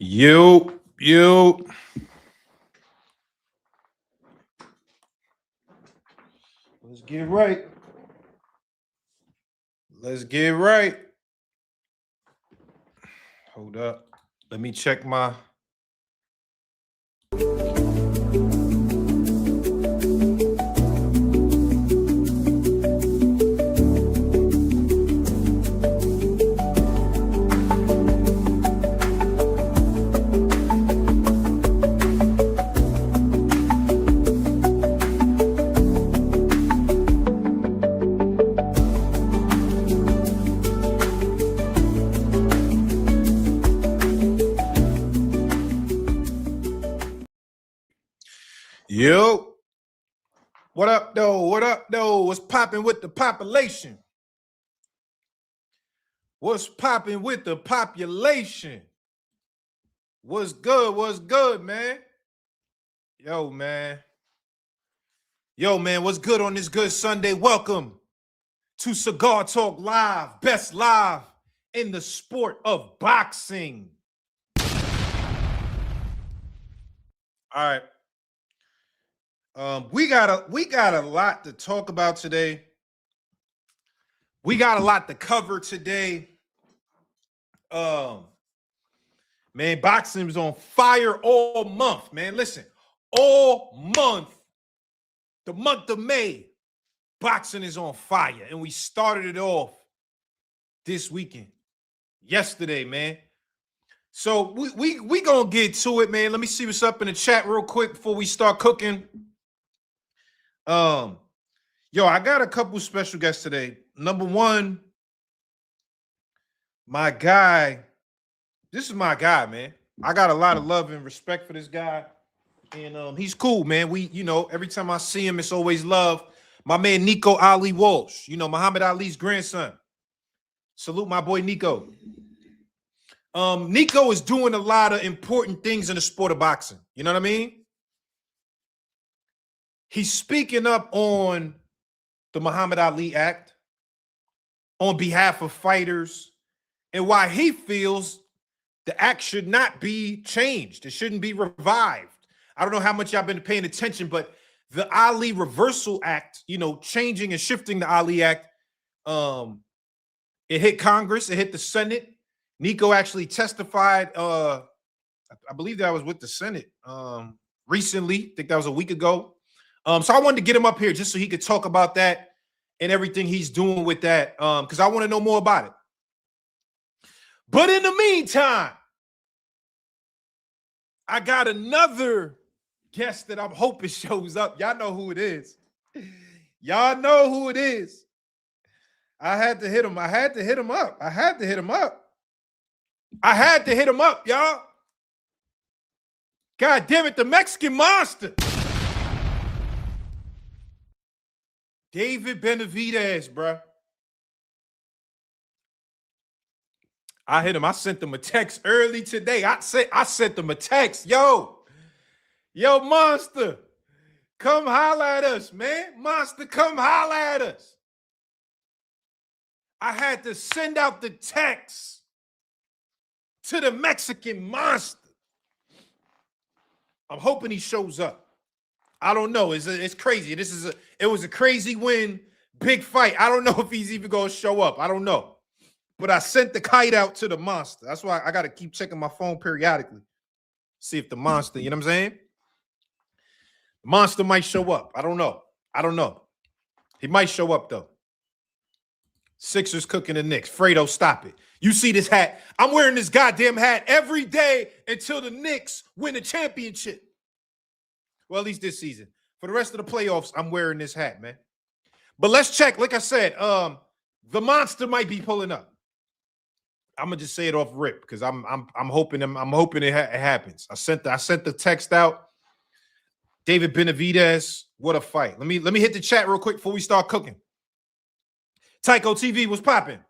You. Let's get right. Let's get right. Hold up. Let me check my. Yo. What up, though? What up, though? What's popping with the population? What's popping with the population? What's good? What's good, man? Yo, man. What's good on this good Sunday? Welcome to Cigar Talk Live, best live in the sport of boxing. All right. We got a lot to talk about today. We got a lot to cover today. Man, boxing was on fire all month, man. Listen, all month, the month of May, boxing is on fire. And we started it off this weekend, yesterday, man. So we gonna get to it, man. Let me see what's up in the chat real quick before we start cooking. I got a couple special guests today. Number one, my guy. This is my guy, man. I got a lot of love and respect for this guy. And he's cool, man. Every time I see him, it's always love. My man, Nico Ali Walsh, Muhammad Ali's grandson. Salute my boy, Nico. Nico is doing a lot of important things in the sport of boxing. You know what I mean? He's speaking up on the Muhammad Ali Act on behalf of fighters and why he feels the act should not be changed. It shouldn't be revived. I don't know how much y'all been paying attention, but the Ali Reversal Act, changing and shifting the Ali Act, it hit Congress, it hit the Senate. Nico actually testified, I believe that was with the Senate recently. I think that was a week ago. So I wanted to get him up here just so he could talk about that and everything he's doing with that, because I want to know more about it. But in the meantime, I got another guest that I'm hoping shows up. Y'all know who it is. Y'all know who it is. I had to hit him up. I had to hit him up, y'all. God damn it, the Mexican monster. David Benavidez, bro. I hit him. I sent him a text early today. I sent him a text. Yo, monster, come holler at us, man. Monster, come holler at us. I had to send out the text to the Mexican monster. I'm hoping he shows up. I don't know. It's crazy. It was a crazy win, big fight. I don't know if he's even gonna show up. I don't know. But I sent the kite out to the monster. That's why I got to keep checking my phone periodically. See if the monster, you know what I'm saying? The monster might show up. I don't know. He might show up, though. Sixers cooking the Knicks. Fredo, stop it. You see this hat? I'm wearing this goddamn hat every day until the Knicks win the championship. Well, at least this season. For the rest of the playoffs, I'm wearing this hat, man. But let's check. Like I said, the monster might be pulling up. I'm gonna just say it off rip because I'm hoping it happens. I sent the text out. David Benavidez, what a fight. Let me hit the chat real quick before we start cooking. Tycho TV was popping.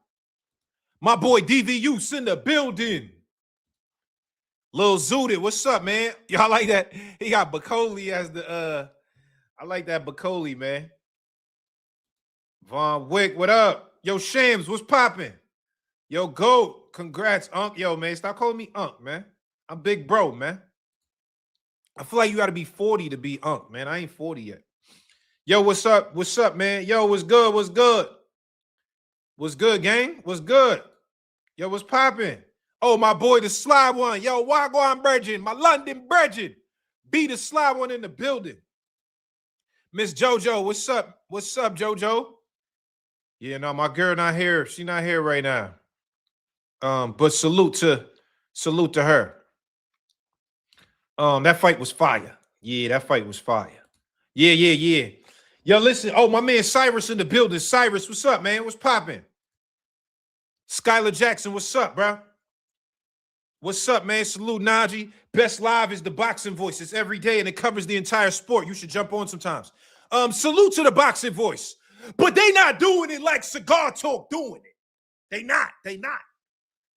My boy DVU in the building. Lil Zooted, what's up, man? Y'all like that? He got Bacoli as the I like that Bacoli, man. Von Wick, what up? Yo, Shams, what's popping? Yo, Goat, congrats, Unc. Yo, man, stop calling me Unc, man. I'm big bro, man. I feel like you got to be 40 to be Unc, man. I ain't 40 yet. Yo, what's up? What's up, man? Yo, what's good? What's good? What's good, gang? What's good? Yo, what's popping? Oh, my boy, the sly one. Yo, Wagwan Bridget, my London Bridget. Be the sly one in the building. Miss JoJo, what's up? What's up, JoJo? Yeah, no, my girl not here. She not here right now. But salute to her. That fight was fire. Yeah, that fight was fire. Yeah. Yo, listen. Oh, my man Cyrus in the building. Cyrus, what's up, man? What's popping? Skylar Jackson, what's up, bro? What's up, man? Salute, Najee. Best live is the boxing voice. It's every day, and it covers the entire sport. You should jump on sometimes. Salute to the boxing voice. But they not doing it like Cigar Talk doing it. They not.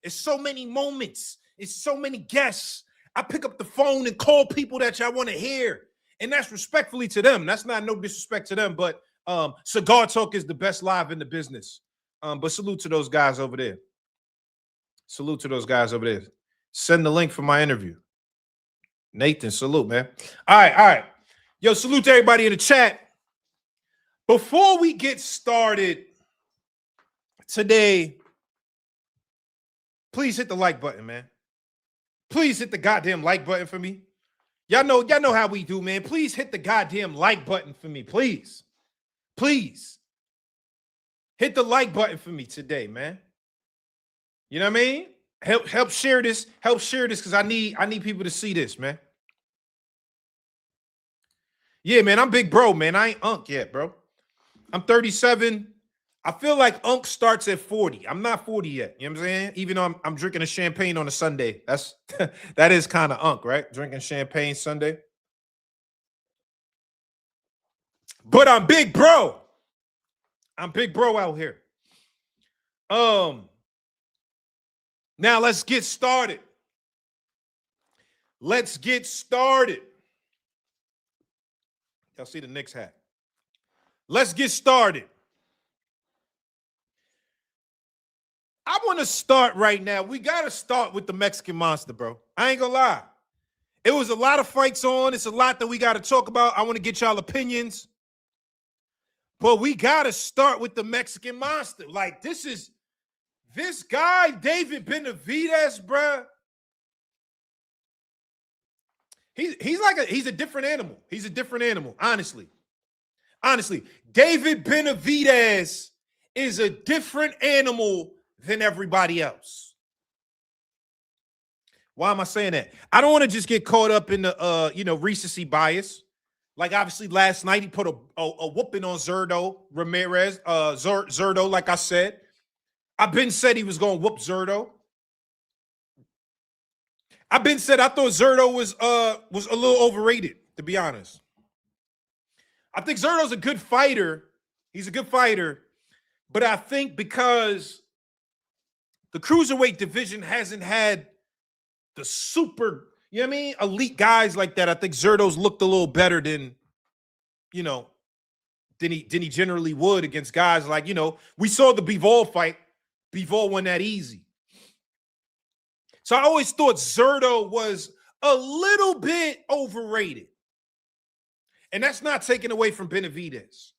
It's so many moments. It's so many guests. I pick up the phone and call people that y'all want to hear. And that's respectfully to them. That's not no disrespect to them, but Cigar Talk is the best live in the business. But salute to those guys over there. Salute to those guys over there. Send the link for my interview. Nathan, salute, man. All right. Yo, salute to everybody in the chat. Before we get started today, please hit the like button, man. Please hit the goddamn like button for me. Y'all know how we do, man. Please hit the goddamn like button for me, please. Please. Hit the like button for me today, man. You know what I mean? Help share this. Help share this because I need people to see this, man. Yeah, man, I'm big bro, man. I ain't Unc yet, bro. I'm 37. I feel like Unc starts at 40. I'm not 40 yet. You know what I'm saying? Even though I'm drinking a champagne on a Sunday. That is kind of Unc, right? Drinking champagne Sunday. But I'm big bro. I'm big bro out here. Now let's get started. Let's get started. Y'all see the Knicks hat. Let's get started. I want to start right now. We got to start with the Mexican Monster, bro. I ain't gonna lie. It was a lot of fights on. It's a lot that we got to talk about. I want to get y'all opinions. But we got to start with the Mexican Monster. Like, this guy, David Benavidez, bro. He's a different animal. He's a different animal, honestly. Honestly, David Benavidez is a different animal than everybody else. Why am I saying that? I don't want to just get caught up in the recency bias. Like, obviously, last night he put a whooping on Zurdo Ramirez. Zurdo, like I said. I've been said he was going to whoop Zurdo. I've been said I thought Zurdo was a little overrated, to be honest. I think Zurdo's a good fighter. He's a good fighter. But I think because the cruiserweight division hasn't had the super, you know what I mean, elite guys like that, I think Zurdo's looked a little better than he generally would against guys like, we saw the Bivol fight. Bivol won that easy. So I always thought Zurdo was a little bit overrated. And that's not taken away from Benavidez.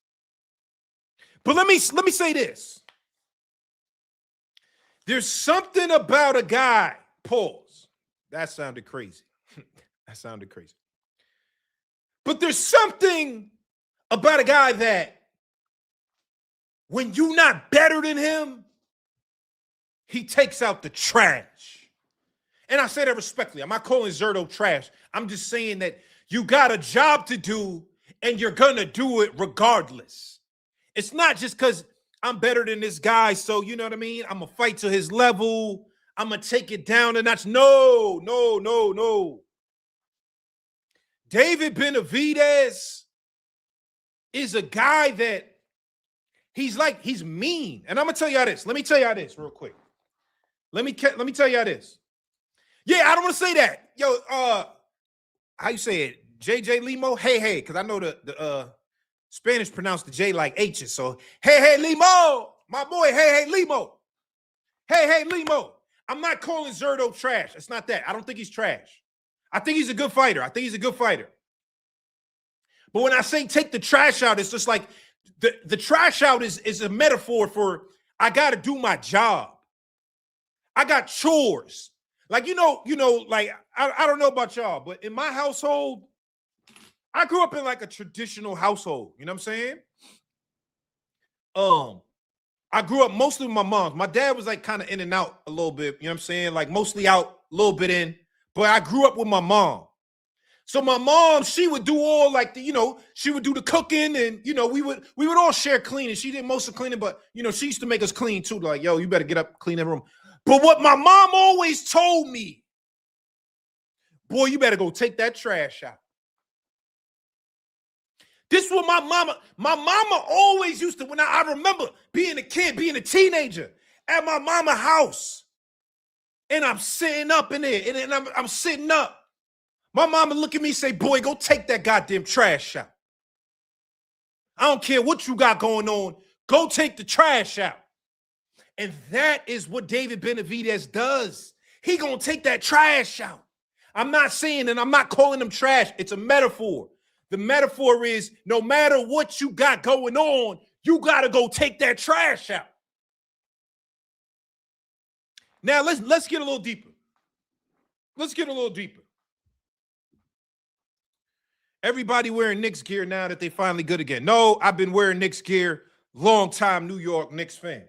But let me say this. There's something about a guy, pause. That sounded crazy. That sounded crazy. But there's something about a guy that when you're not better than him, he takes out the trash. And I say that respectfully. I'm not calling Zurdo trash. I'm just saying that you got a job to do and you're going to do it regardless. It's not just because I'm better than this guy, so you know what I mean? I'm going to fight to his level. I'm going to take it down a notch. No. David Benavidez is a guy that he's mean. And I'm going to tell y'all this. Let me tell y'all this real quick. Let me tell y'all this. Yeah, I don't want to say that. Yo, how you say it? JJ Limo? Hey, because I know the Spanish pronounce the J like H's. So, hey, Limo. My boy, hey, Limo. Hey, Limo. I'm not calling Zerto trash. It's not that. I don't think he's trash. I think he's a good fighter. But when I say take the trash out, it's just like the trash out is a metaphor for I got to do my job. I got chores. Like, like I don't know about y'all, but in my household, I grew up in like a traditional household. You know what I'm saying? I grew up mostly with my mom. My dad was like kind of in and out a little bit. You know what I'm saying? Like mostly out, a little bit in. But I grew up with my mom. So my mom, she would do all like she would do the cooking, and we would all share cleaning. She did most of the cleaning, but she used to make us clean too. Like, yo, you better get up, clean that room. But what my mom always told me, boy, you better go take that trash out. This is what my mama always used to, when I remember being a kid, being a teenager at my mama's house. And I'm sitting up in there, and I'm sitting up. My mama look at me and say, boy, go take that goddamn trash out. I don't care what you got going on. Go take the trash out. And that is what David Benavidez does. He gonna take that trash out. I'm not saying, and I'm not calling him trash. It's a metaphor. The metaphor is no matter what you got going on, you got to go take that trash out. Now, let's get a little deeper. Everybody wearing Knicks gear now that they finally good again. No, I've been wearing Knicks gear, long time New York Knicks fan.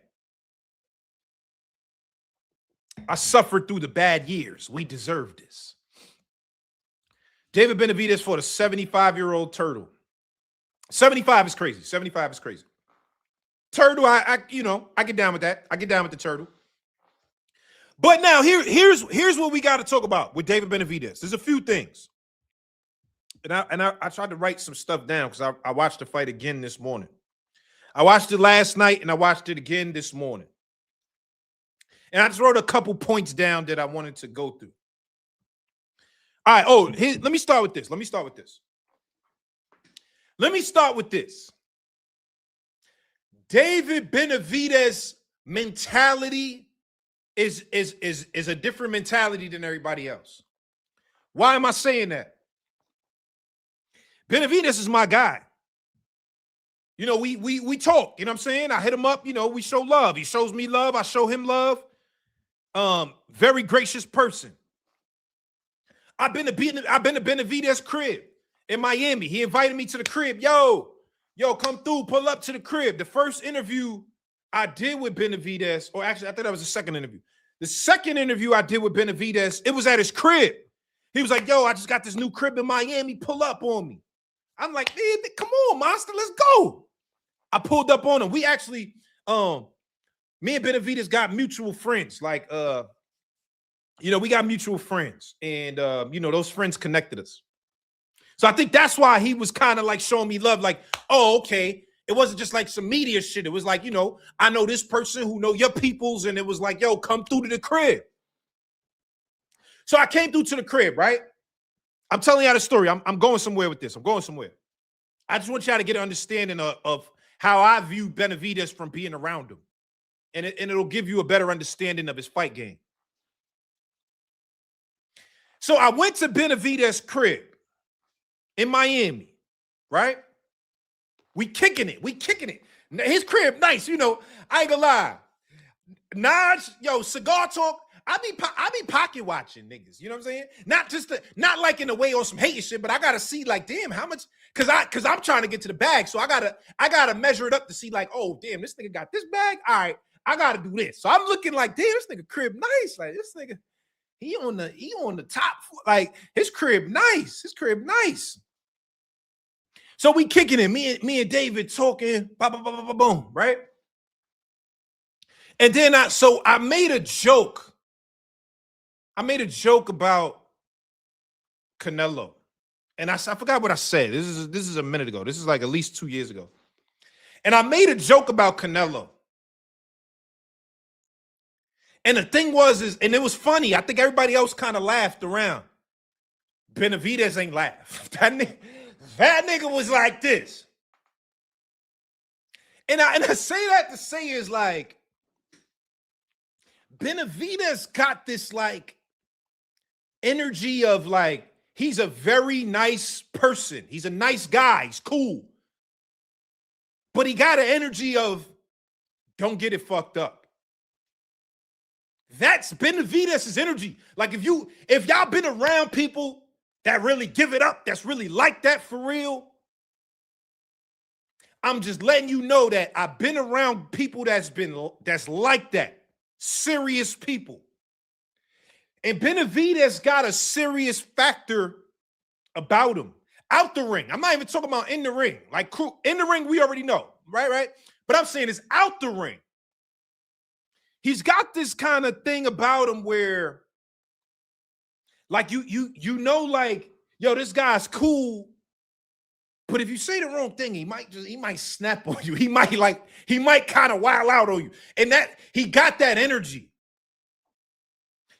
I suffered through the bad years. We deserve this. David Benavidez fought a 75-year-old turtle. 75 is crazy. 75 is crazy. Turtle, I get down with that. I get down with the turtle. But now here's what we got to talk about with David Benavidez. There's a few things. And I tried to write some stuff down because I watched the fight again this morning. I watched it last night and I watched it again this morning. And I just wrote a couple points down that I wanted to go through. All right. Let me start with this. David Benavidez mentality is a different mentality than everybody else. Why am I saying that? Benavidez is my guy. We talk, you know what I'm saying? I hit him up, we show love. He shows me love. I show him love. Very gracious person. I've been to Benavidez crib in Miami. He invited me to the crib. Yo, come through, pull up to the crib. The first interview I did with Benavidez, or actually, I think that was the second interview. The second interview I did with Benavidez, it was at his crib. He was like, yo, I just got this new crib in Miami. Pull up on me. I'm like, man, come on, monster, let's go. I pulled up on him. We actually, me and Benavidez got mutual friends. Like, we got mutual friends, and those friends connected us. So I think that's why he was kind of like showing me love. Like, oh, okay. It wasn't just like some media shit. It was like, I know this person who know your peoples, and it was like, yo, come through to the crib. So I came through to the crib, right? I'm telling y'all the story. I'm going somewhere with this. I just want y'all to get an understanding of how I view Benavidez from being around him. And it'll give you a better understanding of his fight game. So I went to Benavidez crib in Miami, right? We kicking it. His crib, nice. I ain't gonna lie. Naj, Cigar Talk. I be pocket watching niggas. You know what I'm saying? Not like in a way on some hating shit, but I gotta see like, damn, how much? Cause I'm trying to get to the bag, so I gotta measure it up to see like, oh damn, this nigga got this bag. All right, I gotta do this. So I'm looking like, damn, this nigga crib nice. Like this nigga, he on the top. Like his crib nice. So we kicking it. Me and David talking. Boom, right? And then I made a joke. I made a joke about Canelo, and I forgot what I said. This is a minute ago. This is like at least 2 years ago, and I made a joke about Canelo. And the thing was, and it was funny. I think everybody else kind of laughed around. Benavidez ain't laugh. That nigga was like this. And I say that to say is like, Benavidez got this like energy of like, he's a very nice person. He's a nice guy. He's cool. But he got an energy of don't get it fucked up. That's Benavidez's energy. Like if y'all been around people that really give it up, that's really like that for real, I'm just letting you know that I've been around people that's like that. Serious people. And Benavidez got a serious factor about him. Out the ring. I'm not even talking about in the ring. Like in the ring, we already know. Right? But I'm saying it's out the ring. He's got this kind of thing about him where like you know, like, yo, this guy's cool. But if you say the wrong thing, he might snap on you. He might kind of wild out on you. And that he got that energy.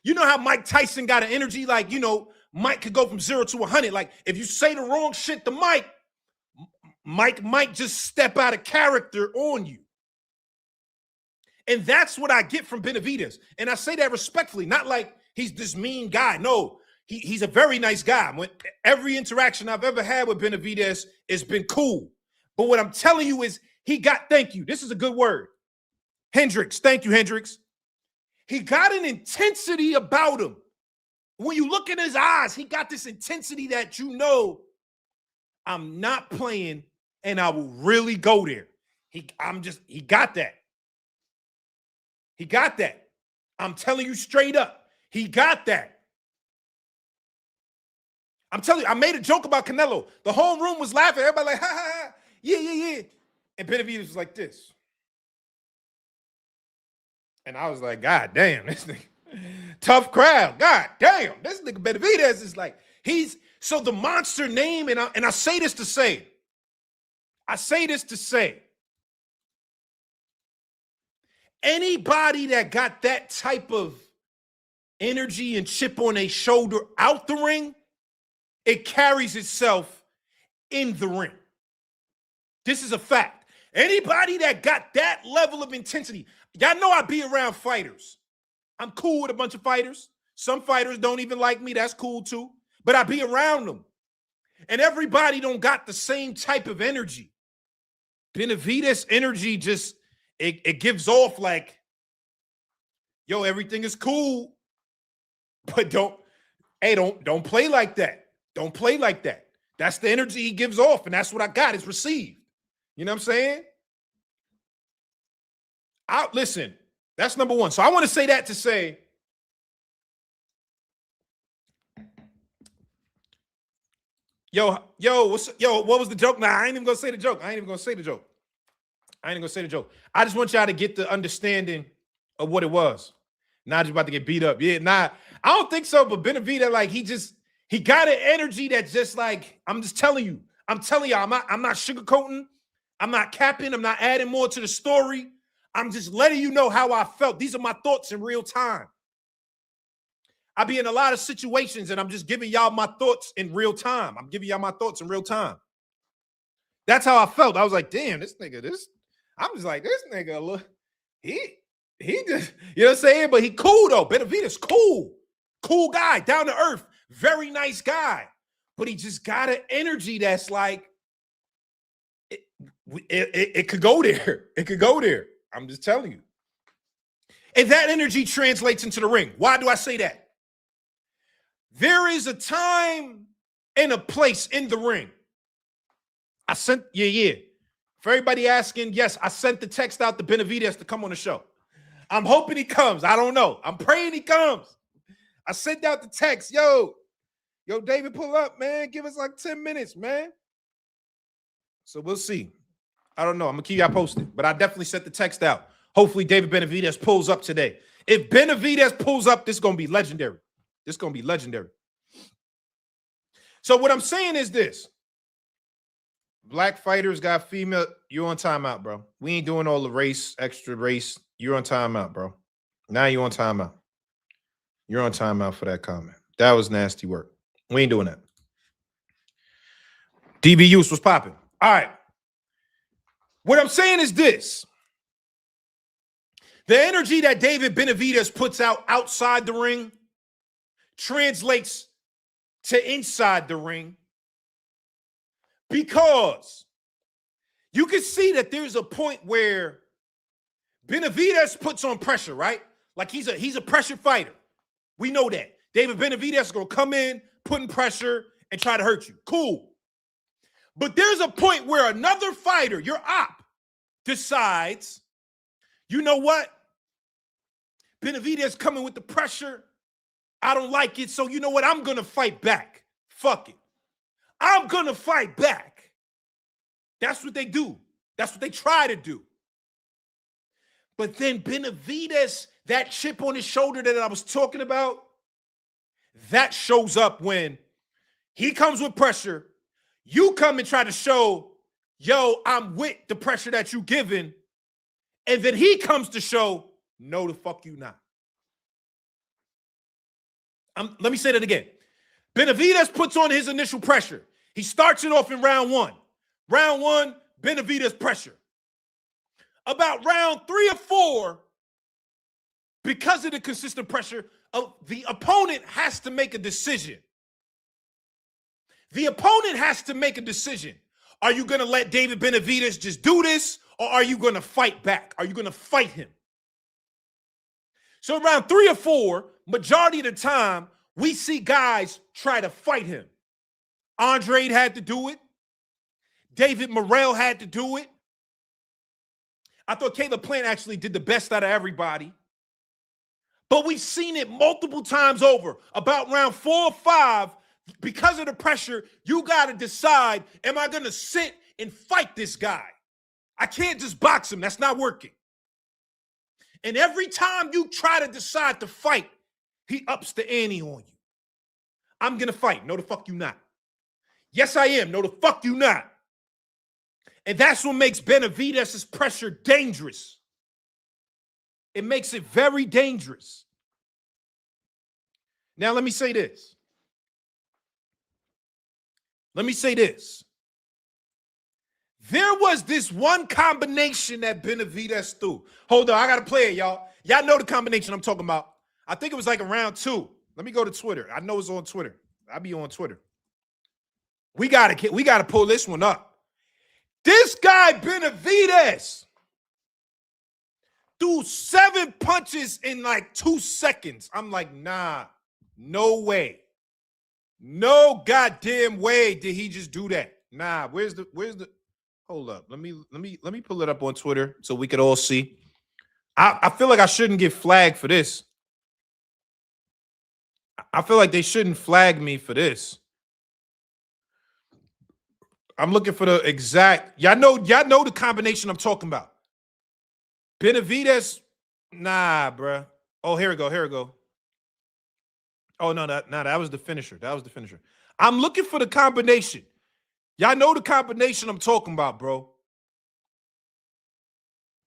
You know how Mike Tyson got an energy? Like, you know, Mike could go from 0 to 100. Like, if you say the wrong shit to Mike might just step out of character on you. And that's what I get from Benavidez. And I say that respectfully, not like he's this mean guy. No, he's a very nice guy. When every interaction I've ever had with Benavidez has been cool. But what I'm telling you is thank you. This is a good word. Hendricks. Thank you, Hendricks. He got an intensity about him. When you look in his eyes, he got this intensity that you know, I'm not playing and I will really go there. He got that. He got that. I'm telling you straight up. He got that. I'm telling you, I made a joke about Canelo. The whole room was laughing. Everybody like, ha, ha, ha. Yeah. And Benavidez was like this. And I was like, God damn, this nigga. Tough crowd. God damn. This nigga Benavidez is like, so the monster name, and I say this to say, anybody that got that type of energy and chip on their shoulder out the ring, it carries itself in the ring. This is a fact. Anybody that got that level of intensity, y'all know I be around fighters. I'm cool with a bunch of fighters. Some fighters don't even like me. That's cool too. But I be around them. And everybody don't got the same type of energy. Benavidez energy just, it gives off like, yo, everything is cool, but don't play like that. Don't play like that. That's the energy he gives off, and that's what I got. It's received. You know what I'm saying? Listen, that's number one. So I want to say that to say, what was the joke? Nah, I ain't even gonna say the joke. I just want y'all to get the understanding of what it was. Not just about to get beat up. Yeah, nah, I don't think so. But Benavidez, like, he got an energy that's just like, I'm telling y'all, I'm not sugarcoating. I'm not capping. I'm not adding more to the story. I'm just letting you know how I felt. These are my thoughts in real time. I be in a lot of situations and I'm just giving y'all my thoughts in real time. That's how I felt. I was like, damn, this nigga, I'm just like, this nigga, look, he just, you know what I'm saying? But he cool though. Benavidez, cool guy, down to earth, very nice guy. But he just got an energy that's like, it could go there. It could go there. I'm just telling you. And that energy translates into the ring. Why do I say that? There is a time and a place in the ring. I sent, For everybody asking, yes, I sent the text out to Benavidez to come on the show. I'm hoping he comes. I don't know. I'm praying he comes. I sent out the text. Yo, David, pull up, man. Give us like 10 minutes, man. So we'll see. I don't know. I'm going to keep y'all posted. But I definitely sent the text out. Hopefully David Benavidez pulls up today. If Benavidez pulls up, this is going to be legendary. So what I'm saying is this. Black fighters got female. You're on timeout, bro. We ain't doing all the extra race. You're on timeout, bro. Now you're on timeout. You're on timeout for that comment. That was nasty work. We ain't doing that. DB use was popping. All right. What I'm saying is this. The energy that David Benavidez puts out outside the ring translates to inside the ring, because you can see that there's a point where Benavidez puts on pressure, right? Like he's a pressure fighter. We know that. David Benavidez is going to come in, putting pressure, and try to hurt you. Cool. But there's a point where another fighter, your op, decides, you know what? Benavidez coming with the pressure. I don't like it. So you know what? I'm going to fight back. Fuck it. I'm going to fight back. That's what they do. That's what they try to do. But then Benavidez, that chip on his shoulder that I was talking about, that shows up when he comes with pressure. You come and try to show, yo, I'm with the pressure that you giving. And then he comes to show, no, the fuck you not. Let me say that again. Benavidez puts on his initial pressure. He starts it off in round one. Round one, Benavidez pressure. About round 3 or 4, because of the consistent pressure, the opponent has to make a decision. The opponent has to make a decision. Are you going to let David Benavidez just do this, or are you going to fight back? Are you going to fight him? So around 3 or 4, majority of the time, we see guys try to fight him. Andre had to do it. David Morrell had to do it. I thought Caleb Plant actually did the best out of everybody. But we've seen it multiple times over. About round 4 or 5, because of the pressure, you got to decide, am I going to sit and fight this guy? I can't just box him. That's not working. And every time you try to decide to fight, he ups the ante on you. I'm going to fight. No, the fuck you not. Yes, I am. No, the fuck you not. And that's what makes Benavidez's pressure dangerous. It makes it very dangerous. Now, let me say this. Let me say this. There was this one combination that Benavidez threw. Hold on, I got to play it, y'all. Y'all know the combination I'm talking about. I think it was like around 2. Let me go to Twitter. I know it's on Twitter. I'll be on Twitter. We got to pull this one up. This guy, Benavidez, threw 7 punches in like 2 seconds. I'm like, nah, no way. No goddamn way did he just do that. Nah, where's the hold up. Let me pull it up on Twitter so we could all see. I feel like I shouldn't get flagged for this. I feel like they shouldn't flag me for this. I'm looking for the exact. Y'all know the combination I'm talking about. Benavidez, nah, bruh. Oh, here we go. Oh, no, that was the finisher. That was the finisher. I'm looking for the combination. Y'all know the combination I'm talking about, bro.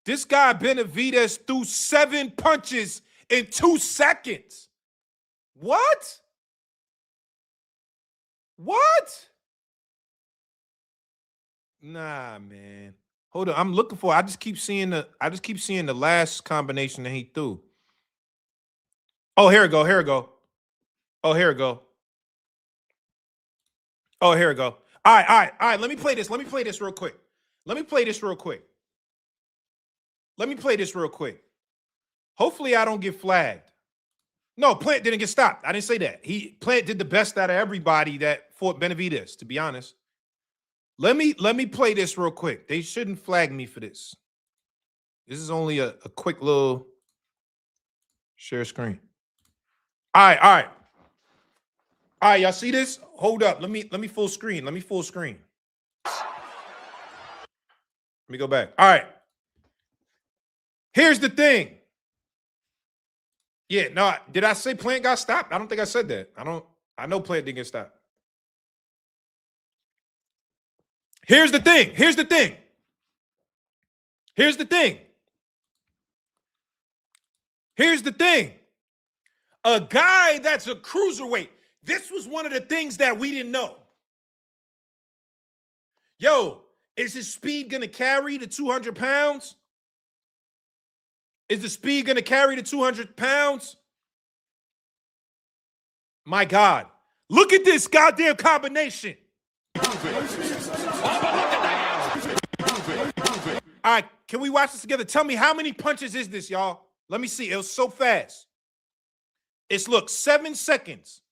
This guy, Benavidez, threw 7 punches in 2 seconds. What? Nah, man. Hold on. I'm looking for. I just keep seeing the last combination that he threw. Oh, here we go. Oh, here we go. All right. Let me play this real quick. Hopefully I don't get flagged. No, Plant didn't get stopped. I didn't say that. Plant did the best out of everybody that fought Benavidez, to be honest. Let me play this real quick. They shouldn't flag me for this. This is only a quick little share screen. All right. Y'all see this? Hold up. Let me full screen. Let me go back. All right. Here's the thing. Yeah, no, did I say Plant got stopped? I don't think I said that. I know Plant didn't get stopped. Here's the thing. A guy that's a cruiserweight. This was one of the things that we didn't know. Yo, is his speed going to carry the 200 pounds? Is the speed going to carry the 200 pounds? My God. Look at this goddamn combination. All right, can we watch this together? Tell me, how many punches is this, y'all? Let me see. It was so fast. It's, look, 7 seconds.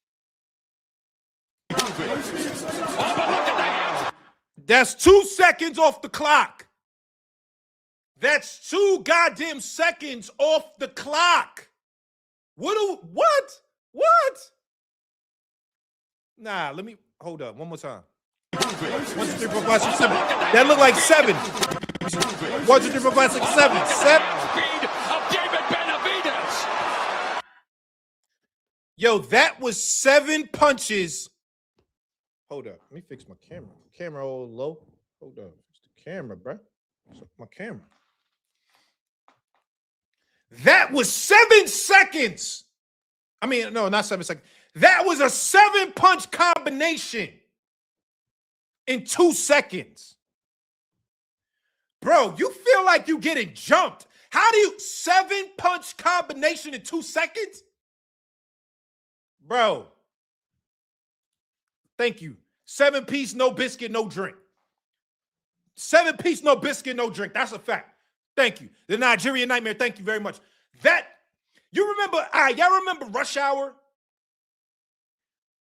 That's 2 seconds off the clock. That's 2 goddamn seconds off the clock. What? Nah, let me, hold up, one more time. 1, 2, 3, 4, 5, 6, 7. That looked like 7. 1, 2, 3, 4, 5, 6, 7. Speed of David Benavidez. Yo, that was 7 punches. Hold up, let me fix my camera. Camera all low. Hold up, it's the camera, bro. It's my camera. That was 7 seconds. I mean, no, not 7 seconds. That was a 7-punch combination in 2 seconds. Bro, you feel like you getting jumped. How do you 7-punch combination in 2 seconds? Bro. Thank you. 7-piece, no biscuit, no drink. 7-piece, no biscuit, no drink. That's a fact. Thank you. The Nigerian Nightmare, thank you very much. That, you remember, y'all remember Rush Hour?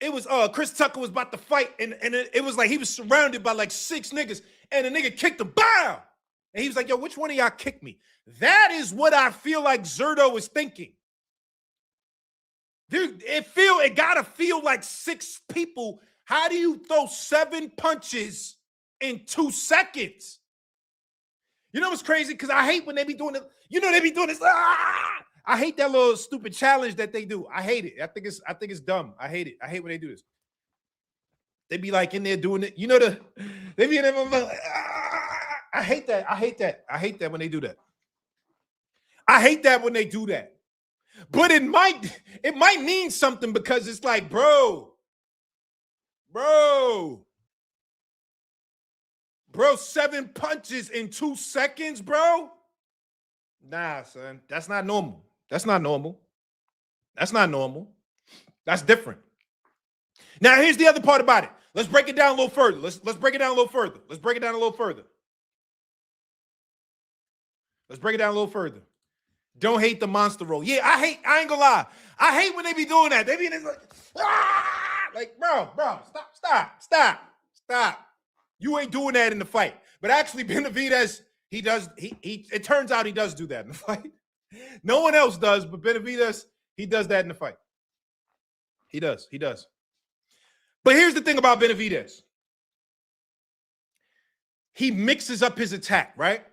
It was, Chris Tucker was about to fight, and it was like he was surrounded by like 6 niggas, and a nigga kicked him, bow! And he was like, yo, which one of y'all kicked me? That is what I feel like Zerto is thinking. Dude, it gotta feel like 6 people. How do you throw 7 punches in 2 seconds? You know what's crazy? Because I hate when they be doing it. You know, they be doing this. I hate that little stupid challenge that they do. I hate it. I think it's dumb. I hate it. I hate when they do this. They be like in there doing it. You know, they be in there like, I hate that. I hate that. I hate that when they do that. I hate that when they do that. But it might mean something, because it's like, bro, 7 punches in 2 seconds, bro? Nah, son, that's not normal. That's not normal. That's not normal. That's different. Now, here's the other part about it. Let's break it down a little further. Let's break it down a little further. Let's break it down a little further. Let's break it down a little further. Don't hate the monster roll. Yeah, I ain't gonna lie. I hate when they be doing that. They be like, bro, stop. You ain't doing that in the fight. But actually, Benavidez, it turns out he does do that in the fight. No one else does, but Benavidez, he does that in the fight. He does. But here's the thing about Benavidez. He mixes up his attack, right?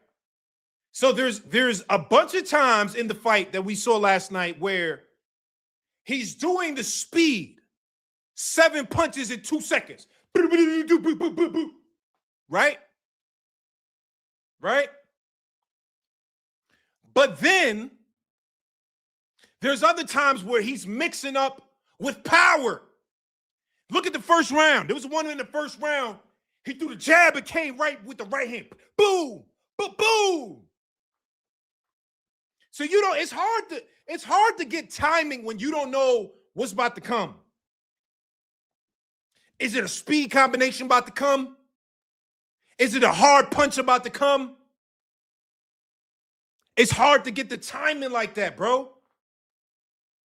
So there's a bunch of times in the fight that we saw last night where he's doing the speed, 7 punches in 2 seconds. Right? But then there's other times where he's mixing up with power. Look at the first round. There was one in the first round. He threw the jab and came right with the right hand. Boom, boom. So it's hard to get timing when you don't know what's about to come. Is it a speed combination about to come? Is it a hard punch about to come? It's hard to get the timing like that, bro.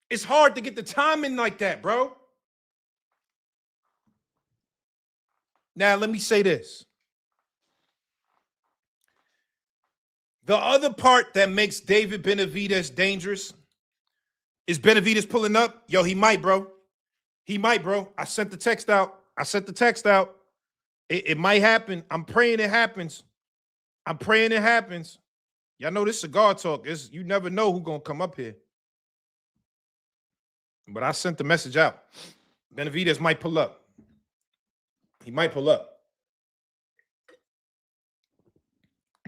It's hard to get the timing like that, bro. Now, let me say this. The other part that makes David Benavidez dangerous is Benavidez pulling up. Yo, he might, bro. I sent the text out. It might happen. I'm praying it happens. Y'all know this cigar talk is, you never know who's going to come up here. But I sent the message out. Benavidez might pull up. He might pull up.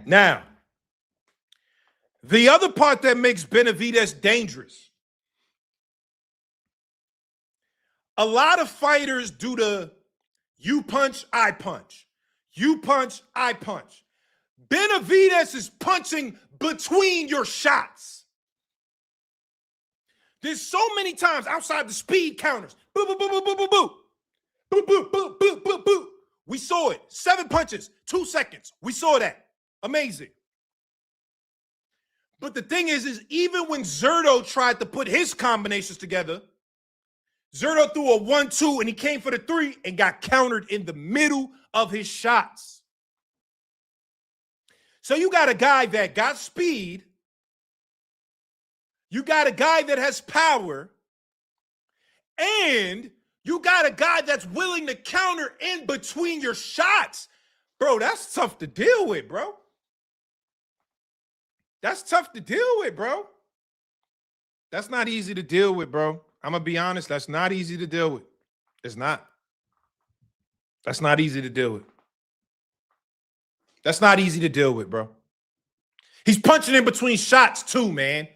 Now, the other part that makes Benavidez dangerous, a lot of fighters do the you punch, I punch. You punch, I punch. Benavidez is punching between your shots. There's so many times outside the speed counters. Boo, boo, boo, boo, boo, boo, boo. Boo, boo, boo, boo, boo, boo. We saw it. 7 punches, 2 seconds. We saw that. Amazing. But the thing is even when Zerto tried to put his combinations together, Zerto threw a 1-2 and he came for the 3 and got countered in the middle of his shots. So you got a guy that got speed. You got a guy that has power. And you got a guy that's willing to counter in between your shots. Bro, that's tough to deal with, bro. That's tough to deal with, bro. That's not easy to deal with, bro. I'm going to be honest. That's not easy to deal with. It's not. That's not easy to deal with. That's not easy to deal with, bro. He's punching in between shots too, man.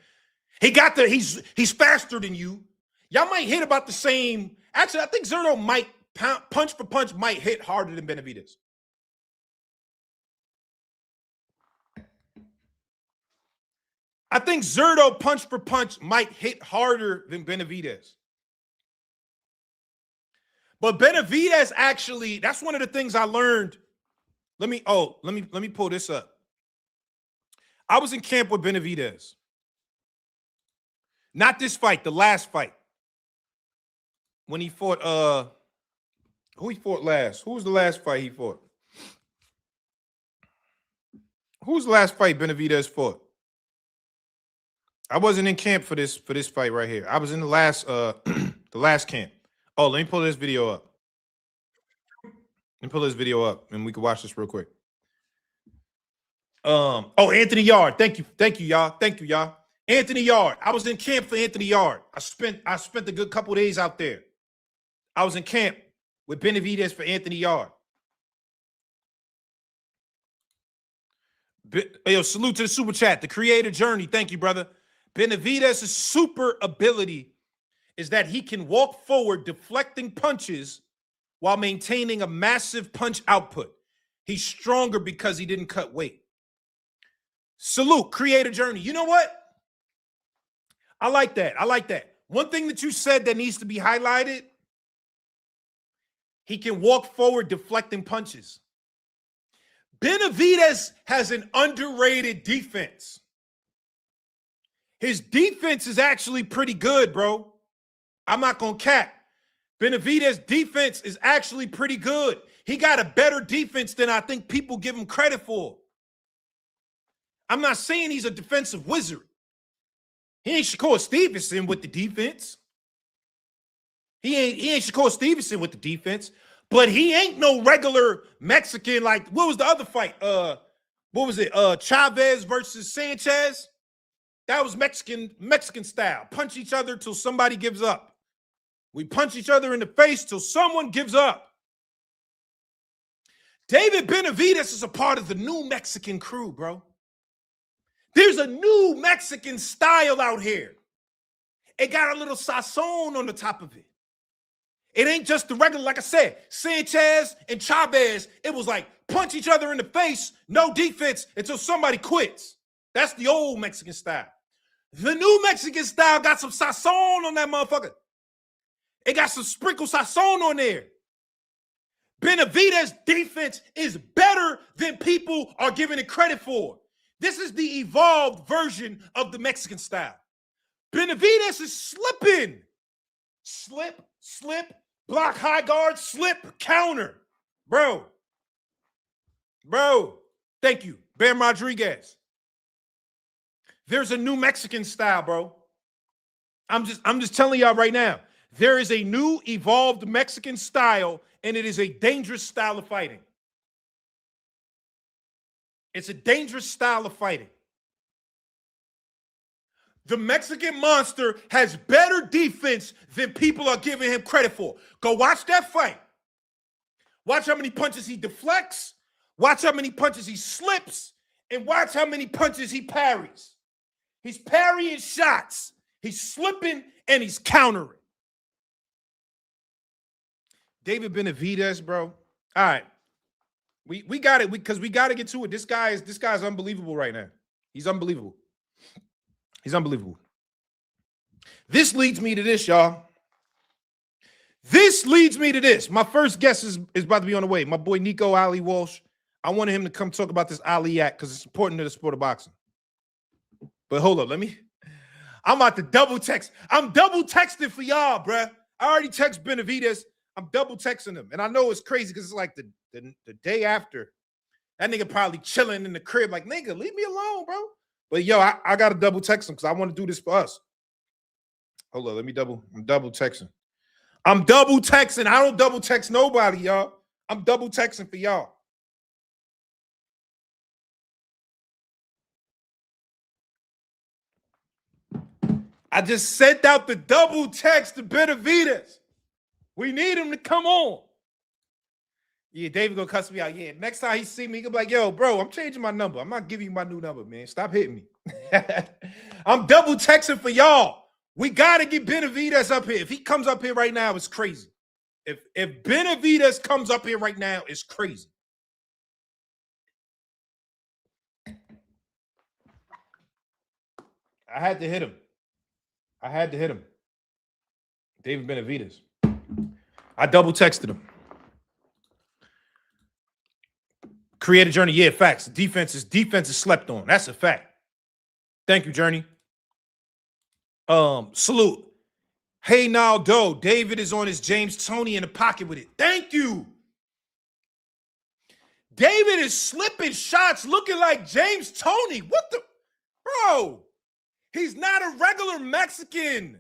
He's faster than you. Y'all might hit about the same. Actually, I think Zerto might punch for punch might hit harder than Benavidez. I think Zerto punch for punch might hit harder than Benavidez. But Benavidez actually, that's one of the things I learned. Let me pull this up. I was in camp with Benavidez. Not this fight, the last fight. When he fought, who he fought last? Who was the last fight he fought? Who was the last fight Benavidez fought? I wasn't in camp for this fight right here. I was in the last the last camp. Oh, let me pull this video up. Let me pull this video up and we can watch this real quick. Oh, Anthony Yard. Thank you, y'all. Thank you, y'all. Anthony Yard. I was in camp for Anthony Yard. I spent a good couple of days out there. I was in camp with Benavidez for Anthony Yard. Yo, salute to the super chat, the creator journey. Thank you, brother. Benavidez's super ability is that he can walk forward, deflecting punches while maintaining a massive punch output. He's stronger because he didn't cut weight. Salute, creator journey. You know what? I like that. I like that. One thing that you said that needs to be highlighted, he can walk forward, deflecting punches. Benavidez has an underrated defense. His defense is actually pretty good, bro. I'm not going to cap. Benavidez's defense is actually pretty good. He got a better defense than I think people give him credit for. I'm not saying he's a defensive wizard. He ain't Shakur Stevenson with the defense. He ain't Shakur Stevenson with the defense, but he ain't no regular Mexican like, what was the other fight? What was it? Chavez versus Sanchez? That was Mexican style. Punch each other till somebody gives up. We punch each other in the face till someone gives up. David Benavidez is a part of the new Mexican crew, bro. There's a new Mexican style out here. It got a little sazon on the top of it. It ain't just the regular, like I said, Sanchez and Chavez, it was like punch each other in the face, no defense until somebody quits. That's the old Mexican style. The new Mexican style got some sazon on that motherfucker. It got some sprinkle sazon on there. Benavidez's defense is better than people are giving it credit for. This is the evolved version of the Mexican style. Benavidez is slipping. Slip, block high guard, slip, counter. Bro. Thank you. Bam Rodriguez. There's a new Mexican style, bro. I'm just telling y'all right now. There is a new evolved Mexican style, and it is a dangerous style of fighting. It's a dangerous style of fighting. The Mexican monster has better defense than people are giving him credit for. Go watch that fight. Watch how many punches he deflects. Watch how many punches he slips. And watch how many punches he parries. He's parrying shots. He's slipping and he's countering. David Benavidez, bro. All right. We got it because we got to get to it. This guy's unbelievable right now. He's unbelievable. He's unbelievable. This leads me to this, y'all. This leads me to this. My first guest is about to be on the way. My boy Nico Ali Walsh. I wanted him to come talk about this Ali Act because it's important to the sport of boxing. But hold up, I'm about to double text. I'm double texting for y'all, bruh. I already text Benavidez. I'm double texting him. And I know it's crazy because it's like the day after. That nigga probably chilling in the crib like, nigga, leave me alone, bro. But yo, I got to double text him because I want to do this for us. Hold on, I'm double texting. I'm double texting. I don't double text nobody, y'all. I'm double texting for y'all. I just sent out the double text to Benavidez. We need him to come on. Yeah, David gonna cuss me out. Yeah, next time he see me, he gonna be like, yo, bro, I'm changing my number. I'm not giving you my new number, man. Stop hitting me. I'm double texting for y'all. We gotta get Benavidez up here. If he comes up here right now, it's crazy. If Benavidez comes up here right now, it's crazy. I had to hit him. David Benavidez. I double texted him. Creative Journey, yeah, facts. Defense is slept on. That's a fact. Thank you, Journey. Salute. Hey, Naldo, David is on his James Toney in the pocket with it. Thank you. David is slipping shots looking like James Toney. What the? Bro, he's not a regular Mexican.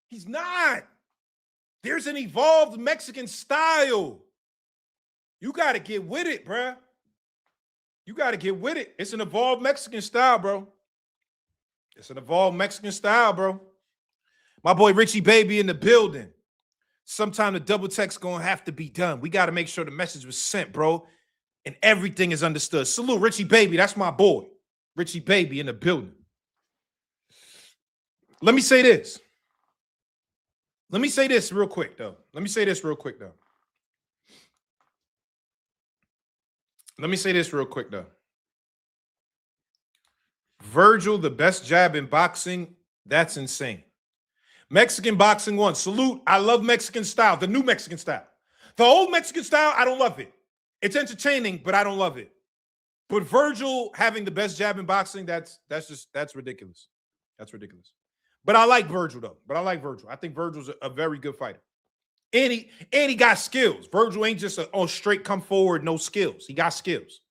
He's not. There's an evolved Mexican style. You got to get with it, bruh. You got to get with it. It's an evolved Mexican style, bro. It's an evolved Mexican style, bro. My boy Richie Baby in the building. Sometime the double text going to have to be done. We got to make sure the message was sent, bro, and everything is understood. Salute, Richie Baby. That's my boy. Richie Baby in the building. Let me say this. Let me say this real quick, though. Virgil, the best jab in boxing. That's insane. Mexican boxing one. Salute. I love Mexican style. The new Mexican style. The old Mexican style, I don't love it. It's entertaining, but I don't love it. But Virgil having the best jab in boxing, that's ridiculous. That's ridiculous. But I like Virgil, though. I think Virgil's a very good fighter. And he got skills. Virgil ain't just a straight come forward, no skills. He got skills.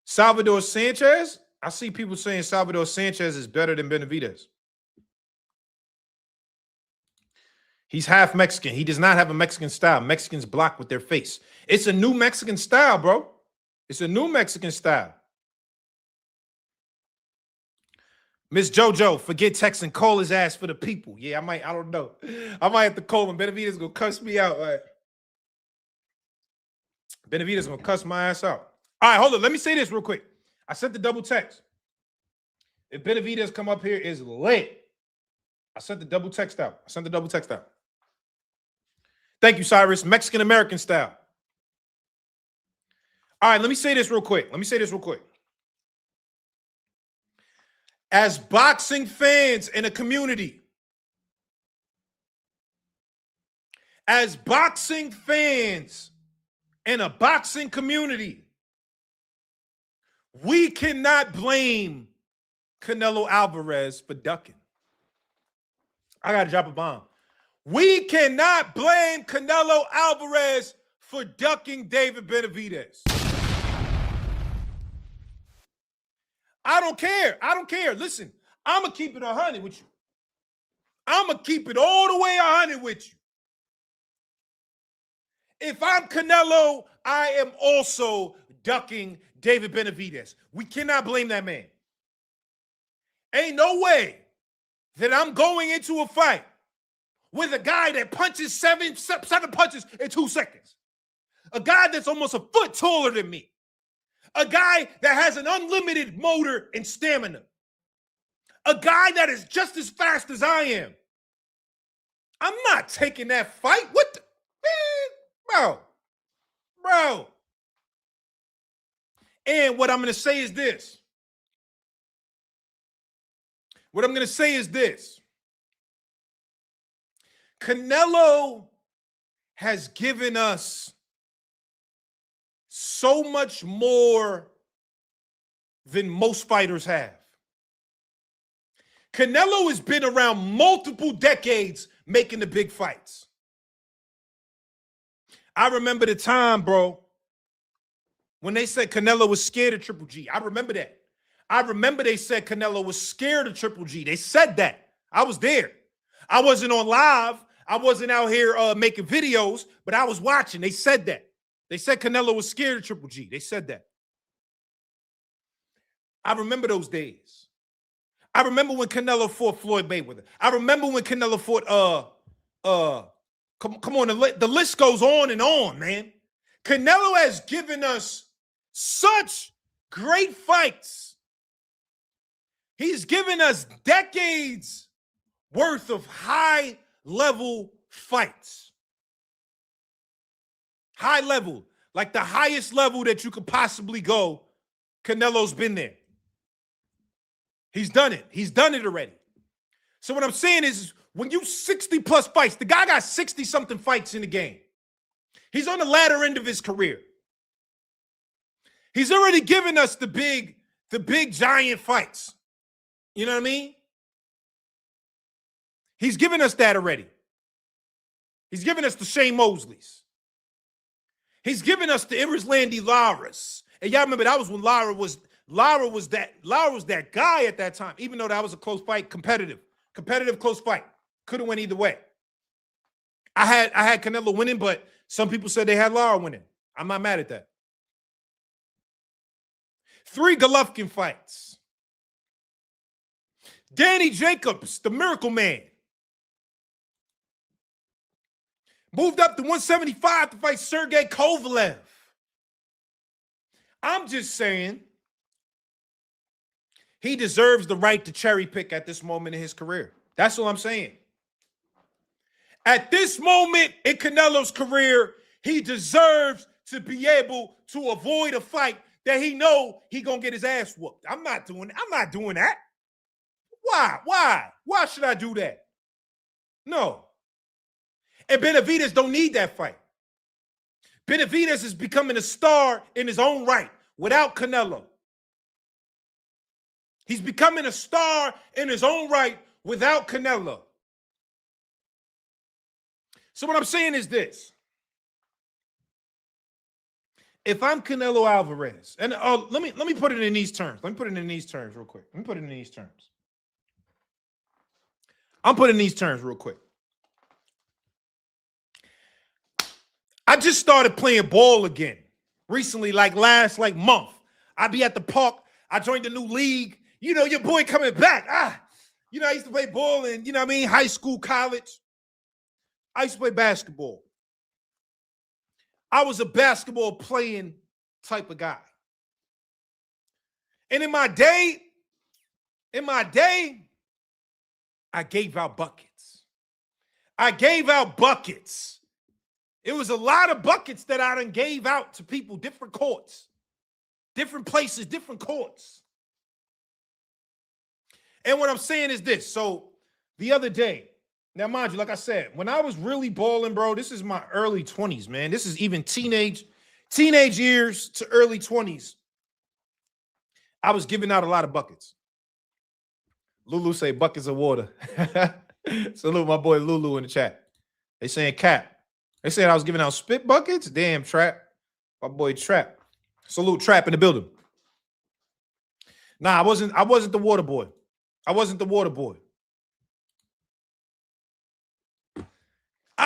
Salvador Sanchez. I see people saying Salvador Sanchez is better than Benavidez. He's half Mexican. He does not have a Mexican style. Mexicans block with their face. It's a new Mexican style, bro. It's a new Mexican style. Miss JoJo, forget texting, call his ass for the people. Yeah, I don't know. I might have to call him. Benavidez gonna cuss me out. Right? Benavidez gonna cuss my ass out. All right, hold on. Let me say this real quick. I sent the double text. If Benavidez come up here, is lit. I sent the double text out. Thank you, Cyrus. Mexican-American style. All right, let me say this real quick. As boxing fans in a community, as boxing fans in a boxing community, we cannot blame Canelo Alvarez for ducking. I got to drop a bomb. We cannot blame Canelo Alvarez for ducking David Benavidez. I don't care. Listen, I'm going to keep it 100 with you. I'm going to keep it all the way 100 with you. If I'm Canelo, I am also ducking David Benavidez. We cannot blame that man. Ain't no way that I'm going into a fight with a guy that punches seven punches in 2 seconds. A guy that's almost a foot taller than me. A guy that has an unlimited motor and stamina. A guy that is just as fast as I am. I'm not taking that fight. What the? Man, bro. And what I'm going to say is this. What I'm going to say is this. Canelo has given us so much more than most fighters have. Canelo has been around multiple decades making the big fights. I remember the time, bro, when they said Canelo was scared of Triple G. I remember that. I remember they said Canelo was scared of Triple G. They said that. I was there. I wasn't on live. I wasn't out here making videos, but I was watching. They said that. They said Canelo was scared of Triple G. They said that. I remember those days. I remember when Canelo fought Floyd Mayweather. I remember when Canelo fought come on, the list goes on and on, man. Canelo has given us such great fights. He's given us decades worth of high-level fights. High level, like the highest level that you could possibly go, Canelo's been there. He's done it. He's done it already. So what I'm saying is, when you 60-plus fights, the guy got 60-something fights in the game. He's on the latter end of his career. He's already given us the big giant fights. You know what I mean? He's given us that already. He's given us the Shane Mosleys. He's given us the Landy Laras. And y'all remember that was when Lara was that guy at that time, even though that was a close fight, competitive close fight. Could have went either way. I had Canelo winning, but some people said they had Lara winning. I'm not mad at that. 3 Golovkin fights. Danny Jacobs, the Miracle Man, moved up to 175 to fight Sergey Kovalev. I'm just saying he deserves the right to cherry pick at this moment in his career. That's all I'm saying. At this moment in Canelo's career, he deserves to be able to avoid a fight that he know he gonna get his ass whooped. I'm not doing that. Why should I do that? No. And Benavidez don't need that fight. Benavidez is becoming a star in his own right without Canelo. He's becoming a star in his own right without Canelo. So what I'm saying is this. If I'm Canelo Alvarez, and let me put it in these terms. Let me put it in these terms real quick. I'm putting it in these terms real quick. I just started playing ball again recently, last month. I'd be at the park. I joined a new league. You know, your boy coming back. I used to play ball in, high school, college. I used to play basketball. I was a basketball playing type of guy. And in my day, I gave out buckets. It was a lot of buckets that I done gave out to people, different courts, different places, different courts. And what I'm saying is this. So the other day, now mind you, like I said, when I was really balling, bro, this is my early 20s, man. This is even teenage years to early 20s. I was giving out a lot of buckets. Lulu say buckets of water. Salute my boy Lulu in the chat. They saying cap. They said I was giving out spit buckets. Damn, Trap. My boy Trap. Salute Trap in the building. Nah, I wasn't the water boy. I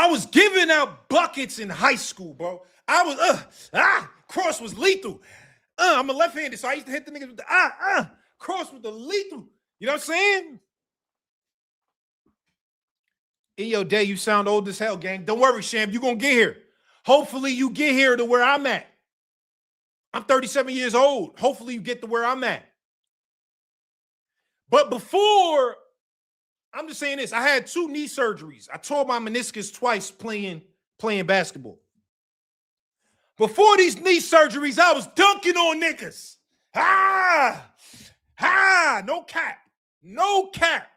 was giving out buckets in high school, bro. I was, cross was lethal. I'm a left-handed, so I used to hit the niggas with the cross with the lethal. You know what I'm saying? In your day, you sound old as hell, gang. Don't worry, Sham. You're going to get here. Hopefully, you get here to where I'm at. I'm 37 years old. Hopefully, you get to where I'm at. But before, I'm just saying this. I had 2 knee surgeries. I tore my meniscus twice playing basketball. Before these knee surgeries, I was dunking on niggas. No cap. No cap.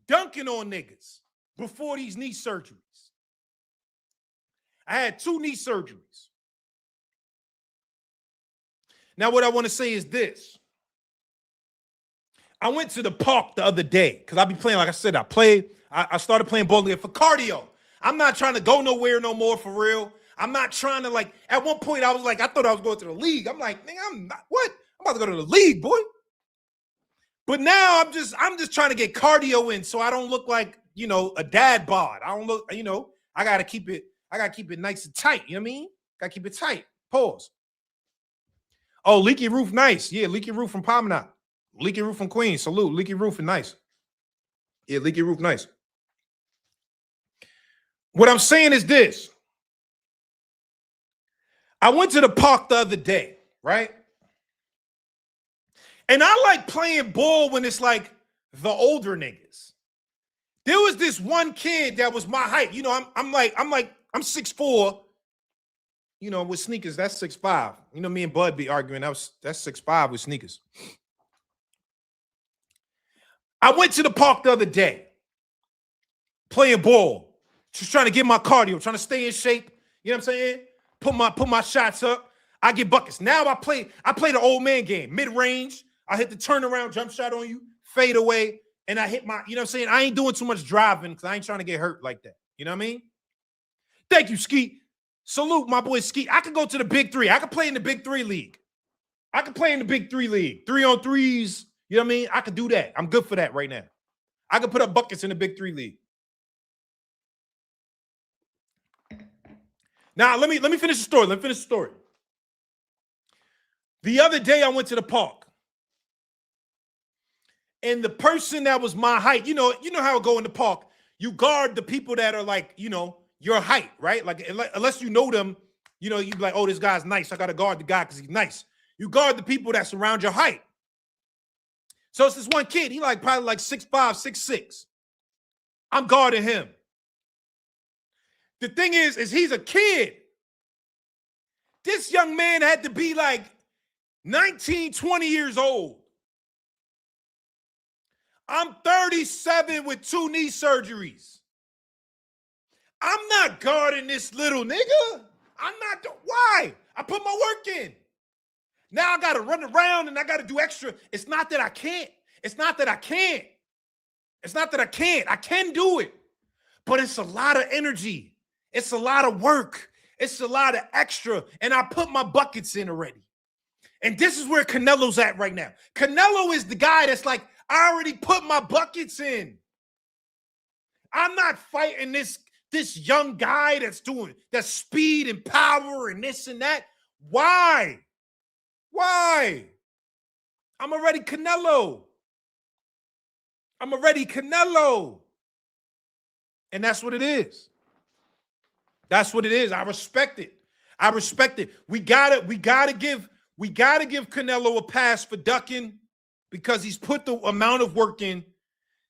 Dunking on niggas before these knee surgeries. I had 2 knee surgeries. Now, what I want to say is this. I went to the park the other day because I be playing, like I said, I started playing bowling for cardio. I'm not trying to go nowhere no more for real. I'm not trying to, like, at one point I was like, I thought I was going to the league. I'm like, nigga, I'm not, what? I'm about to go to the league, boy. But now I'm just trying to get cardio in so I don't look like, a dad bod. I don't look, I gotta keep it nice and tight. You know what I mean? Gotta keep it tight. Pause. Oh, Leaky Roof, nice. Yeah, Leaky Roof from Promenade. Leaky Roof from Queens. Salute. Leaky Roof is nice. Yeah, Leaky Roof, nice. What I'm saying is this. I went to the park the other day, right? And I like playing ball when it's like the older niggas. There was this one kid that was my height. I'm 6'4", with sneakers, that's 6'5". Me and Bud be arguing. That's 6'5" with sneakers. I went to the park the other day, playing ball, just trying to get my cardio, trying to stay in shape. You know what I'm saying? Put my shots up. I get buckets. Now I play the old man game, mid-range. I hit the turnaround jump shot on you, fade away, and I hit my, you know what I'm saying? I ain't doing too much driving because I ain't trying to get hurt like that. You know what I mean? Thank you, Skeet. Salute my boy Skeet. I could go to the Big 3. I could play in the Big 3 league. 3-on-3s. You know what I mean? I could do that. I'm good for that right now. I could put up buckets in the Big 3 league. Now, let me finish the story. The other day, I went to the park. And the person that was my height, you know how it go in the park. You guard the people that are like, your height, right? Like, unless you know them, you be like, oh, this guy's nice. I got to guard the guy because he's nice. You guard the people that's around your height. So it's this one kid. He probably 6'5", 6'6". I'm guarding him. The thing is he's a kid. This young man had to be 19, 20 years old. I'm 37 with 2 knee surgeries. I'm not guarding this little nigga. Why? I put my work in. Now I got to run around and I got to do extra. It's not that I can't. I can do it. But it's a lot of energy. It's a lot of work. It's a lot of extra. And I put my buckets in already. And this is where Canelo's at right now. Canelo is the guy that's like, I already put my buckets in. I'm not fighting this young guy that's speed and power and this and that. Why? I'm already Canelo. And that's what it is. I respect it. We gotta give Canelo a pass for ducking because he's put the amount of work in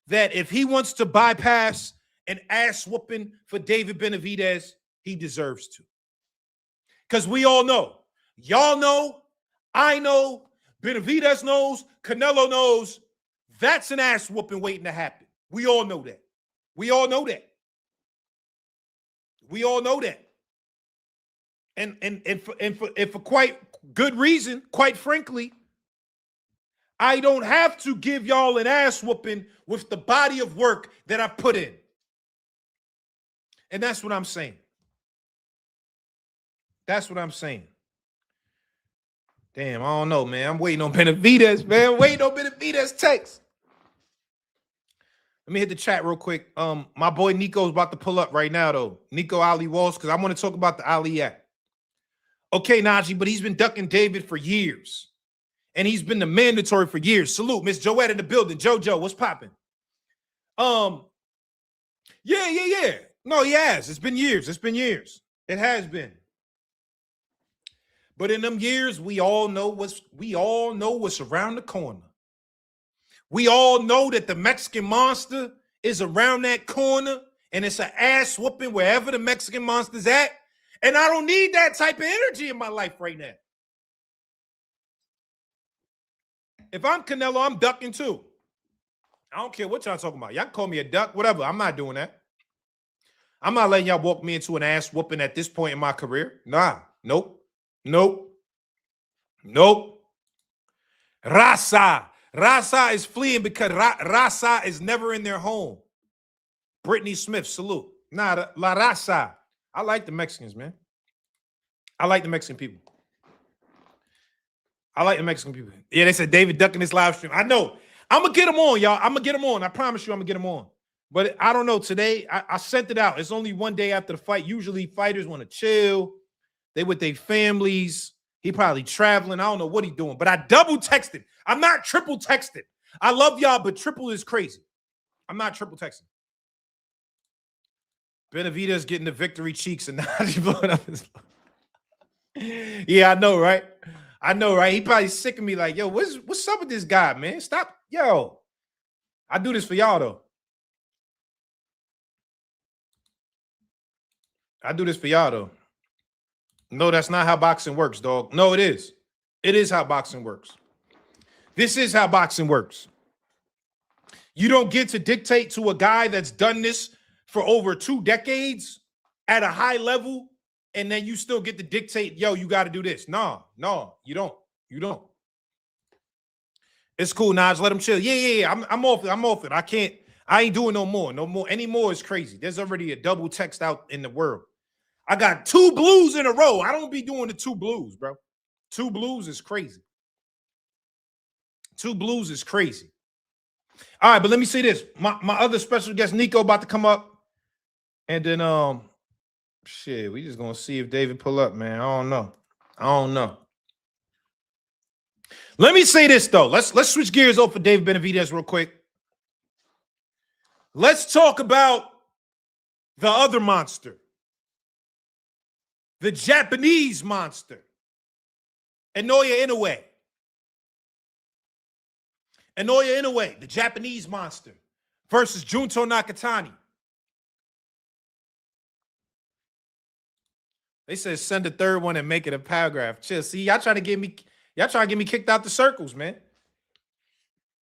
that if he wants to bypass an ass whooping for David Benavidez, he deserves to. Because we all know, y'all know, I know, Benavidez knows, Canelo knows, that's an ass whooping waiting to happen. We all know that. And for quite good reason, quite frankly, I don't have to give y'all an ass whooping with the body of work that I put in. And that's what I'm saying. Damn, I don't know, man. I'm waiting on Benavidez, man. Text. Let me hit the chat real quick. My boy Nico's about to pull up right now, though. Nico Ali Walsh, because I want to talk about the Ali Act. Okay, Najee, but he's been ducking David for years. And he's been the mandatory for years. Salute, Miss Joette in the building. JoJo, what's popping? Yeah. No, he has. It's been years. It has been. But in them years, we all know what's around the corner. We all know that the Mexican monster is around that corner, and it's an ass whooping wherever the Mexican monster's at. And I don't need that type of energy in my life right now. If I'm Canelo, I'm ducking too. I don't care what y'all talking about. Y'all can call me a duck, whatever. I'm not doing that. I'm not letting y'all walk me into an ass whooping at this point in my career. Nah, nope, nope, nope. Rasa is fleeing because Rasa is never in their home. Brittany Smith, salute. Nah, La Raza. I like the Mexicans, man. I like the Mexican people. I like the Mexican people. Yeah, they said David ducking this live stream. I know. I'm going to get them on, y'all. I'm going to get them on. I promise you I'm going to get them on. But I don't know. Today, I sent it out. It's only one day after the fight. Usually, fighters want to chill. They with their families. He probably traveling. I don't know what he's doing. But I double texted. I'm not triple texted. I love y'all, but triple is crazy. I'm not triple texting. Benavidez getting the victory cheeks and now he's blowing up his. Yeah, I know, right? I know, right? He probably sick of me like, yo, what's up with this guy, man? Stop. Yo, I do this for y'all, though. I do this for y'all, though. No, that's not how boxing works, dog. No, it is. It is how boxing works. This is how boxing works. You don't get to dictate to a guy that's done this for over 2 decades at a high level, and then you still get to dictate, yo, you got to do this. No, you don't. You don't. It's cool, Naj. Let him chill. Yeah. I'm off it. I'm off it. I ain't doing no more. No more. Any more is crazy. There's already a double text out in the world. I got 2 blues in a row. I don't be doing the 2 blues, bro. 2 blues is crazy. 2 blues is crazy. All right, but let me say this. My other special guest, Nico, about to come up. And then, shit, we just going to see if David pull up, man. I don't know. Let me say this, though. Let's switch gears over for David Benavidez real quick. Let's talk about the other monster. The Japanese monster. Inoue Inoue. Inoue Inoue, the Japanese monster, versus Junto Nakatani. They said send the third one and make it a paragraph. Chill. See, y'all trying to get me kicked out the circles, man.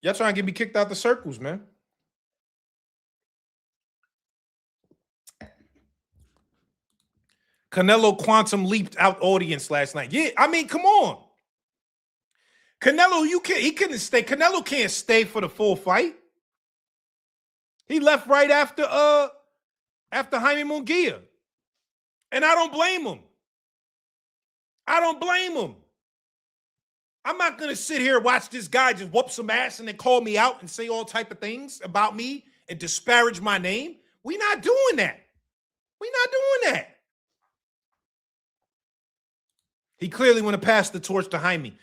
Y'all trying to get me kicked out the circles, man. Canelo quantum leaped out audience last night. Yeah, I mean, come on. Canelo, he couldn't stay. Canelo can't stay for the full fight. He left right after Jaime Munguia. And I don't blame him. I'm not going to sit here and watch this guy just whoop some ass and then call me out and say all type of things about me and disparage my name. We're not doing that. He clearly want to pass the torch to Jaime.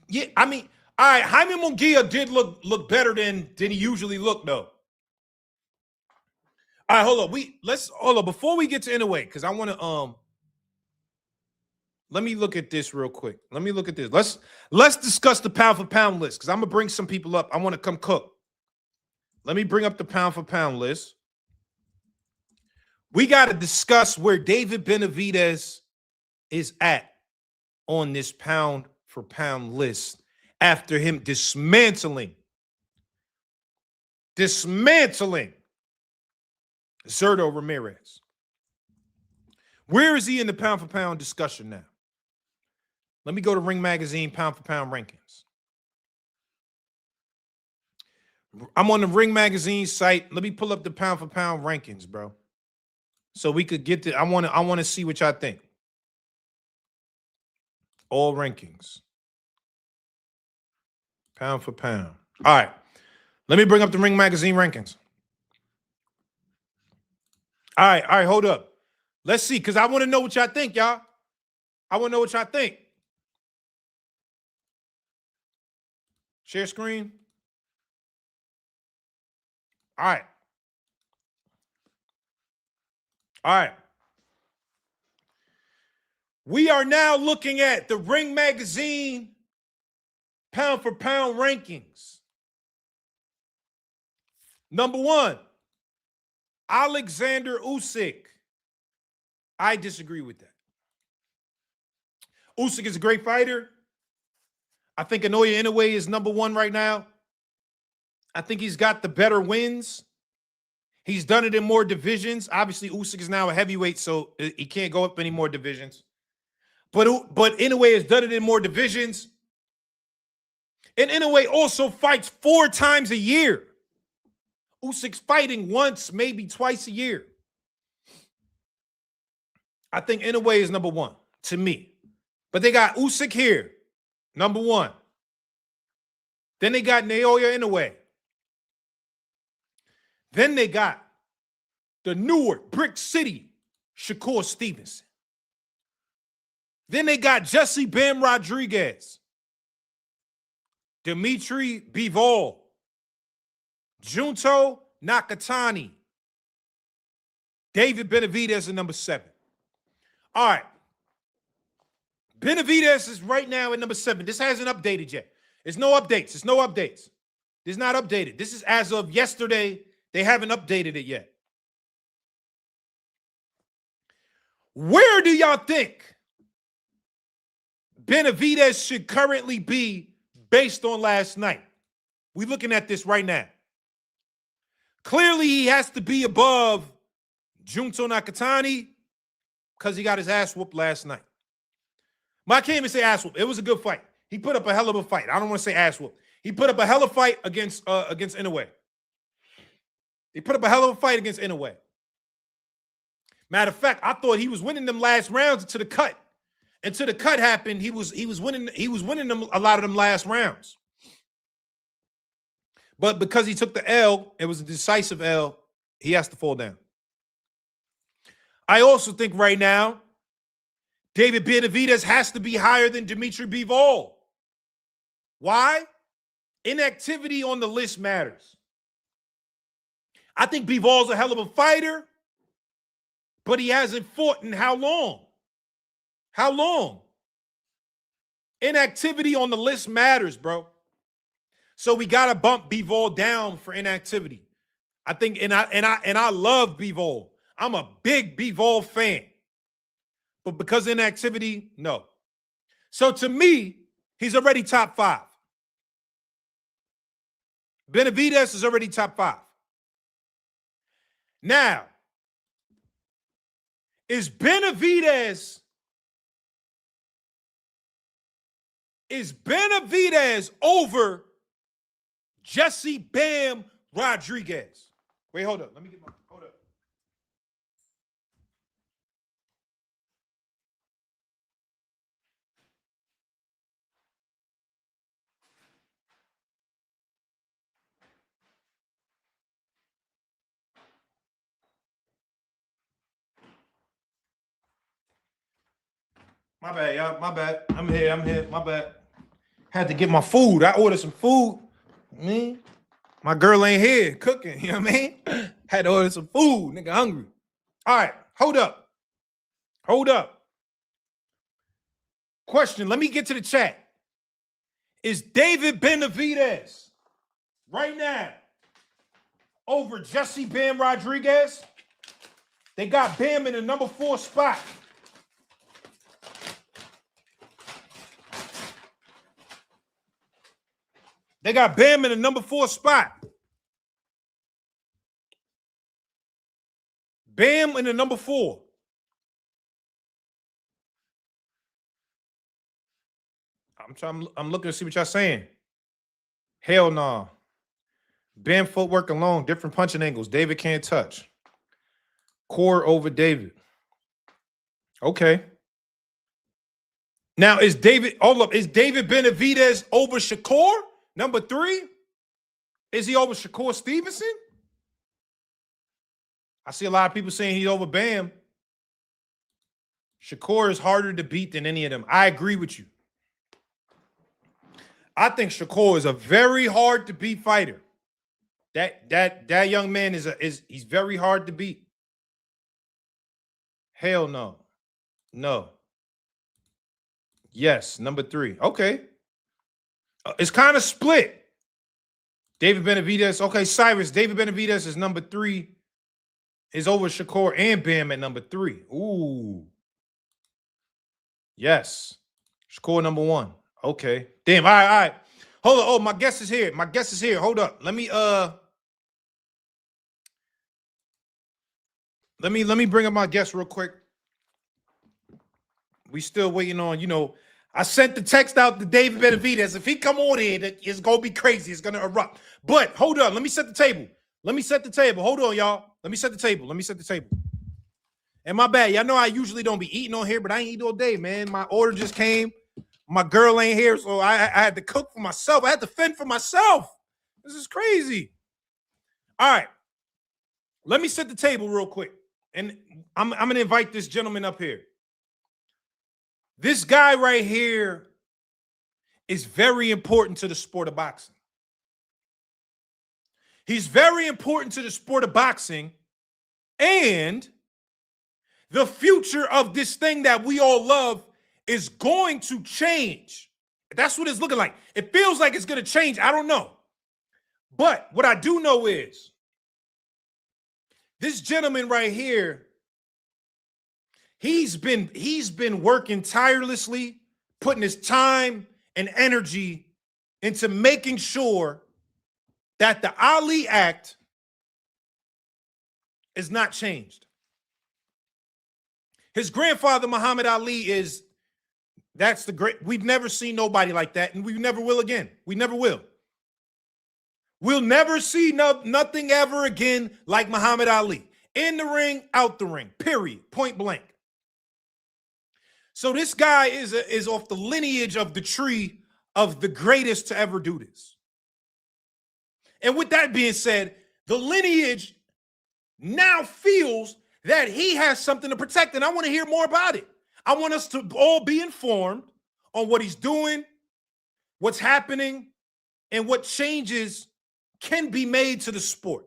Yeah, I mean, all right, Jaime Munguia did look better than he usually looked, though. All right, hold on. Before we get to Inoue, because I want to let me look at this real quick. Let's discuss the pound for pound list, because I'm gonna bring some people up. I want to come cook. Let me bring up the pound for pound list. We got to discuss where David Benavidez is at on this pound for pound list after him dismantling Zurdo Ramirez. Where is he in the pound for pound discussion now? Let me go to Ring Magazine pound for pound rankings. I'm on the Ring Magazine site. Let me pull up the pound for pound rankings, bro. So we could get to, I want to see what y'all think. All rankings. Pound for pound. All right. Let me bring up the Ring Magazine rankings. All right, hold up. Let's see, because I want to know what y'all think, y'all. Share screen. All right. We are now looking at the Ring Magazine pound for pound rankings. Number 1, Alexander Usyk. I disagree with that. Usyk is a great fighter. I think Inoue Inoue is number 1 right now. I think he's got the better wins. He's done it in more divisions. Obviously, Usyk is now a heavyweight, so he can't go up any more divisions. But Inoue has done it in more divisions. And Inoue also fights 4 times a year. Usyk's fighting once, maybe twice a year. I think Inoue is number 1 to me. But they got Usyk here, number 1. Then they got Naoya Inoue. Then they got the Newark, Brick City, Shakur Stevenson. Then they got Jesse Bam Rodriguez, Dimitri Bivol, Junto Nakatani, David Benavidez at number 7. All right. Benavidez is right now at number 7. This hasn't updated yet. There's no updates. It's no updates. It's not updated. This is as of yesterday. They haven't updated it yet. Where do y'all think Benavidez should currently be based on last night? We're looking at this right now. Clearly, he has to be above Junto Nakatani because he got his ass whooped last night. But I can't even say ass whoop. It was a good fight. He put up a hell of a fight. I don't want to say ass whoop. He put up a hell of a fight against Inoue. He put up a hell of a fight against Inoue. Matter of fact, I thought he was winning them last rounds until the cut. Until the cut happened, he was winning them a lot of them last rounds. But because he took the L, it was a decisive L, he has to fall down. I also think right now, David Benavidez has to be higher than Dimitri Bivol. Why? Inactivity on the list matters. I think Bivol's a hell of a fighter, but he hasn't fought in how long? How long? Inactivity on the list matters, bro. So we gotta bump Bivol down for inactivity. I think, and I love Bivol. I'm a big Bivol fan. But because of inactivity, no. So to me, he's already top 5. Benavidez is already top 5. Now, is Benavidez over Jesse Bam Rodriguez? Wait, hold up. Let me get my, hold up. My bad, y'all. My bad. I'm here. My bad. Had to get my food. I ordered some food. My girl ain't here cooking. You know what I mean? Had to order some food. Nigga hungry. All right. Hold up. Question. Let me get to the chat. Is David Benavidez right now over Jesse Bam Rodriguez? They got Bam in the number 4 spot. They got Bam in the number 4 spot. Bam in the number 4. I'm looking to see what y'all saying. Hell no. Nah. Bam footwork alone, different punching angles. David can't touch. Core over David. Okay. Now is David Benavidez over Shakur? Number 3? Is he over Shakur Stevenson? I see a lot of people saying he's over Bam. Shakur is harder to beat than any of them. I agree with you. I think Shakur is a very hard to beat fighter. That young man he's very hard to beat. Hell no. No. Yes, number 3. Okay. It's kind of split. David Benavidez. Okay, Cyrus. David Benavidez is number 3. Is over Shakur and Bam at number 3. Ooh. Yes. Shakur number 1. Okay. Damn. All right. Hold on. Oh, my guest is here. My guest is here. Hold up. Let me bring up my guest real quick. We still waiting on, I sent the text out to David Benavidez. If he come on here, it's gonna be crazy. It's gonna erupt. But hold on. Let me set the table. Hold on, y'all. Let me set the table. And my bad. Y'all know I usually don't be eating on here, but I ain't eat all day, man. My order just came. My girl ain't here, so I had to cook for myself. I had to fend for myself. This is crazy. All right. Let me set the table real quick. And I'm going to invite this gentleman up here. This guy right here is very important to the sport of boxing. He's very important to the sport of boxing and the future of this thing that we all love is going to change. That's what it's looking like. It feels like it's going to change. I don't know. But what I do know is this gentleman right here, he's been working tirelessly, putting his time and energy into making sure that the Ali Act is not changed. His grandfather, Muhammad Ali, that's the great. We've never seen nobody like that, and we never will again. We never will. We'll never see nothing ever again like Muhammad Ali. In the ring, out the ring, period, point blank. So this guy is off the lineage of the tree of the greatest to ever do this. And with that being said, the lineage now feels that he has something to protect, and I want to hear more about it. I want us to all be informed on what he's doing, what's happening, and what changes can be made to the sport.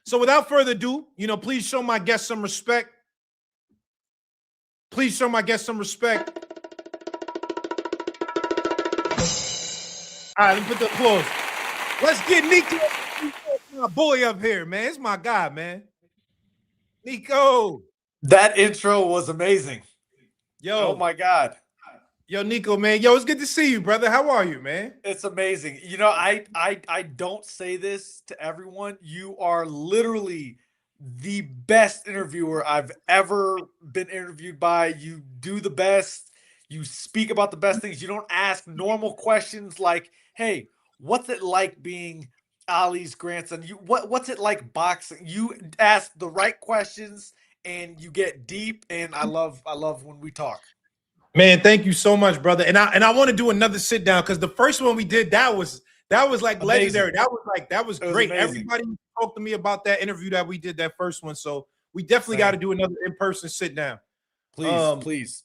So without further ado, please show my guest some respect. Please show my guest some respect. All right, let me put the applause. Let's get Nico, my boy, up here, man. It's my guy, man. Nico. That intro was amazing. Yo. Oh, my God. Yo, Nico, man. Yo, it's good to see you, brother. How are you, man? It's amazing. I don't say this to everyone. You are literally the best interviewer I've ever been interviewed by. You do the best. You speak about the best things. You don't ask normal questions like, hey, what's it like being Ali's grandson? What's it like boxing? You ask the right questions and you get deep, and I love when we talk. Man, thank you so much, brother. And I want to do another sit down because the first one we did, that was like legendary. That was great. Everybody talked to me about that interview that we did, that first one. So we definitely got to do another in-person sit down. Please.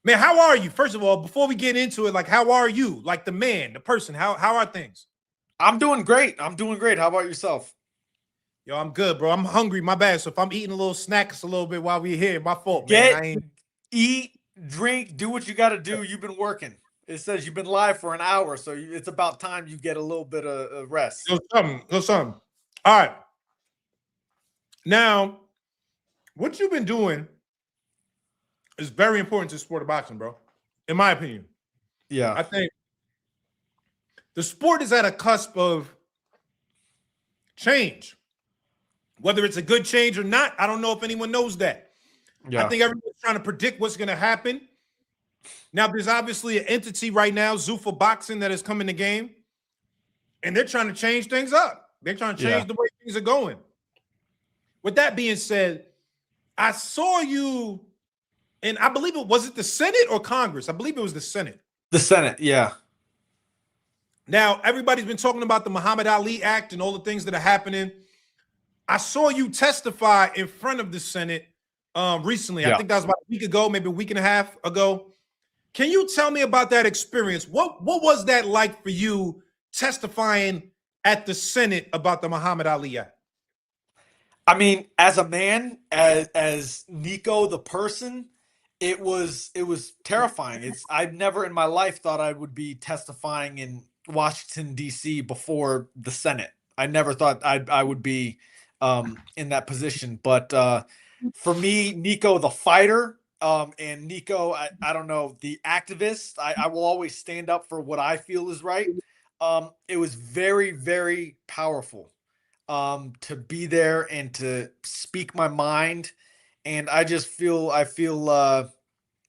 Man, how are you? First of all, before we get into it, like, how are you? Like the man, the person, how are things? I'm doing great. How about yourself? Yo, I'm good, bro. I'm hungry. My bad. So if I'm eating a little snacks a little bit while we're here, my fault, man. Eat, drink, do what you got to do. You've been working. It says you've been live for an hour, so it's about time you get a little bit of rest. Something. All right. Now, what you've been doing is very important to the sport of boxing, bro. In my opinion. Yeah. I think the sport is at a cusp of change. Whether it's a good change or not, I don't know if anyone knows that. Yeah. I think everyone's trying to predict what's going to happen. Now, there's obviously an entity right now, Zuffa Boxing, that has come in the game, and they're trying to change things up. They're trying to change the way things are going. With that being said, I saw you, and I believe was it the Senate or Congress? I believe it was the Senate. The Senate, yeah. Now, everybody's been talking about the Muhammad Ali Act and all the things that are happening. I saw you testify in front of the Senate recently. Yeah. I think that was about a week ago, maybe a week and a half ago. Can you tell me about that experience? What was that like for you testifying at the Senate about the Muhammad Ali Act? I mean, as a man, as Nico the person, it was terrifying. I've never in my life thought I would be testifying in Washington, D.C. before the Senate. I never thought I would be in that position. But for me, Nico the fighter, And Nico, I don't know, the activist, I will always stand up for what I feel is right. It was very, very powerful to be there and to speak my mind. And I feel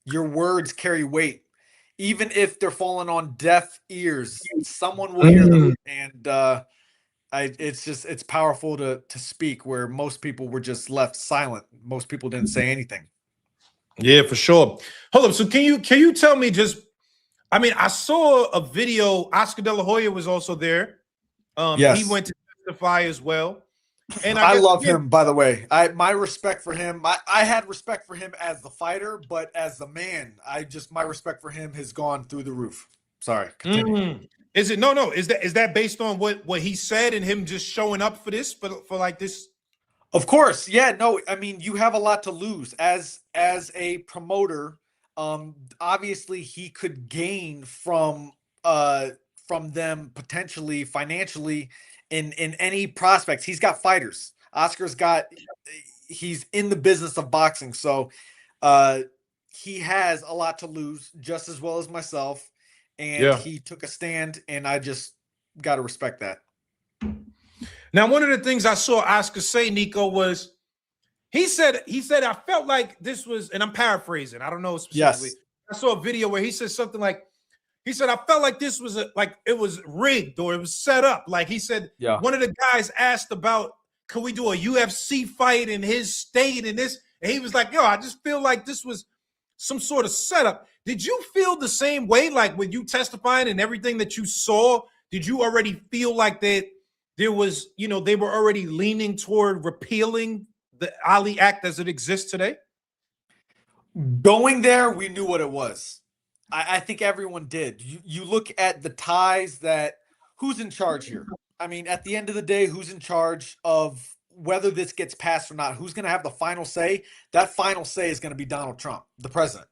your words carry weight. Even if they're falling on deaf ears, someone will hear them. Mm. And it's powerful to speak where most people were just left silent. Most people didn't say anything. Yeah, for sure. Hold up. So can you tell me just? I mean, I saw a video. Oscar De La Hoya was also there. He Yes. went to testify as well. And I I guess love again, him, by the way. My respect for him. I had respect for him as the fighter, but as the man, my respect for him has gone through the roof. Sorry, continue. is it no? Is that based on what he said and him just showing up for this for like this? Of course, yeah. No, I mean you have a lot to lose as a promoter. Obviously he could gain from them potentially financially in any prospects. He's got fighters. Oscar's got he's in the business of boxing, so uh he has a lot to lose just as well as myself, and Yeah. he took a stand, and I just got to respect that. Now, one of the things I saw Oscar say, Nico, was he said I felt like this was, and I'm paraphrasing. I don't know specifically. Yes. I saw a video where he said something like, he said I felt like this was like it was rigged or it was set up. Like he said, Yeah. one of the guys asked about, can we do a UFC fight in his state and this, and he was like, yo, I just feel like this was some sort of setup. Did you feel the same way? Like when you testified and everything that you saw, did you already feel like that there was, they were already leaning toward repealing the Ali Act as it exists today? Going there, we knew what it was. I think everyone did. You look at the ties that who's in charge here? I mean, at the end of the day, who's in charge of whether this gets passed or not? Who's going to have the final say? That final say is going to be Donald Trump, the president.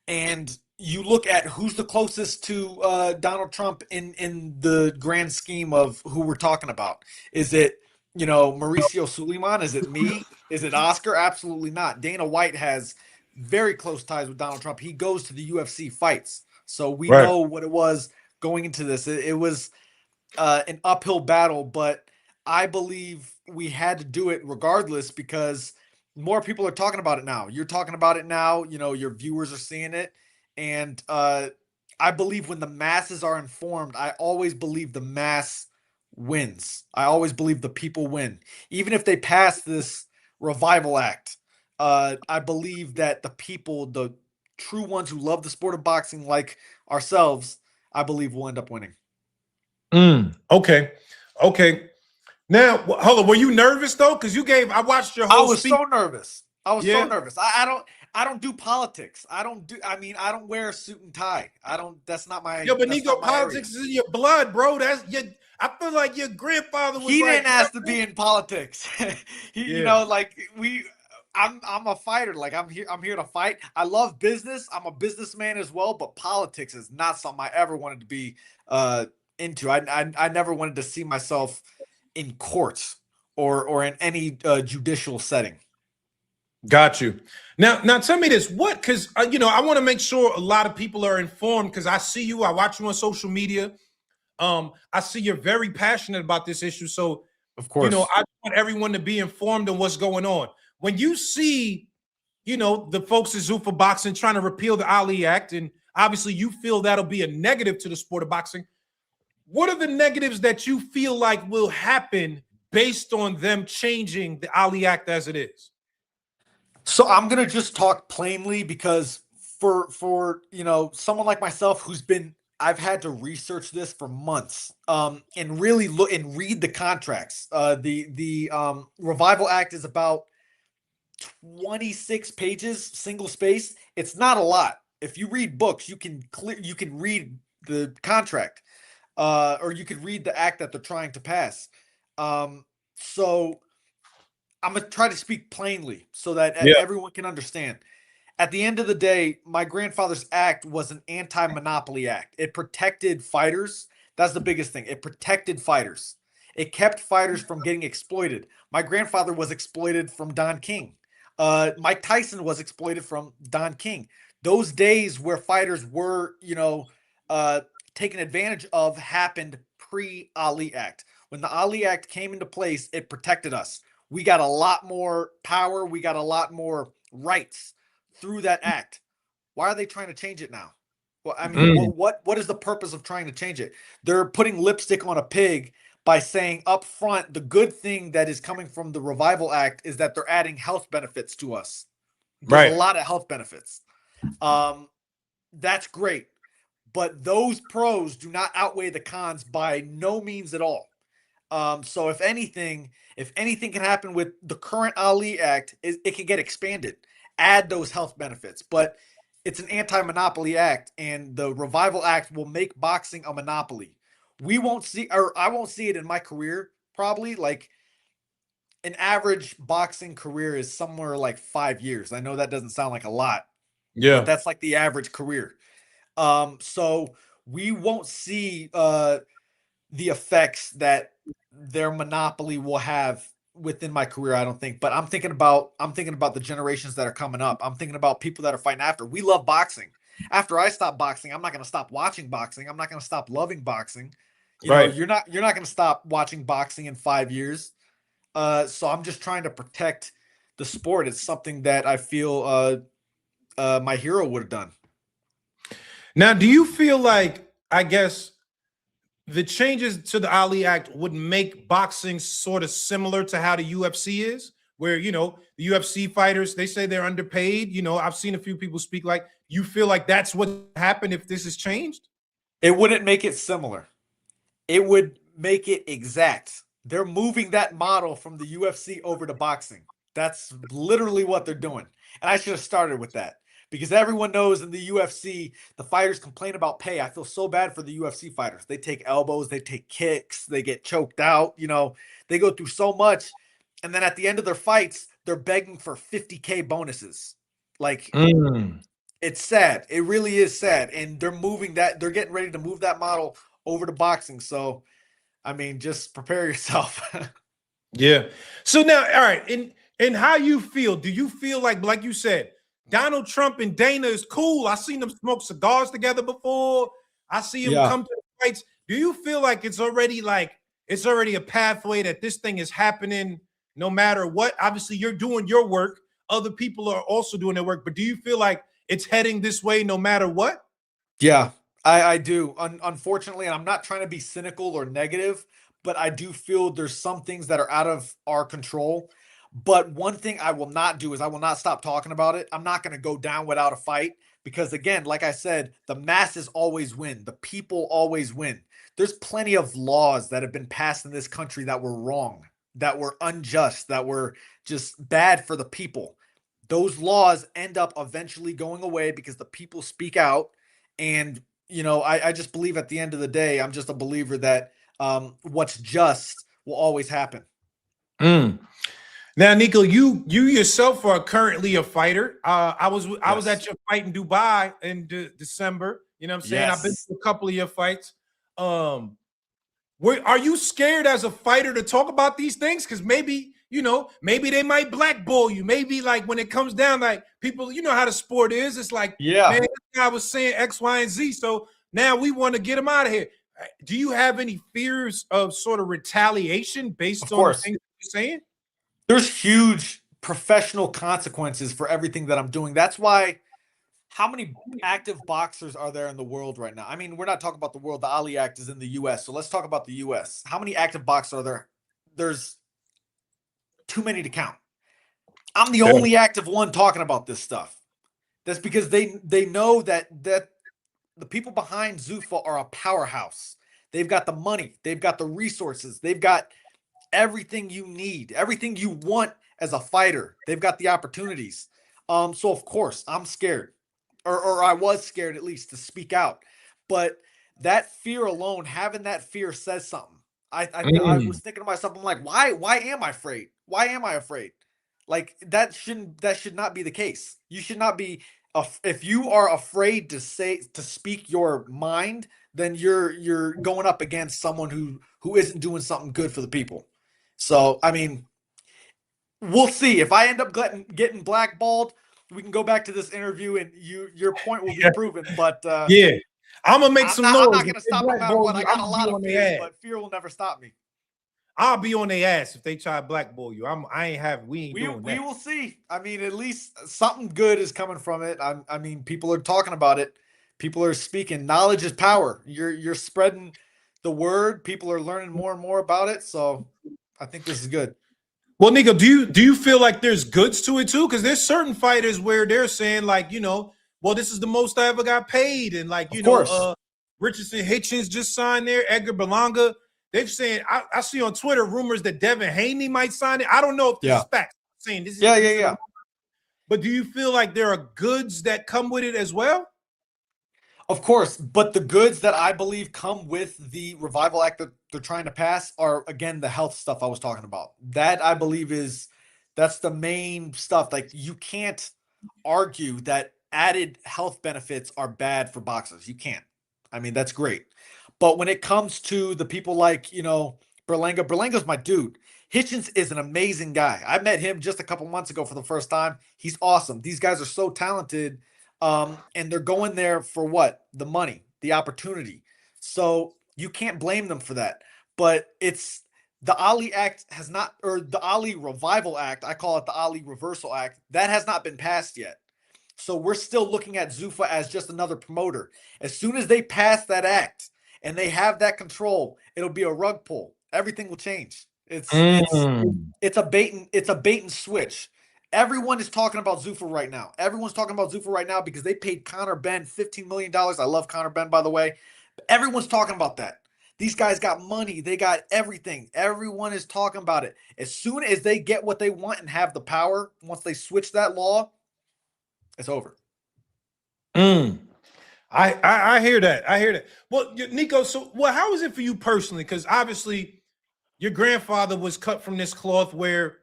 And you look at who's the closest to Donald Trump in the grand scheme of who we're talking about. Is it, Mauricio Suleiman? Is it me? Is it Oscar? Absolutely not. Dana White has very close ties with Donald Trump. He goes to the UFC fights. So we Right. know what it was going into this. It was an uphill battle, but I believe we had to do it regardless because more people are talking about it now. You're talking about it now. Your viewers are seeing it. And I believe when the masses are informed, I always believe the mass wins. I always believe the people win. Even if they pass this revival act, I believe that the people, the true ones who love the sport of boxing like ourselves, I believe will end up winning. Okay. Now, hold on. Were you nervous though? Because I watched your I whole was speech. so nervous. I was so Yeah. nervous. I don't do politics. I don't wear a suit and tie. That's not my Yo, but that's Nico, not my area. politics is in your blood, bro. I feel like your grandfather was He like, didn't ask to be in politics. Yeah. I'm a fighter. Like I'm here to fight. I love business. I'm a businessman as well, but politics is not something I ever wanted to be into. I never wanted to see myself in court or in any judicial setting. Got you. Now tell me this. What? Because I want to make sure a lot of people are informed. Because I see you. I watch you on social media. I see you're very passionate about this issue. So, Of course. I want everyone to be informed on what's going on. When you see, the folks at Zuffa Boxing trying to repeal the Ali Act, and obviously you feel that'll be a negative to the sport of boxing. What are the negatives that you feel like will happen based on them changing the Ali Act as it is? So I'm gonna just talk plainly because for someone like myself I've had to research this for months and really look and read the contracts. The Revival Act is about 26 pages, single space. It's not a lot. If you read books, you can read the contract, or you could read the act that they're trying to pass. So I'm gonna try to speak plainly so that everyone can understand. At the end of the day, my grandfather's act was an anti-monopoly act. It protected fighters. That's the biggest thing. It protected fighters. It kept fighters from getting exploited. My grandfather was exploited from Don King. Mike Tyson was exploited from Don King. Those days where fighters were, taken advantage of happened pre-Ali Act. When the Ali Act came into place, it protected us. We got a lot more power. We got a lot more rights through that act. Why are they trying to change it now? Well, I mean, Mm, what is the purpose of trying to change it? They're putting lipstick on a pig by saying up front the good thing that is coming from the Revival Act is that they're adding health benefits to us. There's a right. lot of health benefits. Um, that's great, but those pros do not outweigh the cons by no means at all. So if anything can happen with the current Ali Act, it can get expanded, add those health benefits. But it's an anti-monopoly act, and the Revival Act will make boxing a monopoly. We won't see, or I won't see it in my career. Probably like an average boxing career is somewhere like 5 years. I know that doesn't sound like a lot, but Yeah. that's like the average career. So we won't see the effects that their monopoly will have within my career, I don't think. But I'm thinking about the generations that are coming up. I'm thinking about people that are fighting after. We love boxing. After I stop boxing, I'm not going to stop watching boxing. I'm not going to stop loving boxing. Right. You're not going to stop watching boxing in 5 years. So I'm just trying to protect the sport. It's something that I feel my hero would have done. Now, do you feel like, I guess, the changes to the Ali Act would make boxing sort of similar to how the UFC is, where, the UFC fighters, they say they're underpaid. I've seen a few people speak like, you feel like that's what happened if this is changed? It wouldn't make it similar. It would make it exact. They're moving that model from the UFC over to boxing. That's literally what they're doing. And I should have started with that because everyone knows in the UFC, the fighters complain about pay. I feel so bad for the UFC fighters. They take elbows, they take kicks, they get choked out. They go through so much. And then at the end of their fights, they're begging for 50K bonuses. Like, Mm. it's sad. It really is sad. And they're getting ready to move that model over to boxing. So, I mean, just prepare yourself. Yeah. So now, all right, and how you feel? Do you feel like you said, Donald Trump and Dana is cool? I seen them smoke cigars together before. I see them Yeah. come to the fights. Do you feel like it's already a pathway that this thing is happening no matter what? Obviously, you're doing your work. Other people are also doing their work, but do you feel like it's heading this way no matter what? Yeah, I do. Unfortunately, and I'm not trying to be cynical or negative, but I do feel there's some things that are out of our control. But one thing I will not do is I will not stop talking about it. I'm not going to go down without a fight because, again, like I said, the masses always win, the people always win. There's plenty of laws that have been passed in this country that were wrong, that were unjust, that were just bad for the people. Those laws end up eventually going away because the people speak out. And, I just believe at the end of the day, I'm just a believer that what's just will always happen. Mm. Now, Nico, you yourself are currently a fighter. I was Yes. at your fight in Dubai in December. You know what I'm saying? I've been Yes. to a couple of your fights. Are you scared as a fighter to talk about these things? Because maybe they might blackball you. Maybe like when it comes down, like people, you know how the sport is. It's like, man, Yeah, this guy was saying X, Y, and Z. So now we want to get him out of here. Do you have any fears of sort of retaliation based of on the course. things you're saying? There's huge professional consequences for everything that I'm doing. That's why how many active boxers are there in the world right now? I mean, we're not talking about the world. The Ali Act is in the US. So let's talk about the US. How many active boxers are there? There's too many to count. I'm the Yeah. only active one talking about this stuff. That's because they know that the people behind Zuffa are a powerhouse. They've got the money, they've got the resources, they've got everything you need, everything you want as a fighter. They've got the opportunities. So of course I'm scared, or I was scared at least to speak out. But that fear alone, having that fear says something. I Mm. was thinking to myself, I'm like, why am I afraid? Why am I afraid? Like that should not be the case. You should not be if you are afraid to speak your mind, then you're going up against someone who isn't doing something good for the people. So, I mean, We'll see. If I end up getting blackballed, we can go back to this interview and your point will be proven. But Yeah. I'm gonna make some I'm noise. not If going to they stop no matter blackball what. you, I got I'm a gonna be lot of on fears, their ass. but fear will never stop me. I'll be on their ass if they try to blackball you. We ain't doing We that. will see. I mean, at least something good is coming from it. I mean, people are talking about it. People are speaking. Knowledge is power. You're spreading the word. People are learning more and more about it. So I think this is good. Well, Nico, do you feel like there's goods to it too? Because there's certain fighters where they're saying like, well, this is the most I ever got paid, and like, Of course. Richardson Hitchens just signed there, Edgar Berlanga. They've saying I see on Twitter rumors that Devin Haney might sign it. I don't know if this Yeah. is facts. I'm saying this is Yeah. But do you feel like there are goods that come with it as well? Of course, but the goods that I believe come with the Revival Act that they're trying to pass are again the health stuff I was talking about. That I believe that's the main stuff. Like you can't argue that added health benefits are bad for boxers. You can't. I mean, that's great. But when it comes to the people like, Berlanga's my dude. Hitchens is an amazing guy. I met him just a couple months ago for the first time. He's awesome. These guys are so talented. And they're going there for what? The money, the opportunity. So you can't blame them for that. But it's the Ali Act has not, or the Ali Revival Act, I call it the Ali Reversal Act, that has not been passed yet. So we're still looking at Zuffa as just another promoter. As soon as they pass that act and they have that control, it'll be a rug pull. Everything will change. It's a bait and switch. Everyone is talking about Zuffa right now. Everyone's talking about Zuffa right now because they paid Conor Benn $15 million. I love Conor Benn, by the way. Everyone's talking about that. These guys got money. They got everything. Everyone is talking about it. As soon as they get what they want and have the power, once they switch that law, it's over. I hear that. I hear that. Well, Nico, how is it for you personally? Because obviously your grandfather was cut from this cloth where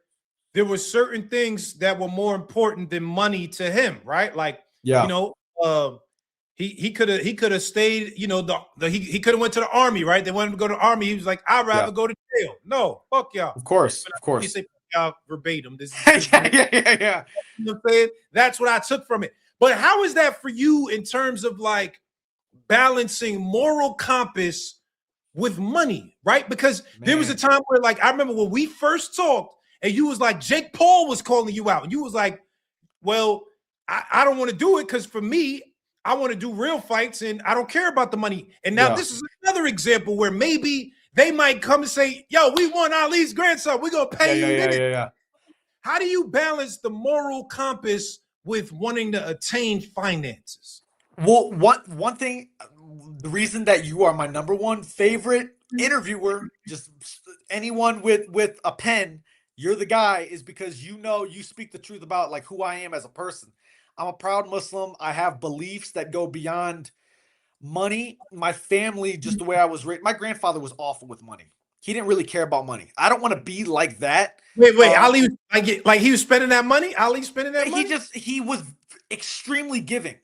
there were certain things that were more important than money to him, right? Like, Yeah. he could have stayed, he could have went to the army, right? They wanted him to go to the army. He was like, I'd rather go to jail. No, fuck y'all. Of course. You say fuck y'all verbatim. This is yeah. You know what I'm saying? That's what I took from it. But how is that for you in terms of like balancing moral compass with money, right? Because there was a time where, like, I remember when we first talked, and you was like, Jake Paul was calling you out, and you was like, well, I don't want to do it because for me, I want to do real fights and I don't care about the money. And now this is another example where maybe they might come and say, yo, we won Ali's grandson. We're going to pay you. Yeah. How do you balance the moral compass with wanting to attain finances? Well, one thing, the reason that you are my number one favorite interviewer, just anyone with a pen, you're the guy, is because you speak the truth about like who I am as a person. I'm a proud Muslim. I have beliefs that go beyond money. My family, just the way I was raised, my grandfather was awful with money. He didn't really care about money. I don't want to be like that. Wait, Ali, like he was spending that money? Ali spending that money? He was extremely giving.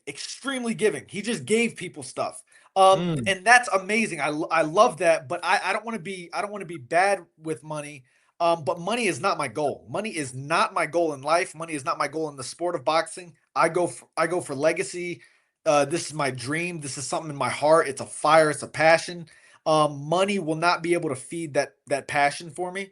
He just gave people stuff. And that's amazing. I love that, but I don't want to be bad with money. But money is not my goal. Money is not my goal in life. Money is not my goal in the sport of boxing. I go for legacy. This is my dream. This is something in my heart. It's a fire. It's a passion. Money will not be able to feed that passion for me.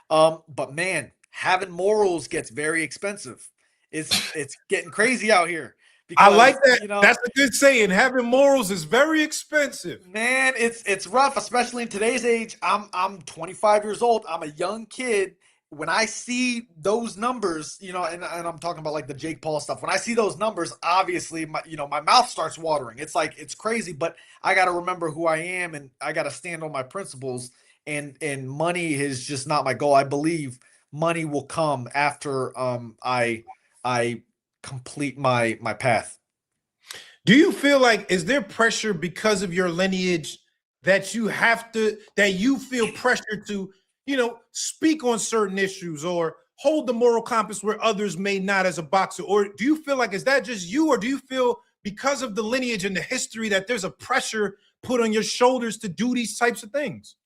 But man, having morals gets very expensive. It's getting crazy out here. Because, I like that. That's a good saying. Having morals is very expensive. Man, it's rough, especially in today's age. I'm 25 years old. I'm a young kid. When I see those numbers, and I'm talking about like the Jake Paul stuff. When I see those numbers, obviously my mouth starts watering. It's like it's crazy, but I got to remember who I am and I got to stand on my principles. And money is just not my goal. I believe money will come after I complete my path. Do you feel like, is there pressure because of your lineage that you feel pressure to, speak on certain issues or hold the moral compass where others may not as a boxer? Or do you feel like, is that just you? Or do you feel because of the lineage and the history that there's a pressure put on your shoulders to do these types of things?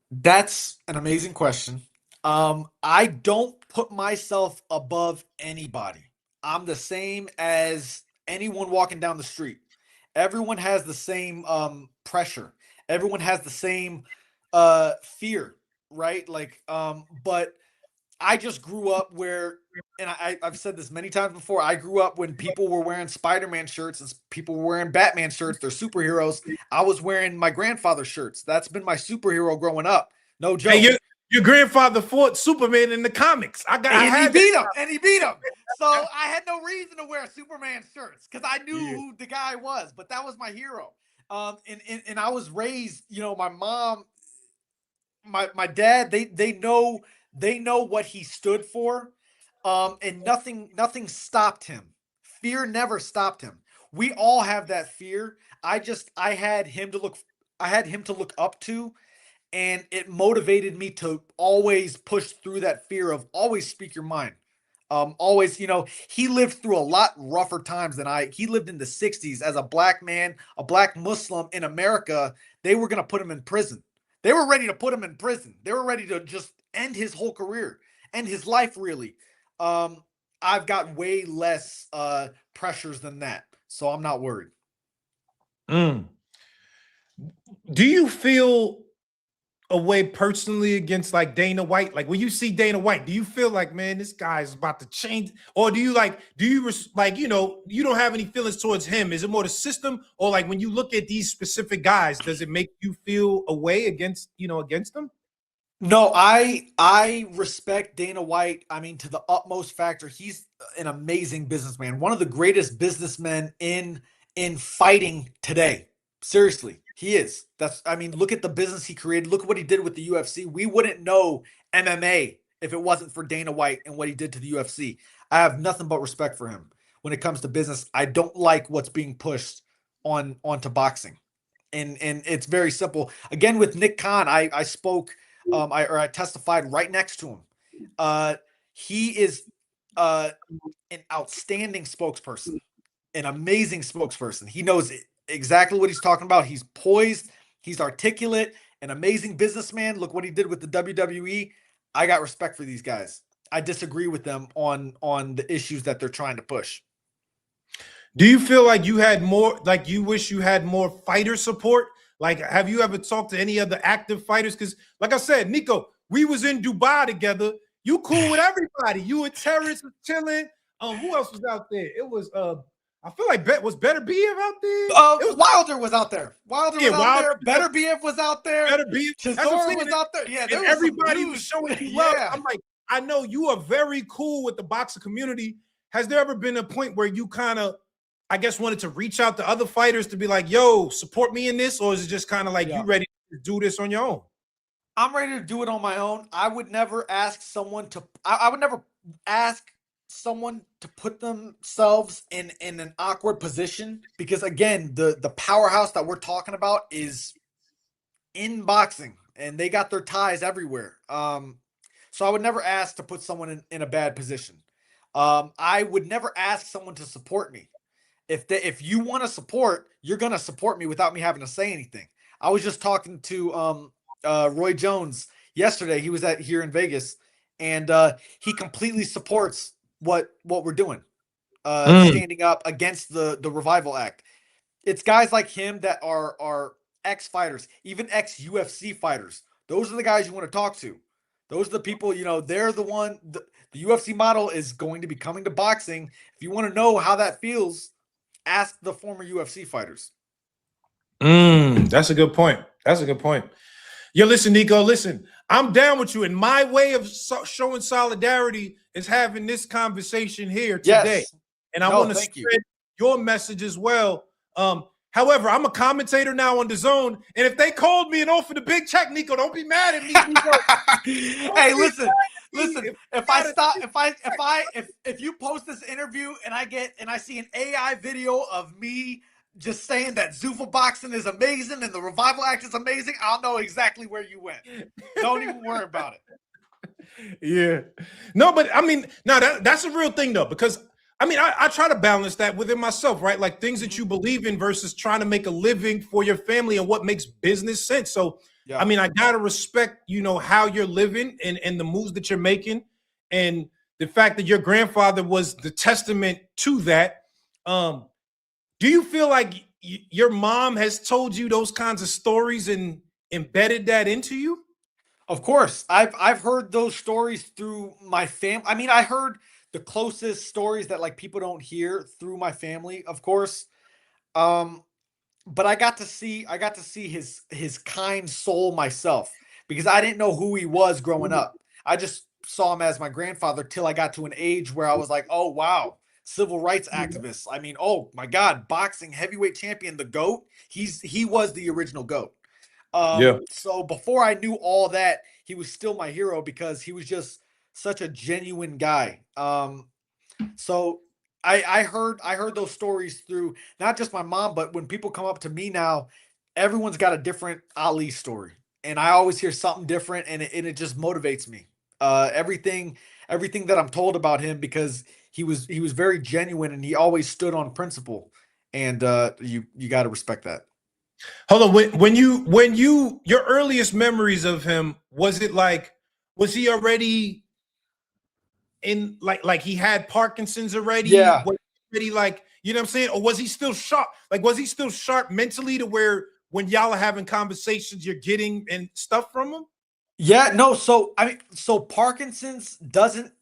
That's an amazing question. I don't put myself above anybody. I'm the same as anyone walking down the street. Everyone has the same pressure. Everyone has the same fear, right? Like, but I just grew up where, and I've said this many times before, I grew up when people were wearing Spider-Man shirts and people were wearing Batman shirts. They're superheroes. I was wearing my grandfather's shirts. That's been my superhero growing up. No joke. Hey, your grandfather fought Superman in the comics. He beat him, and he beat him. So I had no reason to wear Superman shirts because I knew who the guy was, but that was my hero. And I was raised, you know, my mom, my dad, they know what he stood for. And nothing stopped him. Fear never stopped him. We all have that fear. I had him to look up to, and it motivated me to always push through that fear of always speak your mind. Always, you know, he lived through a lot rougher times than he lived in the 60s as a black man, a black Muslim in America. They were going to put him in prison. They were ready to put him in prison. They were ready to just end his whole career, end his life, really. I've got way less pressures than that, so I'm not worried. Do you feel a way personally against like Dana White? Like when you see Dana White, do you feel like, man, this guy is about to change? Or do you like, you know, you don't have any feelings towards him? Is it more the system? Or like when you look at these specific guys, does it make you feel a way against them? No, I respect Dana White. I mean, to the utmost factor. He's an amazing businessman, one of the greatest businessmen in fighting today. Seriously, he is. I mean, look at the business he created. Look at what he did with the UFC. We wouldn't know MMA if it wasn't for Dana White and what he did to the UFC. I have nothing but respect for him when it comes to business. I don't like what's being pushed onto boxing, and it's very simple. Again, with Nick Khan, I spoke. I testified right next to him. He is an outstanding spokesperson, an amazing spokesperson. He knows exactly what he's talking about. He's poised, he's articulate, an amazing businessman. Look what he did with the WWE. I got respect for these guys. I disagree with them on the issues that they're trying to push. Do you feel like you had more, like you wish you had more fighter support? Like, have you ever talked to any other active fighters? Because, like I said, Nico, we was in Dubai together. You cool with everybody. You and Terrence was chilling. Who else was out there? It was I feel like was Benavidez out there? Wilder was out there. Wilder was out there. Benavidez was out there. Cigar was out there. Yeah, and everybody was showing you love. I'm like, I know you are very cool with the boxing community. Has there ever been a point where you kind of, I guess, wanted to reach out to other fighters to be like, yo, support me in this? Or is it just kind of like you ready to do this on your own? I'm ready to do it on my own. I would never ask someone to, I would never ask someone to put themselves in an awkward position, because again, the powerhouse that we're talking about is in boxing and they got their ties everywhere. So I would never ask to put someone in a bad position. I would never ask someone to support me. If you want to support, you're going to support me without me having to say anything. I was just talking to Roy Jones yesterday. He was here in Vegas, and he completely supports what we're doing, standing up against the Revival Act. It's guys like him that are ex-fighters, even ex-UFC fighters. Those are the guys you want to talk to. Those are the people, you know, they're the one. The UFC model is going to be coming to boxing. If you want to know how that feels, ask the former UFC fighters. That's a good point. That's a good point. Yo, listen, Nico, listen, I'm down with you. And my way of showing solidarity is having this conversation here today. Yes. And I want to spread your message as well. However, I'm a commentator now on the Zone, and if they called me and offered a big check, Nico, don't be mad at me. Hey, listen. If you post this interview and I see an AI video of me just saying that Zuffa boxing is amazing and the Revival Act is amazing, I'll know exactly where you went. Don't even worry about it. Yeah. No, but I mean, no, that's a real thing though, because I mean, I try to balance that within myself, right? Like things that you believe in versus trying to make a living for your family and what makes business sense. So, I mean, I got to respect, you know, how you're living and the moves that you're making. and the fact that your grandfather was the testament to that. Do you feel like your mom has told you those kinds of stories and embedded that into you? Of course, I've heard those stories through my fam. I mean, I heard the closest stories that like people don't hear through my family, of course. Um, but I got to see his kind soul myself because I didn't know who he was growing up. I just saw him as my grandfather till I got to an age where I was like, "Oh wow, civil rights activists." I mean, oh my god, boxing heavyweight champion, the GOAT. He was the original GOAT. Yeah. So before I knew all that, he was still my hero because he was just such a genuine guy. So I heard those stories through not just my mom, but when people come up to me now, everyone's got a different Ali story, and I always hear something different, and it just motivates me. Everything that I'm told about him because he was very genuine and he always stood on principle, and you got to respect that. Hold on. When you your earliest memories of him, was it like, was he already in, like he had Parkinson's already? Yeah, Was he already, like, you know what I'm saying? Or was he still sharp? Like, was he still sharp mentally to where when y'all are having conversations, you're getting and stuff from him? Yeah, no, so I mean, so Parkinson's doesn't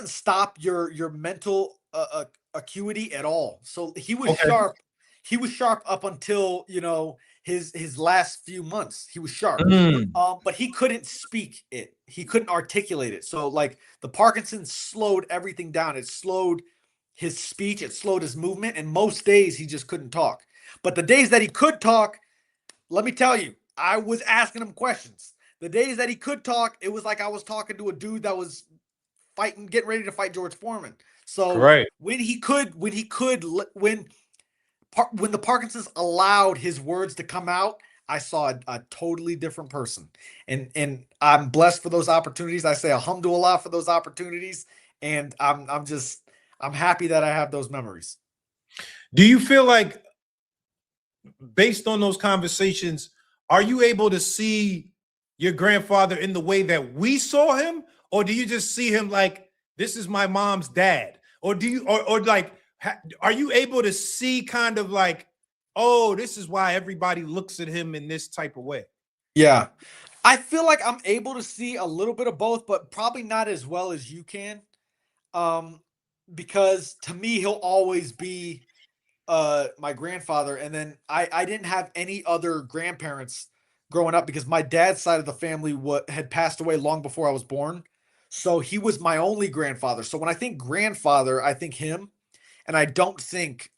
stop your mental acuity at all. So he was Okay. sharp. He was sharp up until, his last few months. He was sharp. Mm. But he couldn't speak it. He couldn't articulate it. So like the Parkinson's slowed everything down. It slowed his speech, it slowed his movement, and most days he just couldn't talk. But the days that he could talk, let me tell you, I was asking him questions. The days that he could talk, it was like I was talking to a dude that was fighting, getting ready to fight George Foreman. So Right. when the Parkinson's allowed his words to come out, I saw a totally different person, and I'm blessed for those opportunities. I say alhamdulillah for those opportunities, and I'm happy that I have those memories. Do you feel like, based on those conversations, are you able to see your grandfather in the way that we saw him, or do you just see him like, this is my mom's dad, or do you, or like, are you able to see kind of like, oh, this is why everybody looks at him in this type of way? Yeah. I feel like I'm able to see a little bit of both, but probably not as well as you can. Um, because to me, he'll always be my grandfather. And then I didn't have any other grandparents growing up because my dad's side of the family had passed away long before I was born. So he was my only grandfather. So when I think grandfather, I think him, and I don't think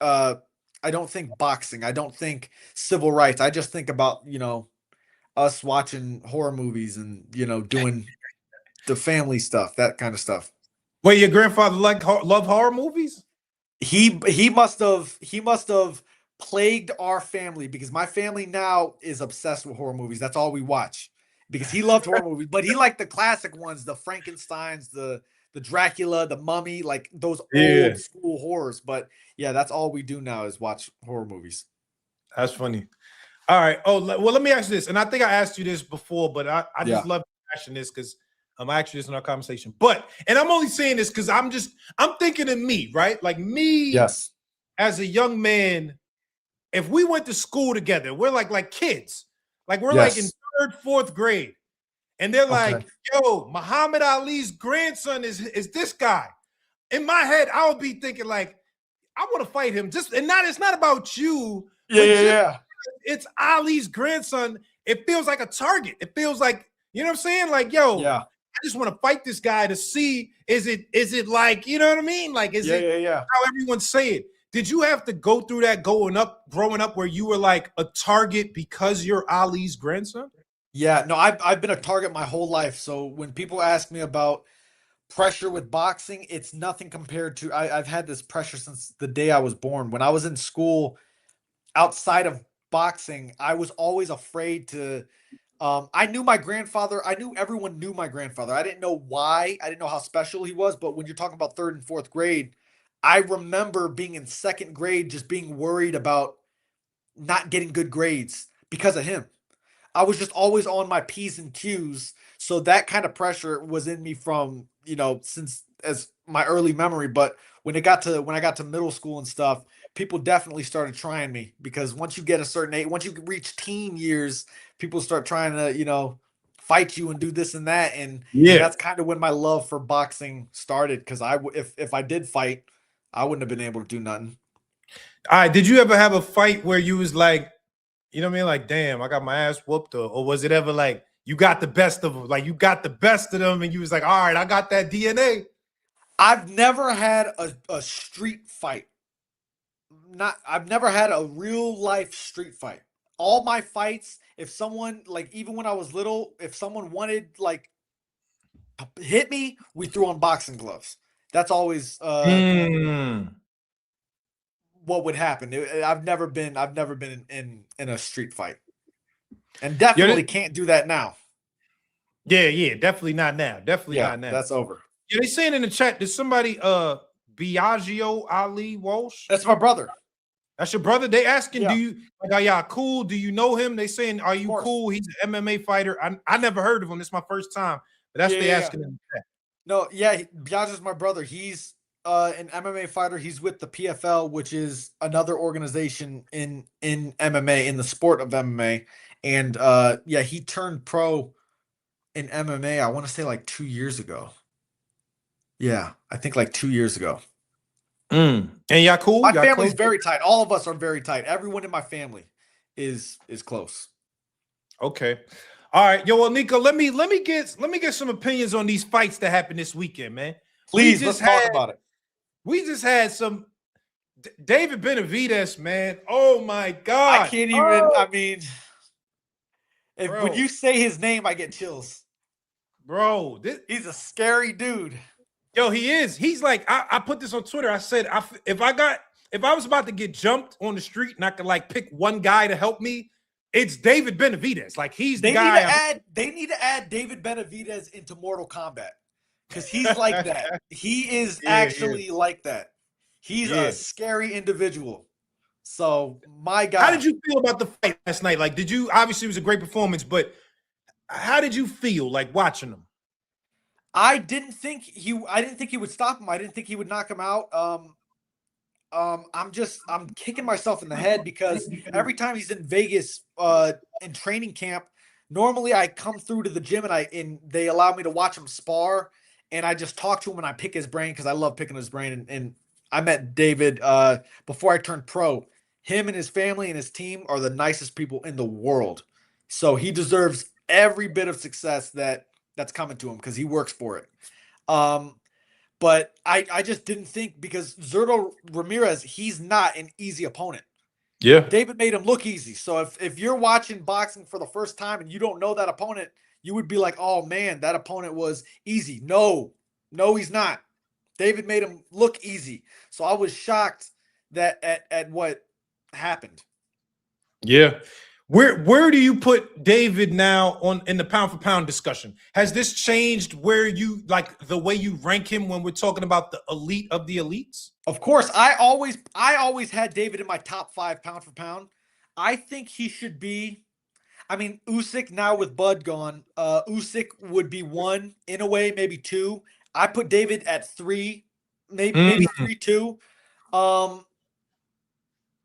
boxing. I don't think civil rights. I just think about, us watching horror movies and doing the family stuff, that kind of stuff. Well, your grandfather like love horror movies? He must have plagued our family because my family now is obsessed with horror movies. That's all we watch because he loved horror movies, but he liked the classic ones, the Frankensteins, the Dracula, the Mummy, like those Yeah, old school horrors. But yeah, that's all we do now is watch horror movies. that's funny. All right. Oh, well, let me ask you this, and I think I asked you this before, but I just Yeah. love asking this because I'm actually this in our conversation. But, and I'm only saying this because I'm thinking of me, right? Like me Yes. as a young man, if we went to school together, we're like kids, like we're like in Yes. third, fourth grade, and they're Okay. like, "Yo, Muhammad Ali's grandson is this guy." In my head, I would be thinking like, I want to fight him. Just, and not, it's not about you, Yeah. but Yeah. just, Yeah. it's Ali's grandson. It feels like a target. It feels like, you know what I'm saying? Like, yo, Yeah. I just want to fight this guy to see, is it like, you know what I mean? Like, is Yeah. it Yeah. Yeah. how everyone's saying? Did you have to go through that growing up where you were like a target because you're Ali's grandson? Yeah. No, I've been a target my whole life. So when people ask me about pressure with boxing, it's nothing compared to I've had this pressure since the day I was born. When I was in school outside of boxing, I was always afraid to I knew my grandfather, I knew everyone knew my grandfather. I didn't know why, I didn't know how special he was, but when you're talking about third and fourth grade, I remember being in second grade just being worried about not getting good grades because of him. I was just always on my P's and Q's. So that kind of pressure was in me from since as my early memory. But when I got to middle school and stuff, people definitely started trying me, because once you get a certain age, once you reach teen years, people start trying to, fight you and do this and that. And Yeah. that's kind of when my love for boxing started. Cause if I did fight, I wouldn't have been able to do nothing. All right. Did you ever have a fight where you was like, you know what I mean? Like, damn, I got my ass whooped, or was it ever like you got the best of them? Like you got the best of them and you was like, all right, I got that DNA. I've never had a street fight. I've never had a real life street fight. All my fights, if someone, like, even when I was little, if someone wanted, like, to hit me, we threw on boxing gloves. That's always what would happen. I've never been in a street fight, and definitely can't do that now. Yeah, definitely not now. Definitely Yeah, not now. that's over. Yeah, they saying in the chat, did somebody Biagio Ali Walsh? That's my brother. That's your brother. They asking, Yeah. do you like, are y'all cool? Do you know him? They saying, are you course. cool? He's an MMA fighter. I never heard of him. This is my first time. But that's what they asking in the chat. No, yeah, Biagio's my brother. He's an MMA fighter. He's with the PFL, which is another organization in MMA, in the sport of MMA. And yeah, he turned pro in MMA, I want to say like 2 years ago. Yeah, I think like 2 years ago. And y'all cool? My Y'all family's close? very tight. All of us are very tight. Everyone in my family is close. Okay. All right. Yo, well, Nico, let me get some opinions on these fights that happened this weekend, man. Please, let's talk about it. We just had some David Benavidez, man. Oh my God. I can't even, I mean, when you say his name, I get chills. Bro, he's a scary dude. Yo, he is. He's like, I put this on Twitter. I said, if I was about to get jumped on the street and I could like pick one guy to help me, it's David Benavidez. Like he's the guy. They need to add David Benavidez into Mortal Kombat, because he's like that. He is actually like that. He's a scary individual. So my God. How did you feel about the fight last night? Like, did you, obviously it was a great performance, but how did you feel like watching him? I didn't think he would stop him. I didn't think he would knock him out. I'm kicking myself in the head, because every time he's in Vegas in training camp, normally I come through to the gym and they allow me to watch him spar, and I just talk to him and I pick his brain, because I love picking his brain. And I met David before I turned pro. Him and his family and his team are the nicest people in the world. So he deserves every bit of success that's coming to him, because he works for it. But I just didn't think, because Zurdo Ramirez, he's not an easy opponent. Yeah. David made him look easy. So if you're watching boxing for the first time and you don't know that opponent, you would be like, oh man, that opponent was easy. No, he's not. David made him look easy. So I was shocked that at what happened. Yeah. Where do you put David now in the pound for pound discussion? Has this changed where you like the way you rank him when we're talking about the elite of the elites? Of course, I always had David in my top 5 pound for pound. I think he should be. I mean, Usyk now with Bud gone, Usyk would be 1 in a way, maybe 2. I put David at 3, maybe 3-2.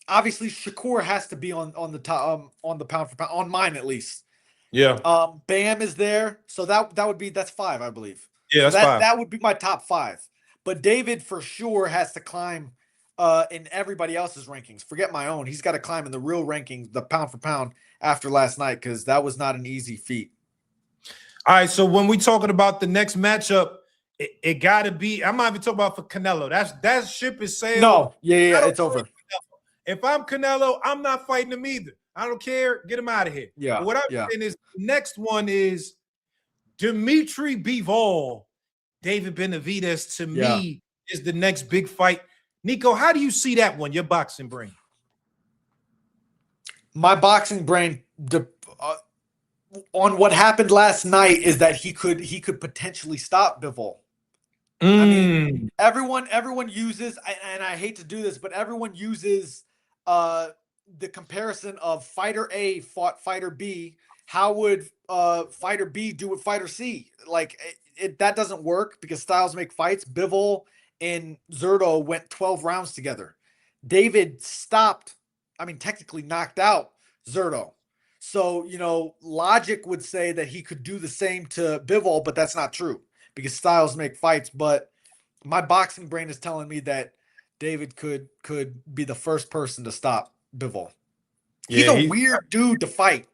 Obviously, Shakur has to be on the top on the pound for pound, on mine at least. Yeah. Bam is there, so that's 5, I believe. Yeah, so that's 5. That would be my top 5. But David for sure has to climb in everybody else's rankings. Forget my own. He's got to climb in the real rankings, the pound for pound, after last night, because that was not an easy feat. All right, so when we talking about the next matchup, it got to be. I'm not even talking about for Canelo. That ship is sailed. No, yeah, it's over. If I'm Canelo, I'm not fighting him either. I don't care. Get him out of here. Yeah. But what I'm saying is, the next one is Dimitri Bivol. David Benavidez, to me, is the next big fight. Nico, how do you see that one, your boxing brain? My boxing brain, on what happened last night, is that he could potentially stop Bivol. I mean, everyone uses, and I hate to do this, but everyone uses the comparison of fighter A fought fighter B. How would fighter B do with fighter C? Like, that doesn't work because styles make fights. Bivol and Zerto went 12 rounds together. David stopped, I mean, technically knocked out Zerto. So, logic would say that he could do the same to Bivol, but that's not true because styles make fights. But my boxing brain is telling me that David could be the first person to stop Bivol. He's Yeah, a weird dude to fight.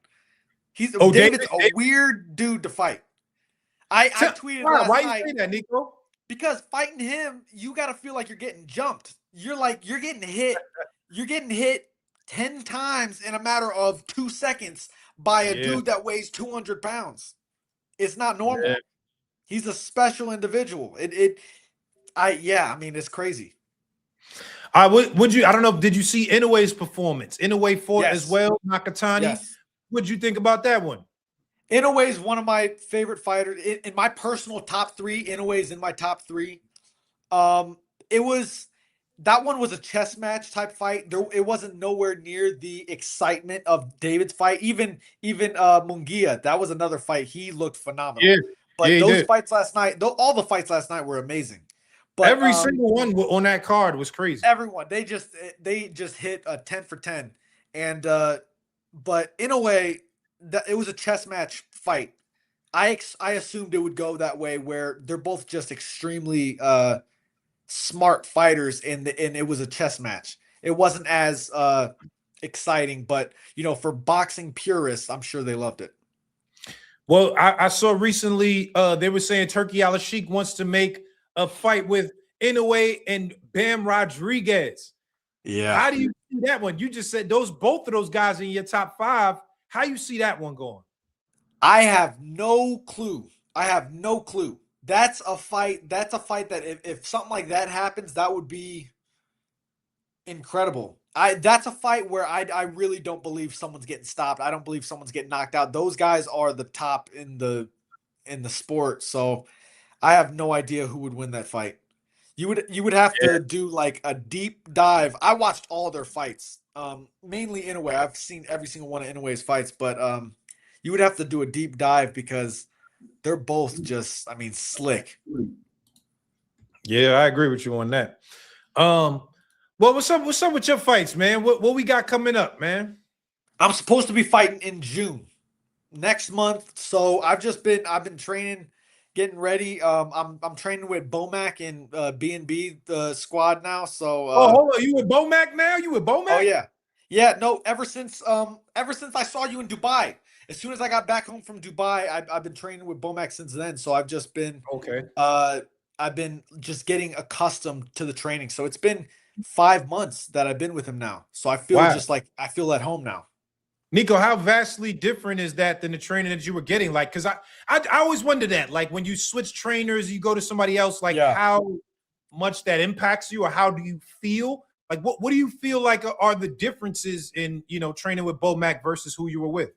David's a David, weird dude to fight. I tweeted why last you night say that, Nico? because fighting him, you got to feel like you're getting jumped. You're getting hit. You're getting hit 10 times in a matter of 2 seconds by a Yeah, dude that weighs 200 pounds. It's not yeah. normal. He's a special individual. I mean, it's crazy. Would you? I don't know. Did you see Inoue's performance? Inoue fought as Yes. well. Nakatani. Yes. What'd you think about that one? Inoue is one of my favorite fighters. In my personal top three, Inoue is in my top three. That one was a chess match type fight. It wasn't nowhere near the excitement of David's fight. Even Munguia, that was another fight. He looked phenomenal. Yeah, But yeah, he those did. fights last night, all the fights last night were amazing. But Every single one on that card was crazy. everyone, they just hit a 10 for 10. And but in a way, it was a chess match fight. I assumed it would go that way where they're both just extremely smart fighters and it was a chess match. It wasn't as exciting, but for boxing purists, I'm sure they loved it. Well, I saw recently they were saying Turkey Al-Sheikh wants to make a fight with Inoue and Bam Rodriguez. Yeah. How do you see that one? You just said both of those guys in your top 5. How you see that one going? I have no clue. That's a fight that if something like that happens, that would be incredible. That's a fight where I really don't believe someone's getting stopped. I don't believe someone's getting knocked out. Those guys are the top in the sport. So I have no idea who would win that fight. You would have to do like a deep dive. I watched all their fights. Mainly Inoue. I've seen every single one of Inoue's fights, but you would have to do a deep dive because they're both just, I mean, slick. Yeah, I agree with you on that. Well, what's up with your fights, man? What we got coming up, man? I'm supposed to be fighting in June next month. So I've been training, getting ready. I'm training with Bomac and B&B the squad now. So hold on, you with Bomac now? You with Bomac? Oh yeah. Yeah, no, ever since I saw you in Dubai. As soon as I got back home from Dubai, I've been training with Bomac since then. So I've just been Okay. I've been just getting accustomed to the training. So it's been 5 months that I've been with him now. So I feel just like I feel at home now. Nico, how vastly different is that than the training that you were getting? Like, because I always wonder that, like when you switch trainers, you go to somebody else, like how much that impacts you, or how do you feel? Like, what do you feel like are the differences in training with Bomac versus who you were with?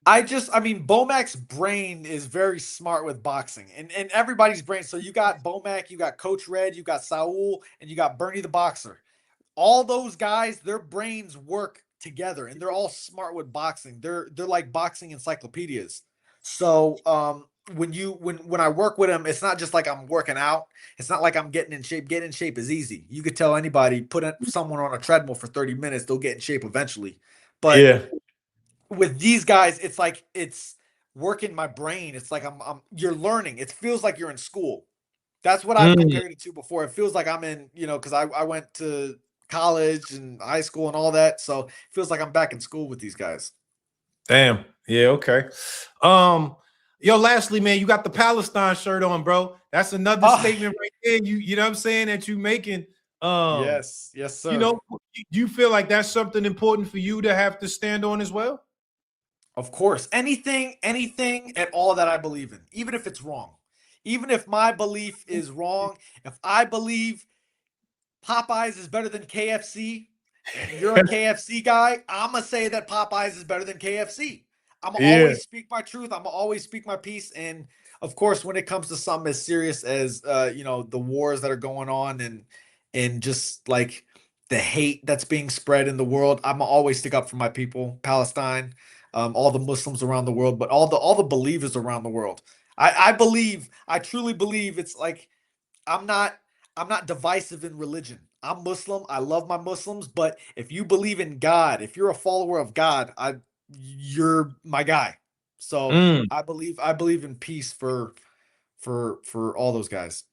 I mean, Bomac's brain is very smart with boxing and everybody's brain. So you got Bomac, you got Coach Red, you got Saul, and you got Bernie the Boxer. All those guys, their brains work together and they're all smart with boxing. They're like boxing encyclopedias. So when I work with them, it's not just like I'm working out. It's not like I'm getting in shape. Getting in shape is easy. You could tell anybody, put someone on a treadmill for 30 minutes, they'll get in shape eventually. But with these guys, it's like it's working my brain. It's like you're learning. It feels like you're in school. That's what I've compared it to before. It feels like I'm in, because I went to college and high school and all that. So it feels like I'm back in school with these guys. Damn. Yeah, okay. Yo, lastly, man, you got the Palestine shirt on, bro. That's another statement right there. You know what I'm saying, that you making. Yes, sir. Do you feel like that's something important for you to have to stand on as well? Of course. Anything at all that I believe in, even if it's wrong. Even if my belief is wrong, if I believe Popeyes is better than KFC, and you're a KFC guy, I'm going to say that Popeyes is better than KFC. I'm going to always speak my truth. I'm going to always speak my piece. And of course, when it comes to something as serious as, the wars that are going on and just like the hate that's being spread in the world, I'm going to always stick up for my people, Palestine, all the Muslims around the world, but all the believers around the world. I truly believe it's like I'm not divisive in religion. I'm Muslim. I love my Muslims, but if you believe in God, if you're a follower of God, you're my guy. So Mm. I believe in peace for all those guys.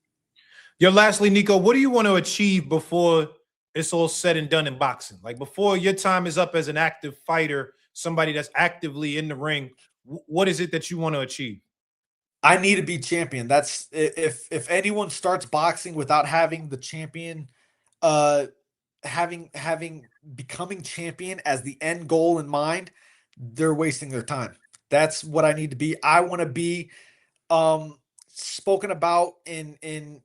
Yo, lastly, Nico, what do you want to achieve before it's all said and done in boxing? Like before your time is up as an active fighter, somebody that's actively in the ring, what is it that you want to achieve? I need to be champion. That's if anyone starts boxing without having the champion, uh, having becoming champion as the end goal in mind, they're wasting their time. That's what I need to be. I want to be spoken about in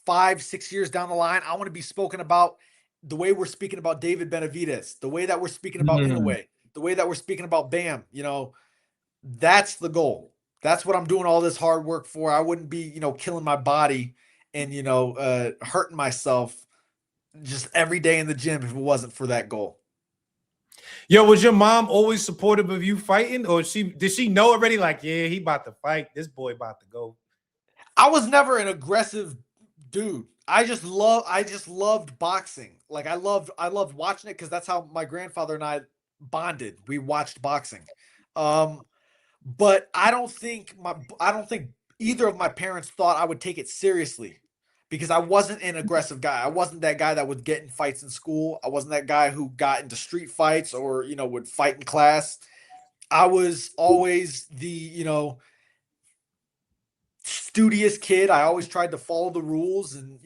5, 6 years down the line. I want to be spoken about the way we're speaking about David Benavidez, the way that we're speaking about Mm. Inoue, the way that we're speaking about Bam. That's the goal. That's what I'm doing all this hard work for. I wouldn't be, killing my body and, hurting myself just every day in the gym if it wasn't for that goal. Yo, was your mom always supportive of you fighting, or did she know already? Like, yeah, he about to fight. This boy about to go. I was never an aggressive dude. I just loved boxing. Like I loved watching it because that's how my grandfather and I bonded. We watched boxing. Um, but I don't think either of my parents thought I would take it seriously because I wasn't an aggressive guy. I wasn't that guy that would get in fights in school. I wasn't that guy who got into street fights or, would fight in class. I was always the, studious kid. I always tried to follow the rules and,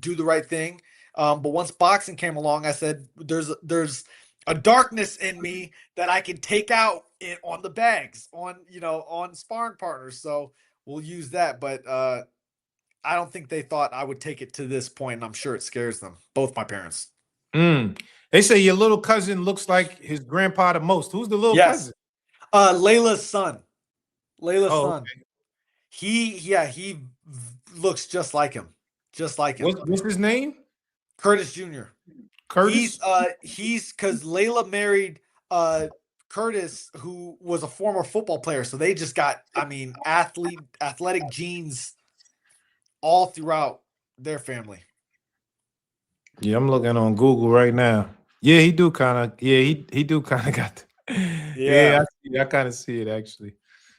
do the right thing. But once boxing came along, I said, there's a darkness in me that I can take out on the bags, on sparring partners. So we'll use that. But I don't think they thought I would take it to this point, and I'm sure it scares them, both my parents. Mm. They say your little cousin looks like his grandpa the most. Who's the little Yes. cousin? Layla's son. Layla's Oh, son. okay. He looks just like him. Just like him. What's his name? Curtis Jr. Curtis. He's because Layla married Curtis, who was a former football player. So they just got, athletic genes all throughout their family. Yeah, I'm looking on Google right now. Yeah, he do kind of. Yeah, he do kind of got. Yeah, I kind of see it actually.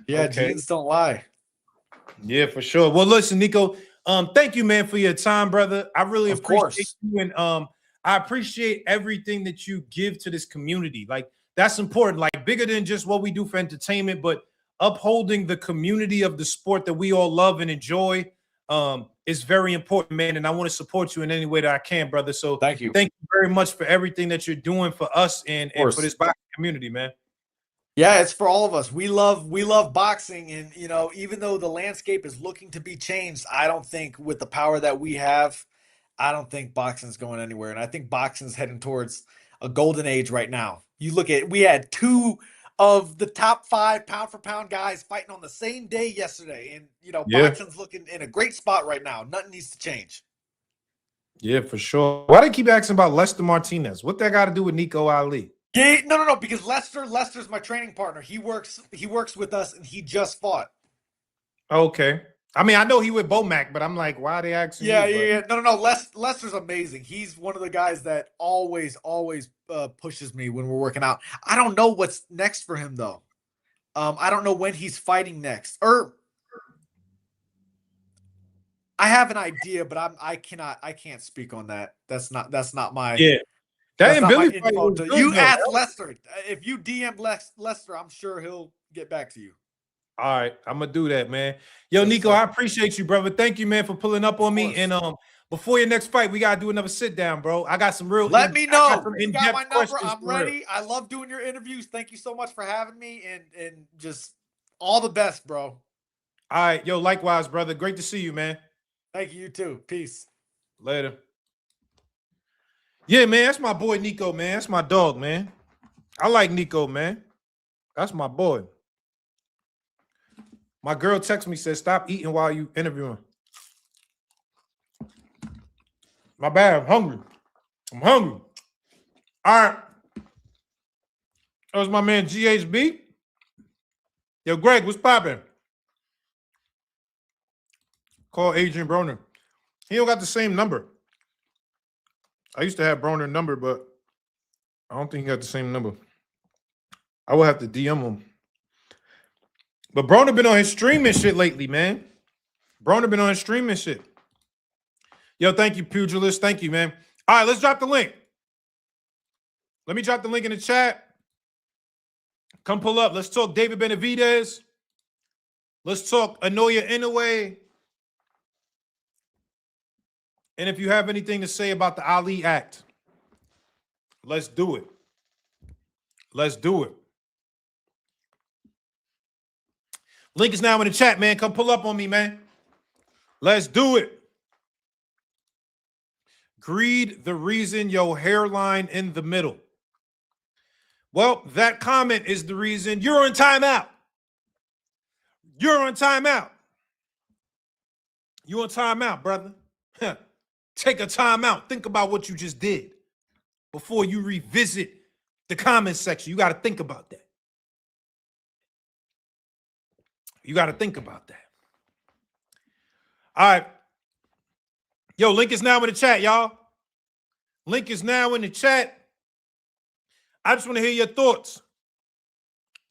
Yeah, Okay. genes don't lie. Yeah, for sure. Well, listen, Nico. Thank you, man, for your time, brother. I really Of appreciate course. you, and I appreciate everything that you give to this community. Like that's important. Like bigger than just what we do for entertainment, but upholding the community of the sport that we all love and enjoy. Is very important, man. And I want to support you in any way that I can, brother. So Thank you. thank you very much for everything that you're doing for us and for this boxing community, man. Yeah, it's for all of us. We love boxing, and even though the landscape is looking to be changed, I don't think with the power that we have, I don't think boxing's going anywhere. And I think boxing's heading towards a golden age right now. You look at we had two of the top 5 pound for pound guys fighting on the same day yesterday, and Yeah, boxing's looking in a great spot right now. Nothing needs to change. yeah, for sure. Why they keep asking about Lester Martinez? What that got to do with Nico Ali? Yeah, no, because Lester's my training partner. He works with us, and he just fought. Okay. I mean, I know he with Bomac, but I'm like, why are they asking Yeah, you? yeah, yeah. No. Lester's amazing. He's one of the guys that always pushes me when we're working out. I don't know what's next for him though. I don't know when he's fighting next. Or I have an idea, but I can't speak on that. That's not my Yeah. That and Billy fight info. was good, You though. ask Lester. If you DM Lester, I'm sure he'll get back to you. All right, I'm gonna do that, man. Yo, Yes, Nico, sir. I appreciate you, brother. Thank you, man, for pulling up on me. course. And before your next fight, we gotta do another sit down, bro. I got some real. Let me I got know. some You got my in-depth number. questions I'm for real. ready. I love doing your interviews. Thank you so much for having me, and just all the best, bro. All right, yo, likewise, brother. Great to see you, man. Thank you, you too. Peace. Later. Yeah, man, that's my boy Nico, man. That's my dog, man. I like Nico, man. That's my boy. My girl texted me, said, stop eating while you interviewing. My bad, I'm hungry. I'm hungry. All right. That was my man GHB. Yo, Greg, what's popping? Call Adrian Broner. He don't got the same number. I used to have Broner number, but I don't think he got the same number. I will have to DM him. But Broner been on his streaming shit lately, man. Broner been on his streaming shit. Yo, thank you, Pugilist. Thank you, man. All right, let's drop the link. Let me drop the link in the chat. Come pull up. Let's talk David Benavidez. Let's talk Anoya Inoue. And if you have anything to say about the Ali Act, let's do it. Let's do it. Link is now in the chat, man. Come pull up on me, man. Let's do it. Greed, the reason your hairline in the middle. Well, that comment is the reason you're on timeout. You're on timeout. You're on timeout, brother. Take a timeout. Think about what you just did before you revisit the comment section. You got to think about that. You got to think about that. All right. Yo, link is now in the chat, y'all. Link is now in the chat. I just want to hear your thoughts.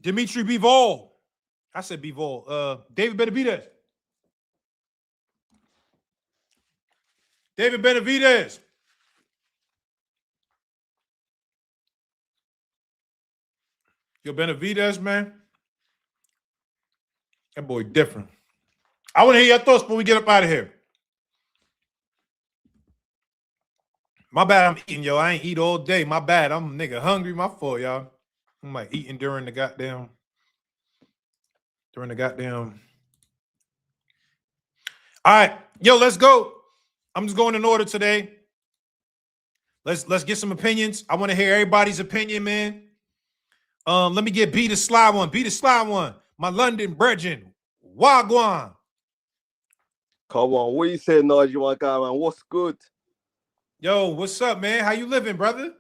Dimitri Bivol. I said Bivol. David Benavidez. David Benavidez. Yo, Benavidez, man. That boy different. I want to hear your thoughts before we get up out of here. My bad, I'm eating, yo. I ain't eat all day. My bad. I'm nigga hungry. My fault, y'all. I'm like eating during the goddamn. All right. Yo, let's go. I'm just going in order today. Let's get some opinions. I want to hear everybody's opinion, man. Let me get B the Sly One. B the Sly One. My London brethren. Wagwan. Come on, what you saying, Nigel, my guy, man? What's good? Yo, what's up, man? How you living, brother?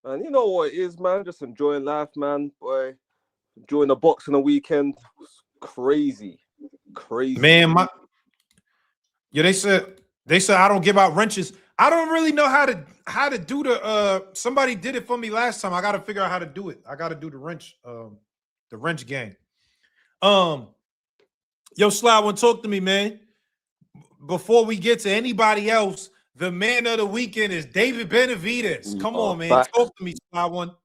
And you know what it is, man? Just enjoying life, man. Boy, enjoying the box on the weekend. Crazy. Man, they said I don't give out wrenches. I don't really know how to do the somebody did it for me last time. I got to figure out how to do it. I got to do the wrench game. Yo, Sly, one, talk to me, man. Before we get to anybody else, the man of the weekend is David Benavidez. Come on, man. Talk to me, Sly One.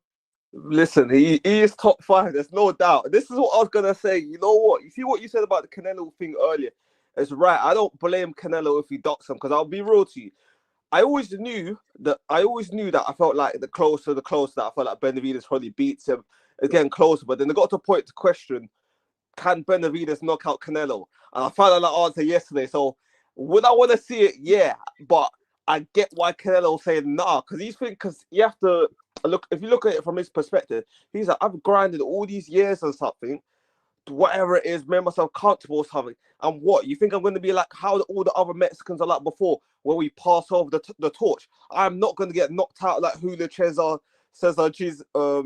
Listen, he is top 5. There's no doubt. This is what I was going to say. You know what? You see what you said about the Canelo thing earlier? It's right. I don't blame Canelo if he ducks him, because I'll be real to you. I always knew that I felt like the closer that I felt like Benavidez probably beats him. It's getting closer, but then they got to a point to question, can Benavidez knock out Canelo? And I found out that answer yesterday. So would I want to see it? Yeah, but I get why Canelo's saying nah, because you have to look. If you look at it from his perspective, he's like, I've grinded all these years and something, whatever it is, made myself comfortable or something. And what you think I'm going to be like? How all the other Mexicans are like before, where we pass over the torch? I'm not going to get knocked out like Julio Cesar Chavez or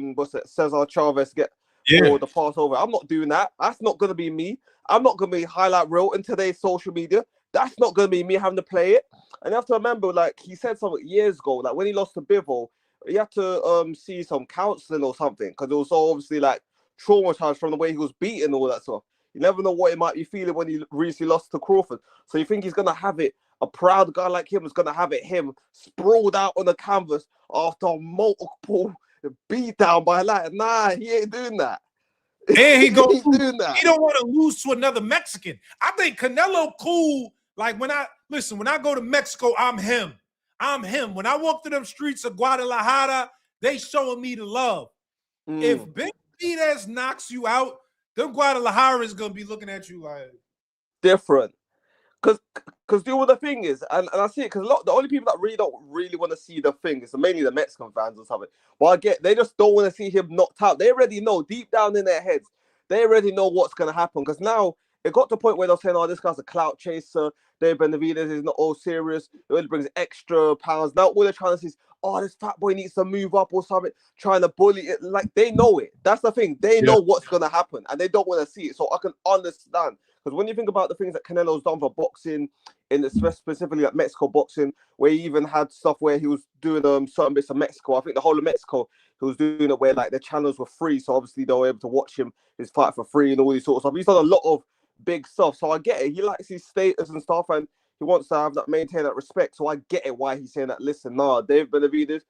the passover. I'm not doing that. That's not going to be me. I'm not going to be highlight reel in today's social media. That's not going to be me having to play it. And you have to remember, like, he said something years ago, like when he lost to Bivol, he had to see some counseling or something, because it was so obviously like traumatized from the way he was beaten and all that stuff. You never know what he might be feeling when he recently lost to Crawford. So you think he's going to have it, a proud guy like him is going to have it him sprawled out on the canvas after multiple beat down by light? Nah, he ain't doing that. And he goes, he don't want to lose to another Mexican. I think Canelo cool. Like when I go to Mexico, I'm him. When I walk through them streets of Guadalajara, they showing me the love. If Benavidez knocks you out, then Guadalajara is gonna be looking at you like different. Because the other thing is, and I see it, because the only people that really don't really want to see the thing is mainly the Mexican fans or something. But I get, they just don't want to see him knocked out. They already know, deep down in their heads, they already know what's going to happen. Because now it got to the point where they're saying, oh, this guy's a clout chaser. David Benavidez is not all serious. It only brings extra pounds. Now all they're trying to see is, oh, this fat boy needs to move up or something, trying to bully it. Like, they know it. That's the thing. They know what's going to happen, and they don't want to see it. So I can understand. Because when you think about the things that Canelo's done for boxing, specifically like Mexico boxing, where he even had stuff where he was doing certain bits of Mexico. I think the whole of Mexico, he was doing it where like the channels were free, so obviously they were able to watch his fight for free and all these sort of stuff. He's done a lot of big stuff, so I get it. He likes his status and stuff, and he wants to have that, maintain that respect. So I get it why he's saying that. Listen, nah, Dave Benavidez,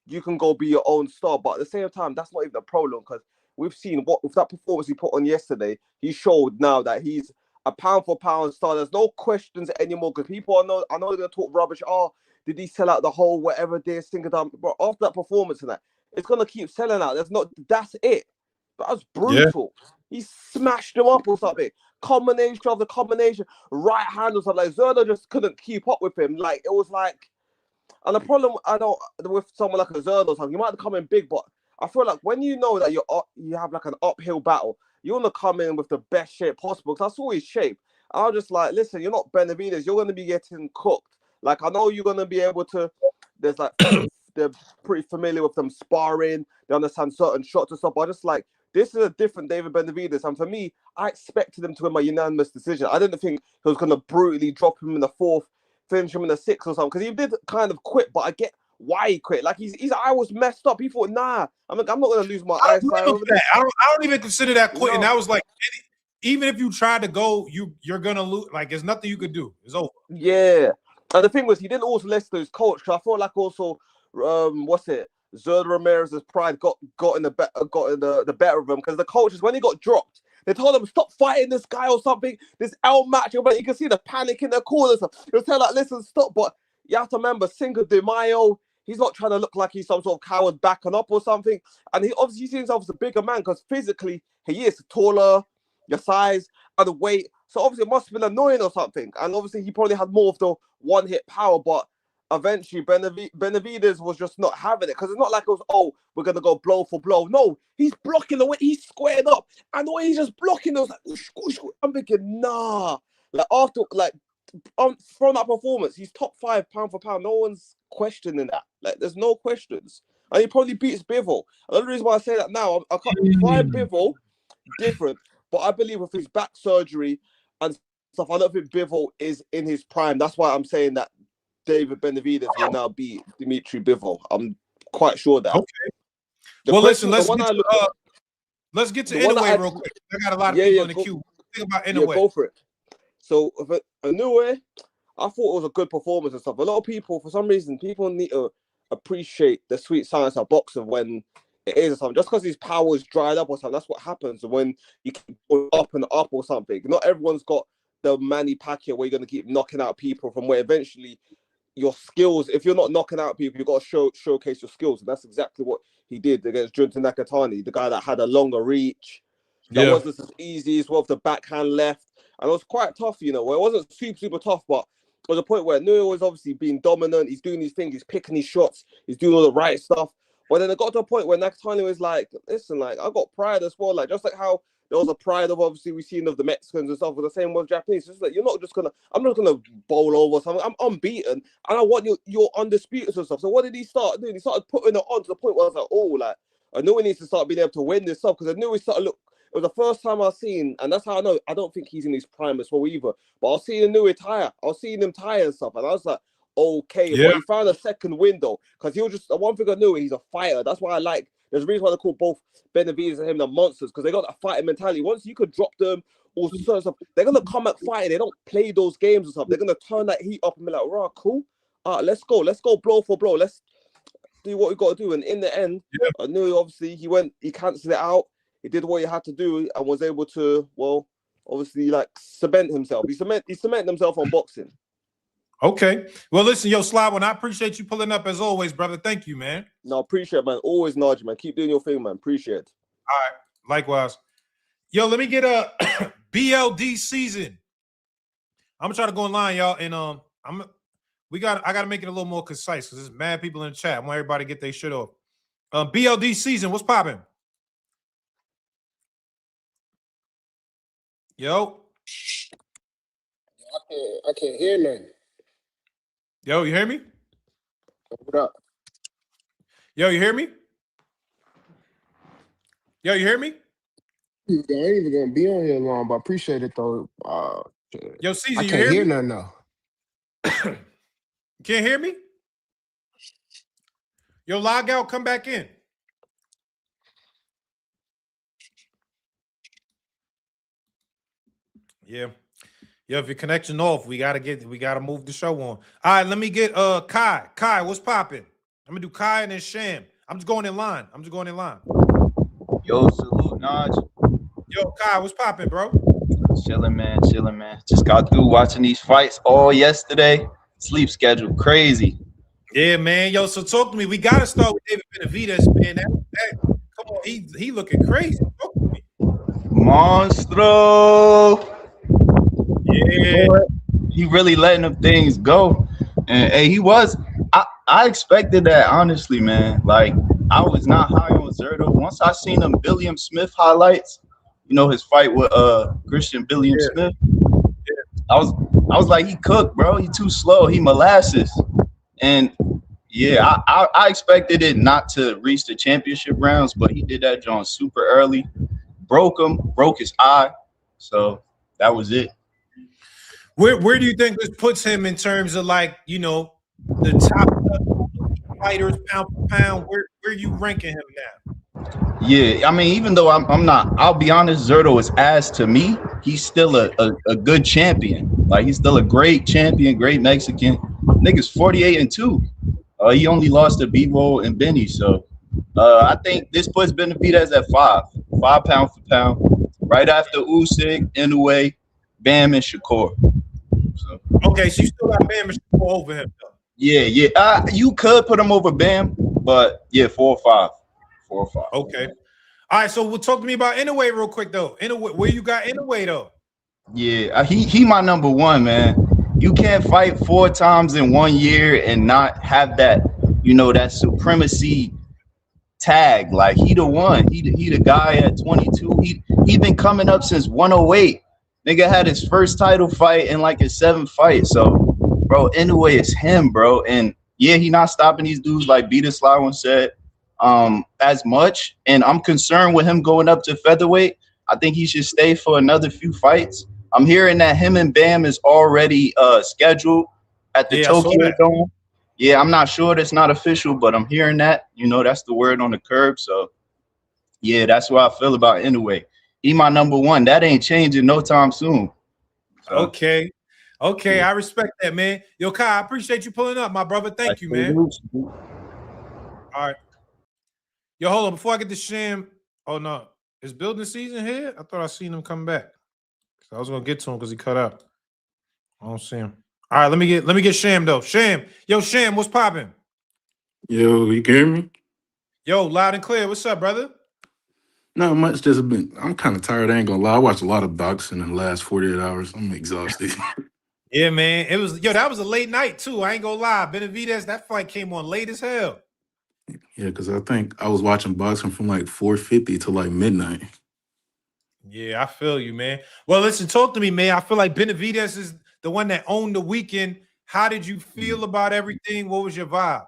you can go be your own star, but at the same time, that's not even the problem, because we've seen what with that performance he put on yesterday. He showed now that he's a pound for pound star. There's no questions anymore, because people I know they're gonna talk rubbish. Oh, did he sell out the whole whatever this thing? But after that performance and that, it's gonna keep selling out. That's it. That was brutal. Yeah. He smashed him up or something. Combination after combination, right hand or something. Like Zerda just couldn't keep up with him. Like it was like, and the problem with someone like a Zerda or something, you might come in big, but I feel like when you know that you have like an uphill battle, you want to come in with the best shape possible. Because I saw his shape. I was just like, listen, you're not Benavidez. You're going to be getting cooked. Like, I know you're going to be able to. There's like, they're pretty familiar with them sparring. They understand certain shots and stuff. But I just like, this is a different David Benavidez. And for me, I expected him to win by unanimous decision. I didn't think he was going to brutally drop him in the fourth, finish him in the sixth or something. Because he did kind of quit, but I get why he quit. Like, his eye was messed up. He thought, nah, I'm not going to lose my eyesight over this. I don't even consider that quitting. No. That was like, even if you try to go, you're going to lose. Like, there's nothing you could do. It's over. Yeah. And the thing was, he didn't also listen to his coach. I felt like also, Zerda Ramirez's pride got in the better of him, because the coaches, when he got dropped, they told him, stop fighting this guy or something, this L match. But you can see the panic in their corners. He was telling like, listen, stop. But you have to remember, Cinco de Mayo, he's not trying to look like he's some sort of coward backing up or something. And he obviously sees himself as a bigger man, because physically he is taller, your size, and the weight. So obviously it must have been annoying or something. And obviously he probably had more of the one-hit power, but eventually Benavidez was just not having it, because it's not like it was, oh, we're going to go blow for blow. No, he's blocking the way, he's squared up, and the way he's just blocking, it was like, whoosh, whoosh, whoosh. I'm thinking, nah. Like, after, like, from that performance, he's top 5 pound for pound. No one's questioning that. Like, there's no questions. And he probably beats Bivol. Another reason why I say that now, I can't try Bivol, different, but I believe with his back surgery and stuff, I don't think Bivol is in his prime. That's why I'm saying that David Benavidez will now beat Dimitri Bivol. I'm quite sure that. Okay. Well, listen, let's get to Inoue real quick. I got a lot of people in the queue. Think about Inoue. Yeah, go for it. So, Inoue, I thought it was a good performance and stuff. A lot of people, for some reason, people need to appreciate the sweet science of boxing when it is or something. Just because his power is dried up or something, that's what happens when you keep going up and up or something. Not everyone's got the Manny Pacquiao where you're going to keep knocking out people, from where eventually your skills, if you're not knocking out people, you've got to showcase your skills. And that's exactly what he did against Junta Nakatani, the guy that had a longer reach. That wasn't as easy as well with the backhand left. And it was quite tough, you know, where it wasn't super tough, but there was a point where Inoue was obviously being dominant. He's doing these things, he's picking his shots, he's doing all the right stuff. But then it got to a point where Nakatani was like, listen, like, I got pride as well. Like, just like how there was a pride of, obviously, we've seen of the Mexicans and stuff, with the same with Japanese. It's just like, you're not just going to, I'm not going to bowl over something. I'm unbeaten, and I want your undisputed and stuff. So what did he start doing? He started putting it on to the point where I was like, oh, like, I knew he needs to start being able to win this stuff, because I knew he started look. It was the first time I've seen, and that's how I know, I don't think he's in his prime as well either, but I was seeing Inoue tire. I was seeing him tire and stuff, and I was like, okay, but he found a second window, because he was just, the one thing I knew, he's a fighter. That's why I like, there's a reason why they call both Benavidez and him the monsters, because they got that fighting mentality. Once you could drop them or certain stuff, they're going to come at fighting. They don't play those games or something. They're going to turn that heat up and be like, right, cool. Let's go blow for blow. Let's do what we got to do. And in the end, I knew, obviously, he cancelled it out. He did what he had to do and was able to, well, obviously, like, cement himself. He cemented himself on boxing. Okay. Well, listen, yo, Slab, I appreciate you pulling up as always, brother. Thank you, man. No, appreciate it, man. Always nudge, man. Keep doing your thing, man. Appreciate it. All right. Likewise. Yo, let me get a BLD season. I'm gonna try to go online, y'all, and I gotta make it a little more concise, because there's mad people in the chat. I want everybody to get their shit off. BLD season, what's popping? Yo. I can't hear nothing. Yo, you hear me? What up? Yo, you hear me? Yo, you hear me? I ain't even gonna be on here long, but I appreciate it though. Yo, I Caesar, you can't hear hear me? nothing though. Can't hear me? Yo, log out, come back in. Yeah. Yo, if your connection off, we gotta move the show on. All right, let me get Kai. Kai, what's popping? I'm gonna do Kai and then Sham. I'm just going in line. Yo, salute, Naj. Yo, Kai, what's popping, bro? Chilling, man. Chilling, man. Just got through watching these fights all yesterday. Sleep schedule crazy. Yeah, man. Yo, so talk to me. We gotta start with David Benavidez, man. Come on, he looking crazy. Talk to me. Monstro. Yeah. He really letting them things go. And hey, he was. I expected that, honestly, man. Like, I was not high on Zerto. Once I seen them Billiam Smith highlights, his fight with Christian Billiam Smith. I was like, he cooked, bro. He too slow. He molasses. And yeah, I expected it not to reach the championship rounds, but he did that John super early. Broke his eye. So that was it. Where do you think this puts him in terms of, like, the top fighters pound for pound? Where you ranking him now? Yeah, I mean, even though I'm not, I'll be honest, Zerto is ass to me. He's still a good champion. Like, he's still a great champion, great Mexican. Nigga's 48-2. He only lost to Bebo and Benny. So I think this puts Benavidez at 5 pound for pound, right after Usyk, Inoue, Bam, and Shakur. So, okay, so you still got Bam and Shakur over him, though. Yeah. You could put him over Bam, but yeah, 4 or 5. 4 or 5. Okay. All right, so we'll talk to me about Inoue real quick, though. Inoue, where you got Inoue, though? Yeah, he my number one, man. You can't fight 4 times in 1 year and not have that, that supremacy tag. Like, he the one. He the guy at 22. He been coming up since 108. Nigga had his first title fight in like his 7th fight. So, bro, Inoue is him, bro. And yeah, he not stopping these dudes like Beat Sly once said as much. And I'm concerned with him going up to featherweight. I think he should stay for another few fights. I'm hearing that him and Bam is already scheduled at the Tokyo Dome. Yeah, I'm not sure. That's not official, but I'm hearing that. That's the word on the curb. So, yeah, that's what I feel about Inoue. He my number one. That ain't changing no time soon. So, okay, I respect that, man. Yo, Kai, I appreciate you pulling up, my brother. Thank you, man. All right. Yo, hold on. Before I get to Sham, oh, no. Is building season here? I thought I seen him come back. So I was going to get to him because he cut out. I don't see him. All right, let me get Sham, though. Sham, what's popping? Yo, you can hear me? Yo, loud and clear. What's up, brother? Not much. I'm kind of tired. I ain't gonna lie. I watched a lot of boxing in the last 48 hours. I'm exhausted. Yeah, man. That was a late night, too. I ain't gonna lie. Benavidez, that fight came on late as hell. Yeah, because I think I was watching boxing from like 4:50 to like midnight. Yeah, I feel you, man. Well, listen, talk to me, man. I feel like Benavidez is the one that owned the weekend. How did you feel about everything? What was your vibe?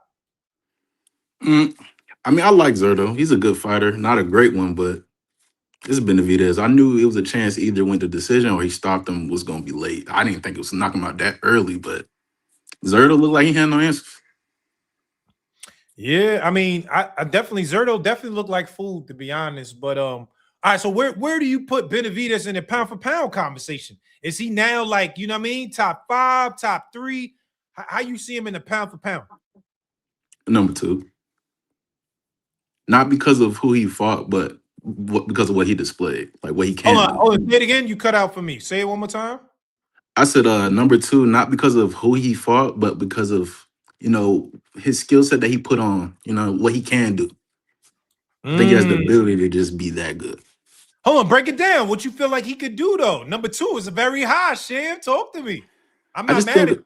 I mean, I like Zerto. He's a good fighter. Not a great one, but this is Benavidez. I knew it was a chance either went to decision or he stopped him was going to be late. I didn't think it was knocking him out that early, but Zerto looked like he had no answers. Yeah, I mean, I definitely Zerto definitely looked like food, to be honest. But all right, so where do you put Benavidez in the pound for pound conversation? Is he now, like, you know what I mean, top 5, top 3? How you see him in the pound for pound? Number 2. Not because of who he fought, but because of what he displayed, like what he can do. Hold on, say it again. You cut out for me. Say it one more time. I said number 2, not because of who he fought, but because of, his skill set that he put on, what he can do. I think he has the ability to just be that good. Hold on, break it down. What you feel like he could do, though? Number 2 is a very high, Sham. Talk to me. I'm not mad at you.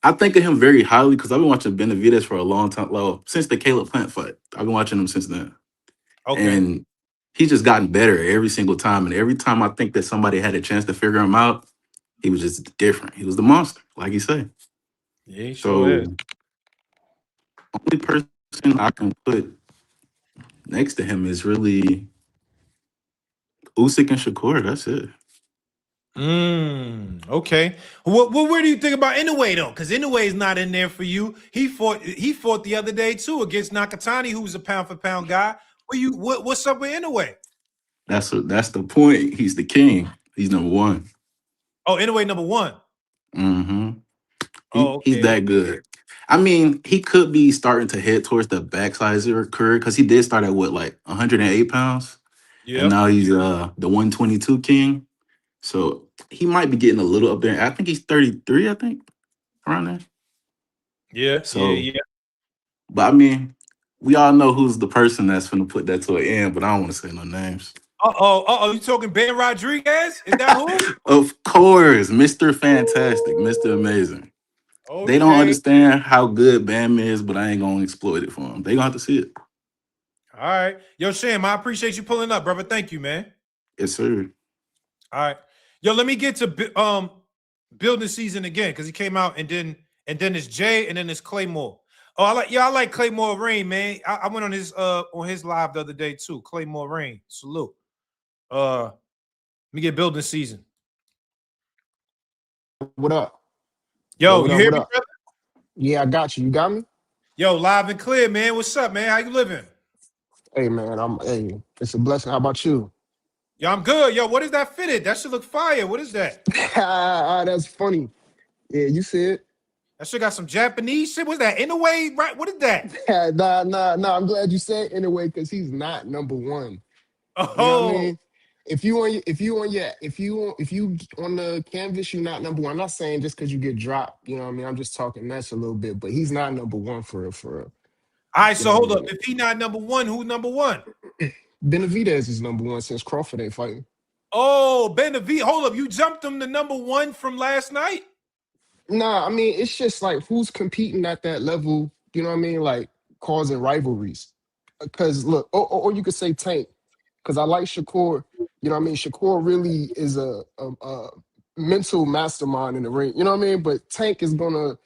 I think of him very highly because I've been watching Benavidez for a long time. Well, since the Caleb Plant fight. I've been watching him since then. Okay. And he's just gotten better every single time. And every time I think that somebody had a chance to figure him out, he was just different. He was the monster, like you say. Yeah, he sure is. Only person I can put next to him is really Usyk and Shakur. That's it. Okay. Where do you think about Inoue though? Because Inoue is not in there for you. He fought the other day too against Nakatani, who's a pound for pound guy. What's up with Inoue? That's the point. He's the king. He's number one. Oh, Inoue number one. Mm-hmm. He's Okay. that good. I mean, he could be starting to head towards the backside of his career because he did start at what, like 108 pounds, and Yeah. now he's the 122 king. So he might be getting a little up there. I think he's 33. I think around there. Yeah. So, but I mean, we all know who's the person that's going to put that to an end. But I don't want to say no names. You talking Ben Rodriguez? Is that who? Of course, Mr. Fantastic, Mr. Amazing. Okay. They don't understand how good Bam is, but I ain't gonna exploit it for them. They gonna have to see it. All right. Yo, Sham, I appreciate you pulling up, brother. Thank you, man. Yes, sir. All right. Yo, let me get to building season again because he came out and then it's Jay and then it's Claymore. Oh, I like Claymore Rain, man. I went on his live the other day too. Claymore Rain. Salute. Let me get building season. What up? Yo, what you up, hear what me, up? brother? Yeah, I got you. You got me? Yo, live and clear, man. What's up, man? How you living? Hey, man, hey, it's a blessing. How about you? Yo, I'm good. Yo, what is that fitted? That should look fire. What is that? That's funny. Yeah, you see it. That shit got some Japanese shit. What's that? Inoue, right? What is that? Nah. I'm glad you said anyway, because he's not number one. Oh, You know what I mean? If you on the canvas, you're not number one. I'm not saying just because you get dropped. You know what I mean? I'm just talking mess a little bit, but he's not number one for real. all right. So hold up. I mean? If he not number one, who's number one? Benavidez is number one since Crawford ain't fighting. Oh, Benavidez. Hold up. You jumped him to number one from last night? Nah, I mean, it's just like who's competing at that level, you know what I mean? Like causing rivalries. Because look, or you could say Tank, because I like Shakur, you know what I mean? Shakur really is a mental mastermind in the ring, you know what I mean? But Tank is gonna,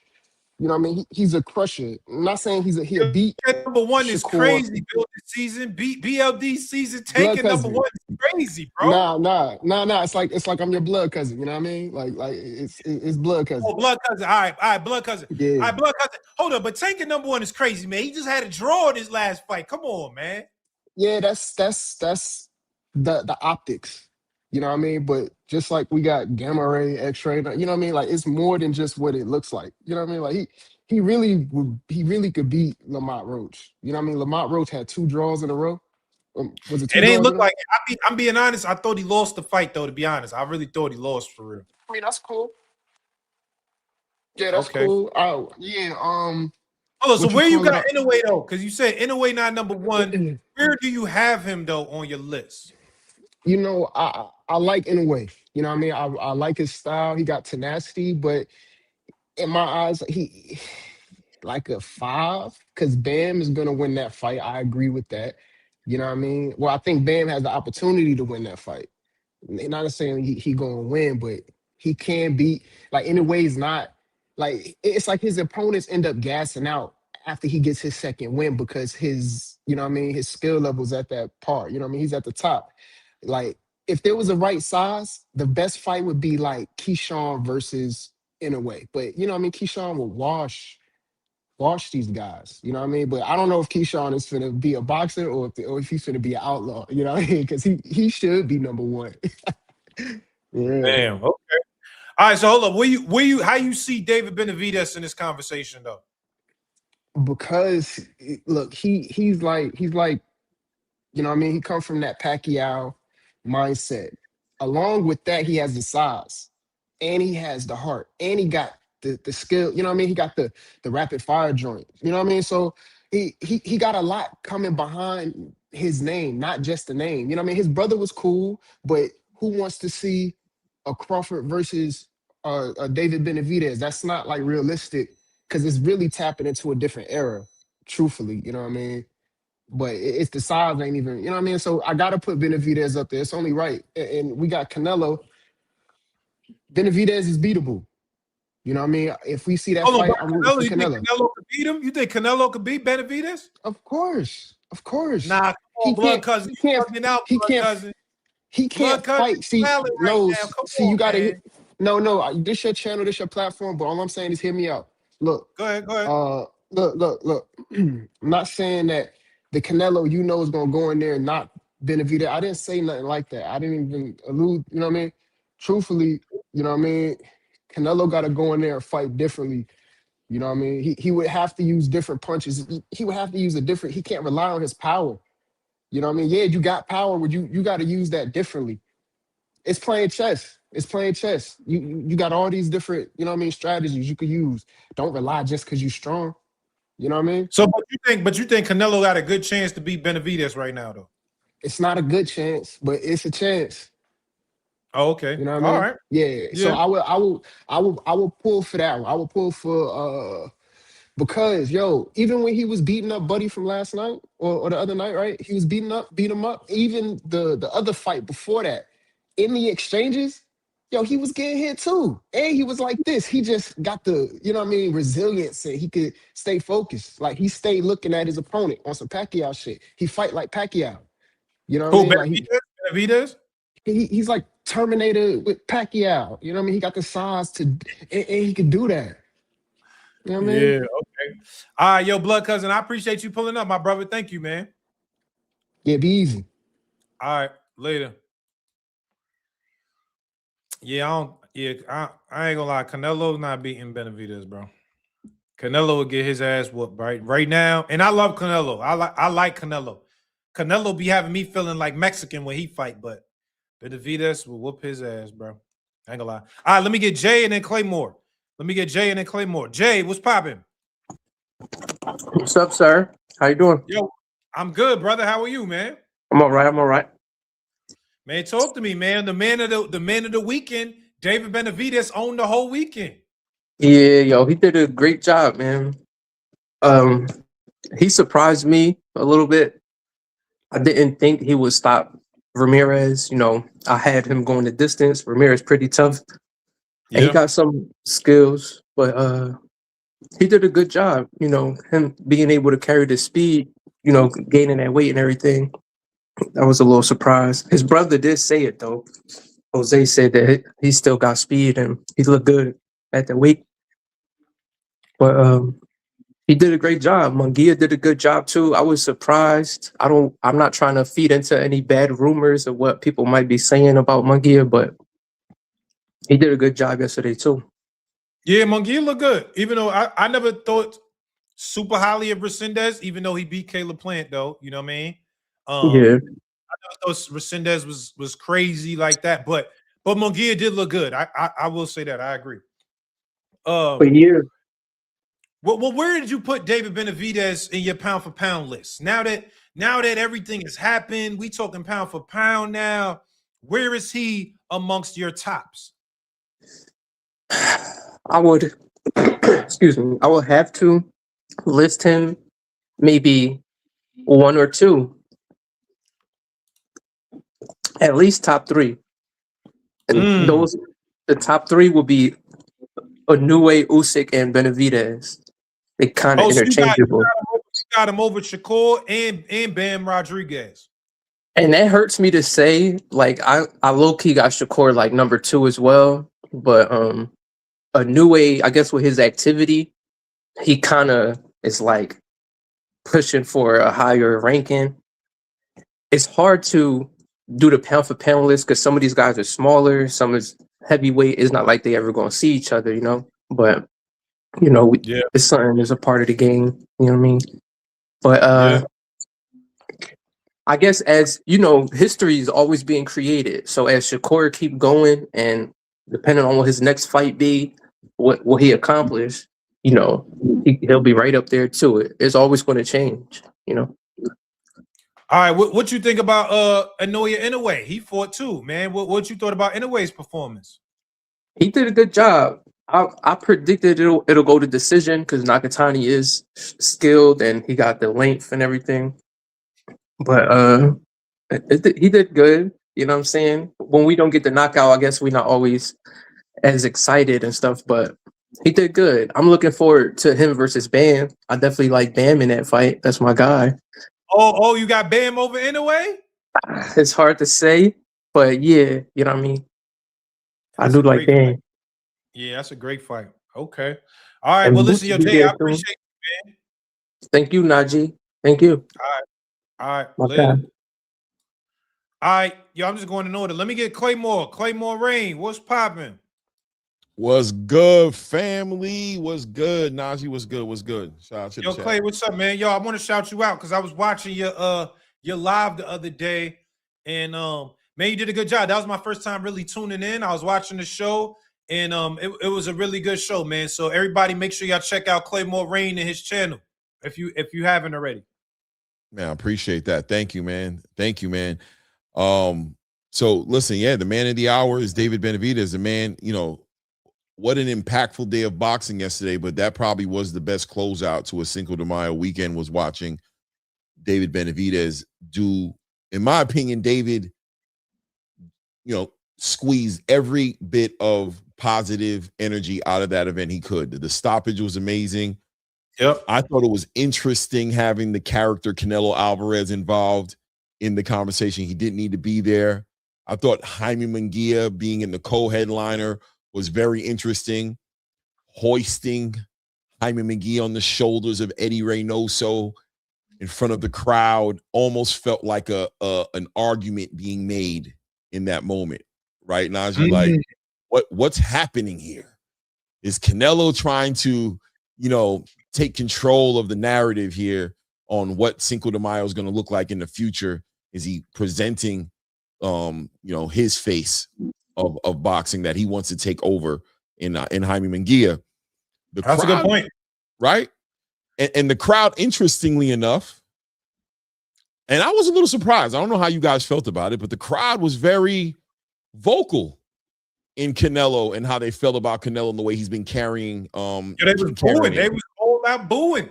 you know what I mean? He's a crusher. I'm not saying he'll beat Number one is Shakur. crazy. Building season, BLD season, Blood taking number cousin. one is crazy, bro. Nah. It's like I'm your blood cousin, you know what I mean? Like it's blood cousin. Oh, blood cousin. All right, blood cousin. Yeah. All right, blood cousin. Hold up, but taking number one is crazy, man. He just had a draw in his last fight. Come on, man. Yeah, that's the optics. You know what I mean? But just like we got gamma ray, X-ray, you know what I mean? Like it's more than just what it looks like. You know what I mean? Like he really could beat Lamont Roach. You know what I mean? Lamont Roach had 2 draws in a row. Was it 2 It draws ain't in look a row? like it. I'm being honest. I thought he lost the fight, though, to be honest. I really thought he lost for real. I mean, that's cool. Yeah, that's Okay. cool. Oh, yeah, Oh, so what you where you call it? got Inoue, though? Because you said Inoue not number one. Where do you have him, though, on your list? You know, I like in a way. You know what I mean? I like his style. He got tenacity, but in my eyes, he like a 5 because Bam is gonna win that fight. I agree with that. You know what I mean? Well, I think Bam has the opportunity to win that fight. Not saying he gonna win, but he can beat. Like in a way, he's not like it's like his opponents end up gassing out after he gets his second win because his you know what I mean his skill level's at that part. You know what I mean? He's at the top. Like if there was a right size, the best fight would be like Keyshawn versus Inoue. But you know what I mean? Keyshawn will wash these guys. You know what I mean? But I don't know if Keyshawn is going to be a boxer or if he's going to be an outlaw. You know what I mean? Because he should be number one. Yeah. Damn. Okay. All right. So hold up. How you see David Benavidez in this conversation, though? Because look, he's like you know what I mean? He comes from that Pacquiao mindset. Along with that, he has the size and he has the heart and he got the skill. You know what I mean? He got the rapid fire joint. You know what I mean? So he got a lot coming behind his name, not just the name. You know what I mean? His brother was cool, but who wants to see a Crawford versus a David Benavidez? That's not like realistic because it's really tapping into a different era. Truthfully, you know what I mean? But it's the size ain't even, you know what I mean? So I gotta put Benavidez up there. It's only right. And we got Canelo. Benavidez is beatable. You know what I mean? If we see that Hold on, fight, I'm rooting for you think Canelo. Canelo could beat him? You think Canelo could beat Benavidez? Of course. Nah, come on, blood cousin. He can't. You out, He blood can't. cousin. He Blood can't cut fight. See, valid right no, now. Come see, you on, gotta man. no. This your channel, this your platform. But all I'm saying is, hear me out. Look, Go ahead. Go ahead. look. I'm not saying that the Canelo, is gonna go in there and not Benavidez. I didn't say nothing like that. I didn't even allude. You know what I mean? Truthfully, you know what I mean. Canelo got to go in there and fight differently. You know what I mean? He would have to use different punches. He would have to use a different. He can't rely on his power. You know what I mean? Yeah, you got power, but you got to use that differently. It's playing chess. It's playing chess. You got all these different, strategies you could use. Don't rely just because you're strong. You know what I mean? So, but you think Canelo got a good chance to beat Benavidez right now, though? It's not a good chance, but it's a chance. Oh, okay. You know what I All mean? right. Yeah. So Yeah. I will pull for that one. I will pull for because even when he was beating up Buddy from last night or the other night, right? He was beat him up. Even the other fight before that, in the exchanges, he was getting hit too. And he was like this. He just got the, resilience, and he could stay focused. Like, he stayed looking at his opponent on some Pacquiao shit. He fight like Pacquiao. You know what I Who, mean? Like, Benavidez? Benavidez? he's like Terminator with Pacquiao. You know what I mean? He got the size and he could do that. You know what I mean? Yeah. Okay. All right, yo, blood cousin. I appreciate you pulling up, my brother. Thank you, man. Yeah, be easy. All right. Later. Yeah, I ain't gonna lie. Canelo's not beating Benavidez, bro. Canelo will get his ass whooped right now. And I love Canelo. I like Canelo. Canelo be having me feeling like Mexican when he fight, but Benavidez will whoop his ass, bro. I ain't gonna lie. All right, let me get Jay and then Claymore. Jay, what's popping? What's up, sir? How you doing? Yo, I'm good, brother. How are you, man? I'm all right. I'm all right. Man, talk to me, man. The man of the weekend, David Benavidez, owned the whole weekend. Yeah, yo, he did a great job, man. He surprised me a little bit. I didn't think he would stop Ramirez. I had him going the distance. Ramirez pretty tough, and he Yeah. got some skills, but he did a good job. Him being able to carry the speed, gaining that weight and everything. That was a little surprise. His brother did say it though. Jose said that he still got speed and he looked good at the weight. But he did a great job. Munguia did a good job too. I was surprised. I'm not trying to feed into any bad rumors of what people might be saying about Munguia, but he did a good job yesterday too. Yeah, Munguia looked good. Even though I never thought super highly of Resendez, even though he beat Caleb Plant, though. You know what I mean? Yeah. I thought Resendez was crazy like that, but Munguia did look good. I will say that. I agree. But yeah. Well, where did you put David Benavidez in your pound for pound list? Now that everything has happened, we talking pound for pound now. Where is he amongst your tops? I would excuse me, I would have to list him maybe one or two. At least top three. And the top three will be Inoue, Usyk, and Benavidez. They kind of So interchangeable. you got him over Shakur and Bam Rodriguez. And that hurts me to say. Like, I low-key got Shakur like number 2 as well. But Inoue, I guess with his activity, he kind of is like pushing for a higher ranking. It's hard to do the pound for pound list because some of these guys are smaller, some is heavyweight. It's not like they ever gonna see each other, But it's something is a part of the game. You know what I mean? But I guess as history is always being created. So as Shakur keep going, and depending on what his next fight be, what he accomplish, he'll be right up there too. It's always going to change. All right, what you think about Inoue? He fought too, man. What you thought about Inoue's performance? He did a good job. I predicted it'll go to decision because Nakatani is skilled and he got the length and everything. But he did good. You know what I'm saying? When we don't get the knockout, I guess we're not always as excited and stuff. But he did good. I'm looking forward to him versus Bam. I definitely like Bam in that fight. That's my guy. Oh, you got Bam over Inoue? It's hard to say. But yeah, you know what I mean. I That's do a like great fight. Bam. Yeah, that's a great fight. Okay. All right. And Well, listen, Boots yo, be Jay, there I too. appreciate you, man. Thank you, Najee. Thank you. All right. My Later. God. All right. Yo, I'm just going in order. Let me get Claymore. Claymore Rain. What's popping? What's good, family? What's good? Najee, what's good? What's good? Shout out to the Yo, chat. Clay, what's up, man? Yo, I want to shout you out because I was watching your live the other day, and man, you did a good job. That was my first time really tuning in. I was watching the show, and it was a really good show, man. So everybody, make sure y'all check out Claymore Rain and his channel if you haven't already. Man, I appreciate that. Thank you, man. Thank you, man. So listen, yeah, the man of the hour is David Benavidez. The man, you know, what an impactful day of boxing yesterday, but that probably was the best closeout to a Cinco de Mayo weekend, was watching David Benavidez do, in my opinion, David, you know, squeezed every bit of positive energy out of that event he could. The stoppage was amazing. Yep. I thought it was interesting having the character Canelo Alvarez involved in the conversation. He didn't need to be there. I thought Jaime Munguia being in the co-headliner was very interesting. Hoisting Jaime Munguia on the shoulders of Eddie Reynoso in front of the crowd almost felt like an argument being made in that moment, right, Najee? Like, what's happening here? Is Canelo trying to, you know, take control of the narrative here on what Cinco de Mayo is going to look like in the future? Is he presenting, you know, his face of boxing that he wants to take over in Jaime Munguia? That's a good point, right? And the crowd, interestingly enough, and I was a little surprised. I don't know how you guys felt about it, but the crowd was very vocal in Canelo and how they felt about Canelo and the way he's been carrying. Yeah, they was booing. They was all out booing.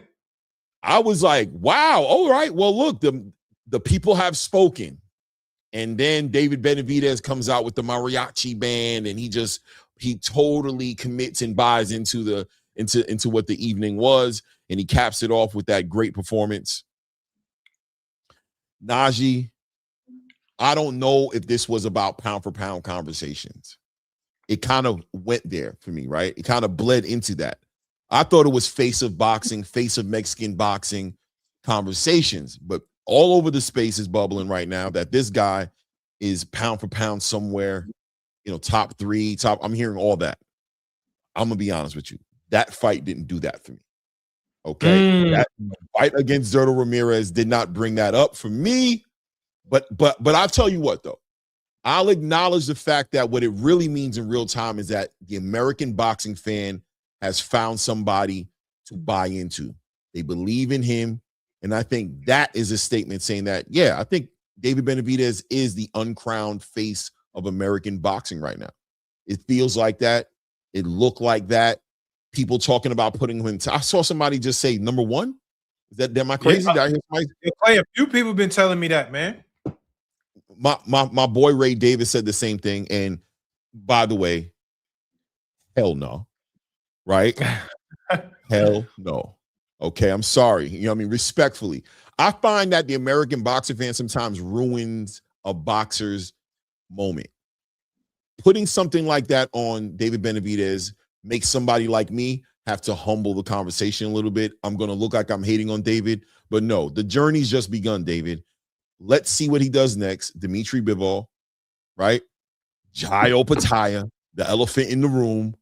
I was like, wow, all right. Well, look, the people have spoken. And then David Benavidez comes out with the mariachi band, and he totally commits and buys into what the evening was, and he caps it off with that great performance. Najee, I don't know if this was about pound for pound conversations. It kind of went there for me, right? It kind of bled into that. I thought it was face of boxing, face of Mexican boxing conversations, but all over the space is bubbling right now that this guy is pound for pound somewhere, you know, top 3, top. I'm hearing all that. I'm gonna be honest with you. That fight didn't do that for me. Okay. That fight against Zerto Ramirez did not bring that up for me. But I'll tell you what, though. I'll acknowledge the fact that what it really means in real time is that the American boxing fan has found somebody to buy into. They believe in him. And I think that is a statement saying that, yeah, I think David Benavidez is the uncrowned face of American boxing right now. It feels like that. It looked like that. People talking about putting him in. I saw somebody just say number 1. Is that, am I crazy? Yeah, a few people been telling me that, man. My boy Ray Davis said the same thing. And by the way, hell no. Right? Hell no. Okay, I'm sorry. You know what I mean? Respectfully. I find that the American boxing fan sometimes ruins a boxer's moment. Putting something like that on David Benavidez makes somebody like me have to humble the conversation a little bit. I'm going to look like I'm hating on David, but no, the journey's just begun, David. Let's see what he does next. Dimitri Bivol, right? Jayo Pataya, the elephant in the room.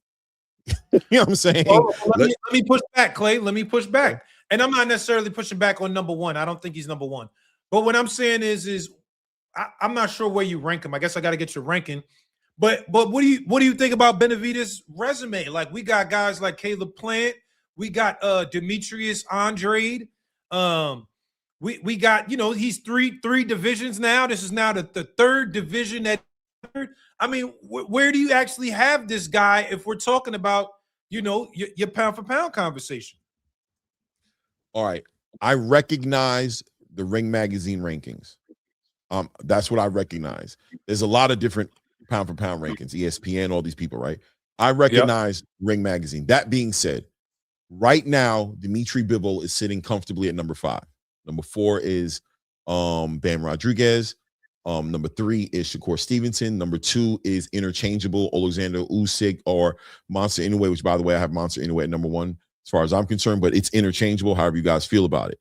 You know what I'm saying? Well, let me push back, Clay. Let me push back. And I'm not necessarily pushing back on number 1. I don't think he's number 1. But what I'm saying is I'm not sure where you rank him. I guess I got to get your ranking. But what do you think about Benavidez' resume? Like, we got guys like Caleb Plant, we got Demetrius Andrade. We got, you know, he's three divisions now. This is now the 3rd division that. I mean, where do you actually have this guy if we're talking about, you know, your pound for pound conversation? All right. I recognize the Ring Magazine rankings. That's what I recognize. There's a lot of different pound for pound rankings, ESPN, all these people, right? I recognize Ring Magazine. That being said, right now, Dimitri Bivol is sitting comfortably at number 5. Number 4 is Bam Rodriguez. Number 3 is Shakur Stevenson. Number 2 is interchangeable Alexander Usyk or Monster Inoue, which, by the way, I have Monster Inoue at number 1 as far as I'm concerned, but it's interchangeable, however you guys feel about it.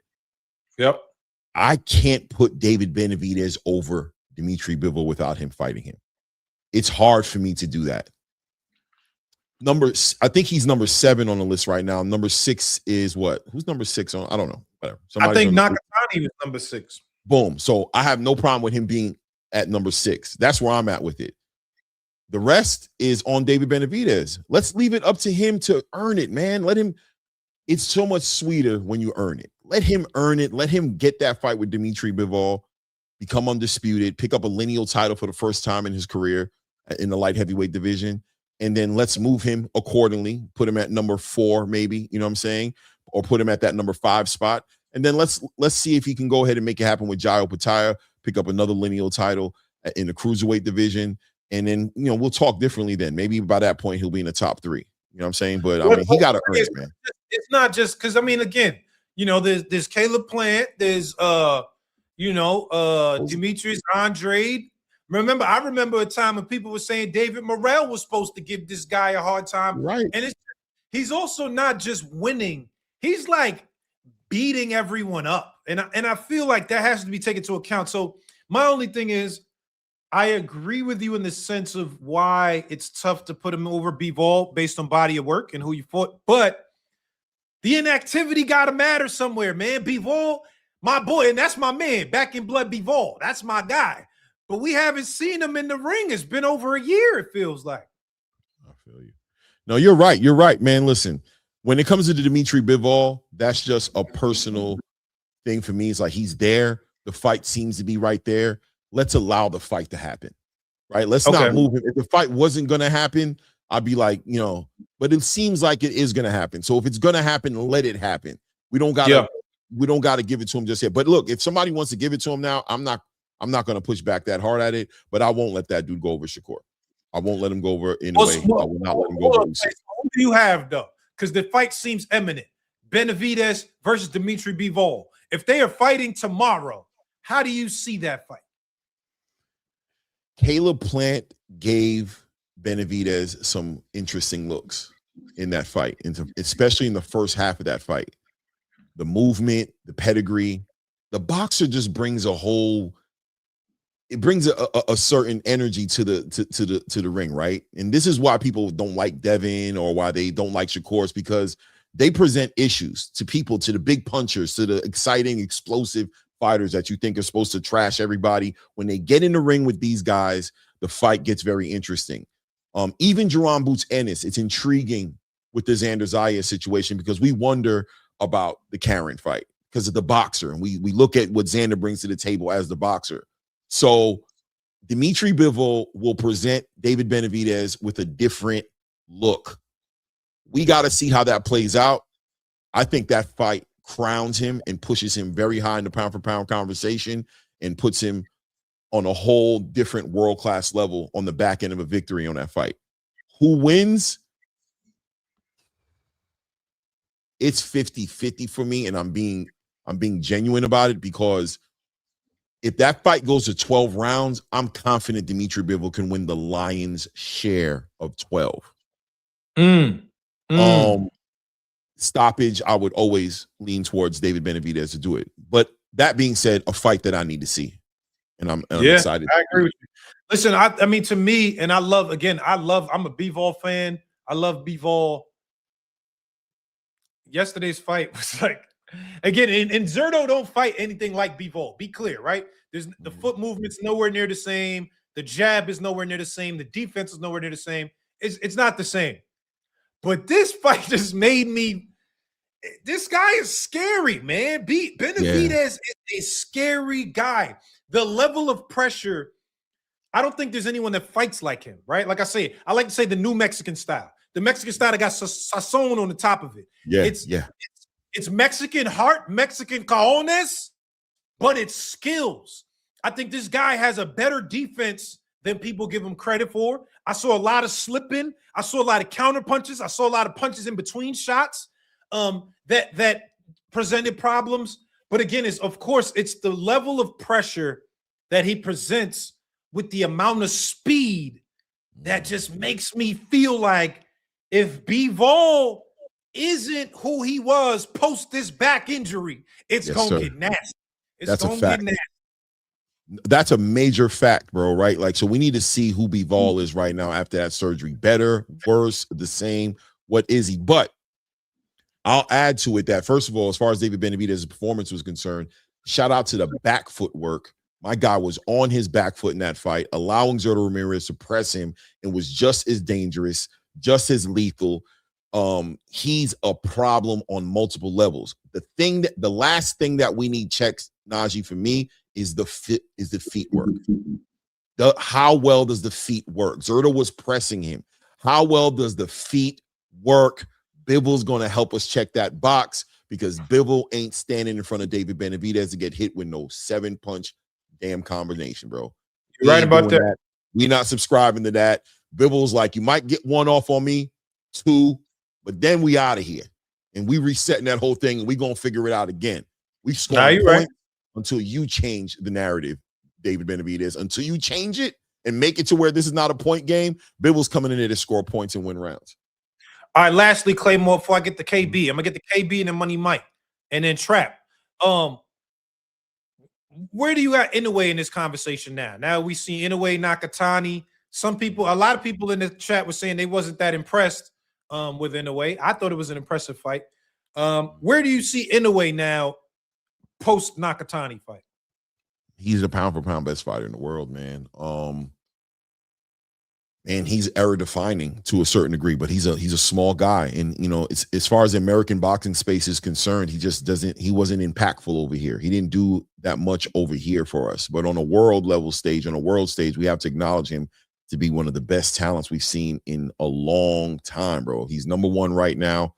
Yep. I can't put David Benavidez over Dimitri Bivol without him fighting him. It's hard for me to do that. I think he's number 7 on the list right now. Number 6 is what? Who's number 6 on? I don't know. Whatever. I think Nakatani was number 6. Boom. So I have no problem with him being at number 6. That's where I'm at with it. The rest is on David Benavidez. Let's leave it up to him to earn it, man. Let him. It's so much sweeter when you earn it. Let him earn it. Let him get that fight with Dimitri Bivol, become undisputed, pick up a lineal title for the first time in his career in the light heavyweight division. And then let's move him accordingly, put him at number 4, maybe, you know what I'm saying? Or put him at that number 5 spot. And then let's see if he can go ahead and make it happen with Jairo Pataya, pick up another lineal title in the cruiserweight division. And then, you know, we'll talk differently then. Maybe by that point, he'll be in the top 3. You know what I'm saying? But I mean, he got to earn it, man. It's not just because, I mean, again, you know, there's Caleb Plant, there's Demetrius Andrade. I remember a time when people were saying David Morrell was supposed to give this guy a hard time. Right. And he's also not just winning. He's like beating everyone up. And I feel like that has to be taken into account. So my only thing is I agree with you in the sense of why it's tough to put him over Bivol based on body of work and who you fought. But the inactivity got to matter somewhere, man. Bivol, my boy, and that's my man, back in blood Bivol. That's my guy. But we haven't seen him in the ring. It's been over a year, it feels like. I feel you. No, you're right. You're right, man. Listen, when it comes to the Dimitri Bivol, that's just a personal thing for me. It's like he's there. The fight seems to be right there. Let's allow the fight to happen, right? Let's not move him. If the fight wasn't going to happen, I'd be like, you know, but it seems like it is going to happen. So if it's going to happen, let it happen. We don't got to give it to him just yet. But look, if somebody wants to give it to him now, I'm not going to push back that hard at it, but I won't let that dude go over Shakur. I won't let him go over in a way. I will not let him go over. Who do you have, though? Because the fight seems imminent. Benavidez versus Dimitri Bivol. If they are fighting tomorrow, how do you see that fight? Caleb Plant gave Benavidez some interesting looks in that fight, especially in the first half of that fight. The movement, the pedigree, the boxer just brings a certain energy to the ring, right? And this is why people don't like Devin or why they don't like Shakur, because they present issues to people, to the big punchers, to the exciting, explosive fighters that you think are supposed to trash everybody. When they get in the ring with these guys, the fight gets very interesting. Even Jerome Boots Ennis, it's intriguing with the Xander Zayas situation because we wonder about the Karen fight because of the boxer, and we look at what Xander brings to the table as the boxer. So Dimitri Bivol will present David Benavidez with a different look. We got to see how that plays out. I think that fight crowns him and pushes him very high in the pound-for-pound conversation and puts him on a whole different world-class level on the back end of a victory on that fight. Who wins? It's 50-50 for me, and I'm being genuine about it because if that fight goes to 12 rounds, I'm confident Dimitri Bivol can win the lion's share of 12. Stoppage, I would always lean towards David Benavidez to do it. But that being said, a fight that I need to see. And I'm excited. I agree with you. Listen, I mean, to me, and I'm a Bivol fan. I love Bivol. Yesterday's fight was like, again, and Zerto don't fight anything like Bivol. Be clear, right? The foot movement's nowhere near the same. The jab is nowhere near the same. The defense is nowhere near the same. It's not the same. But this fight just made me. This guy is scary, man. Benavidez is a scary guy. The level of pressure, I don't think there's anyone that fights like him, right? Like I say, I like to say the new Mexican style. The Mexican style that got sazon on the top of it. It's Mexican heart, Mexican cojones, but it's skills. I think this guy has a better defense than people give him credit for. I saw a lot of slipping. I saw a lot of counter punches. I saw a lot of punches in between shots that presented problems. But again, it's the level of pressure that he presents with the amount of speed that just makes me feel like if Bivol isn't who he was post this back injury, it's Yes, gonna sir. get nasty. It's That's a gonna fact. get nasty. That's a major fact, bro, right? Like, so we need to see who Bivol is right now after that surgery. Better, worse, the same. What is he? But I'll add to it that, first of all, as far as David Benavidez's performance was concerned, shout out to the back foot work. My guy was on his back foot in that fight, allowing Zurdo Ramirez to press him, and was just as dangerous, just as lethal. He's a problem on multiple levels. The last thing that we need checks, Najee, for me, is the feet work. How well does the feet work? Zurdo was pressing him. How well does the feet work? Bivol's going to help us check that box, because Bivol ain't standing in front of David Benavidez to get hit with no 7-punch damn combination, bro. You're right about that. We're not subscribing to that. Bivol's like, you might get 1 off on me, 2, but then we out of here. And we resetting that whole thing, and we going to figure it out again. We scoring points until you change the narrative, David Benavidez. Until you change it and make it to where this is not a point game, Bivol's coming in there to score points and win rounds. All right, lastly, Claymore, before I get the KB, I'm gonna get the KB and then Money Mike, and then Trap. Where do you got Inoue in this conversation now? Now we see Inoue, Nakatani. A lot of people in the chat were saying they wasn't that impressed with Inoue. I thought it was an impressive fight. Where do you see Inoue now post Nakatani fight? He's a pound for pound best fighter in the world, man. And he's error defining to a certain degree, but he's a small guy. And, you know, it's, as far as the American boxing space is concerned, he wasn't impactful over here. He didn't do that much over here for us. But on a world stage, we have to acknowledge him to be one of the best talents we've seen in a long time, bro. He's number 1 right now.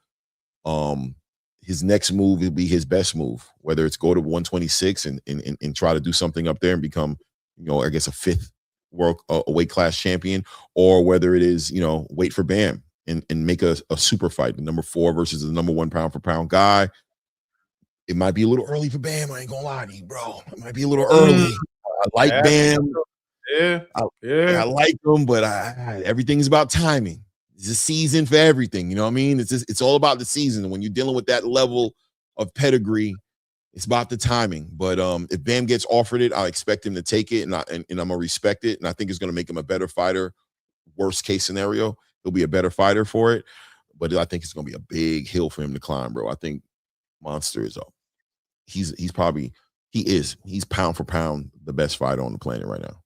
His next move will be his best move, whether it's go to 126 and try to do something up there and become, you know, I guess a 5th world weight class champion, or whether it is, you know, wait for Bam and make a super fight, the number 4 versus the number 1 pound for pound guy. It might be a little early for Bam. I ain't gonna lie to you, bro. It might be a little early. I like Bam. I like him, but everything's about timing. It's a season for everything. You know what I mean? It's all about the season. When you're dealing with that level of pedigree, it's about the timing. But if Bam gets offered it, I expect him to take it, and I'm gonna respect it. And I think it's gonna make him a better fighter. Worst case scenario, he'll be a better fighter for it. But I think it's gonna be a big hill for him to climb, bro. I think Monster is up. He's pound for pound the best fighter on the planet right now.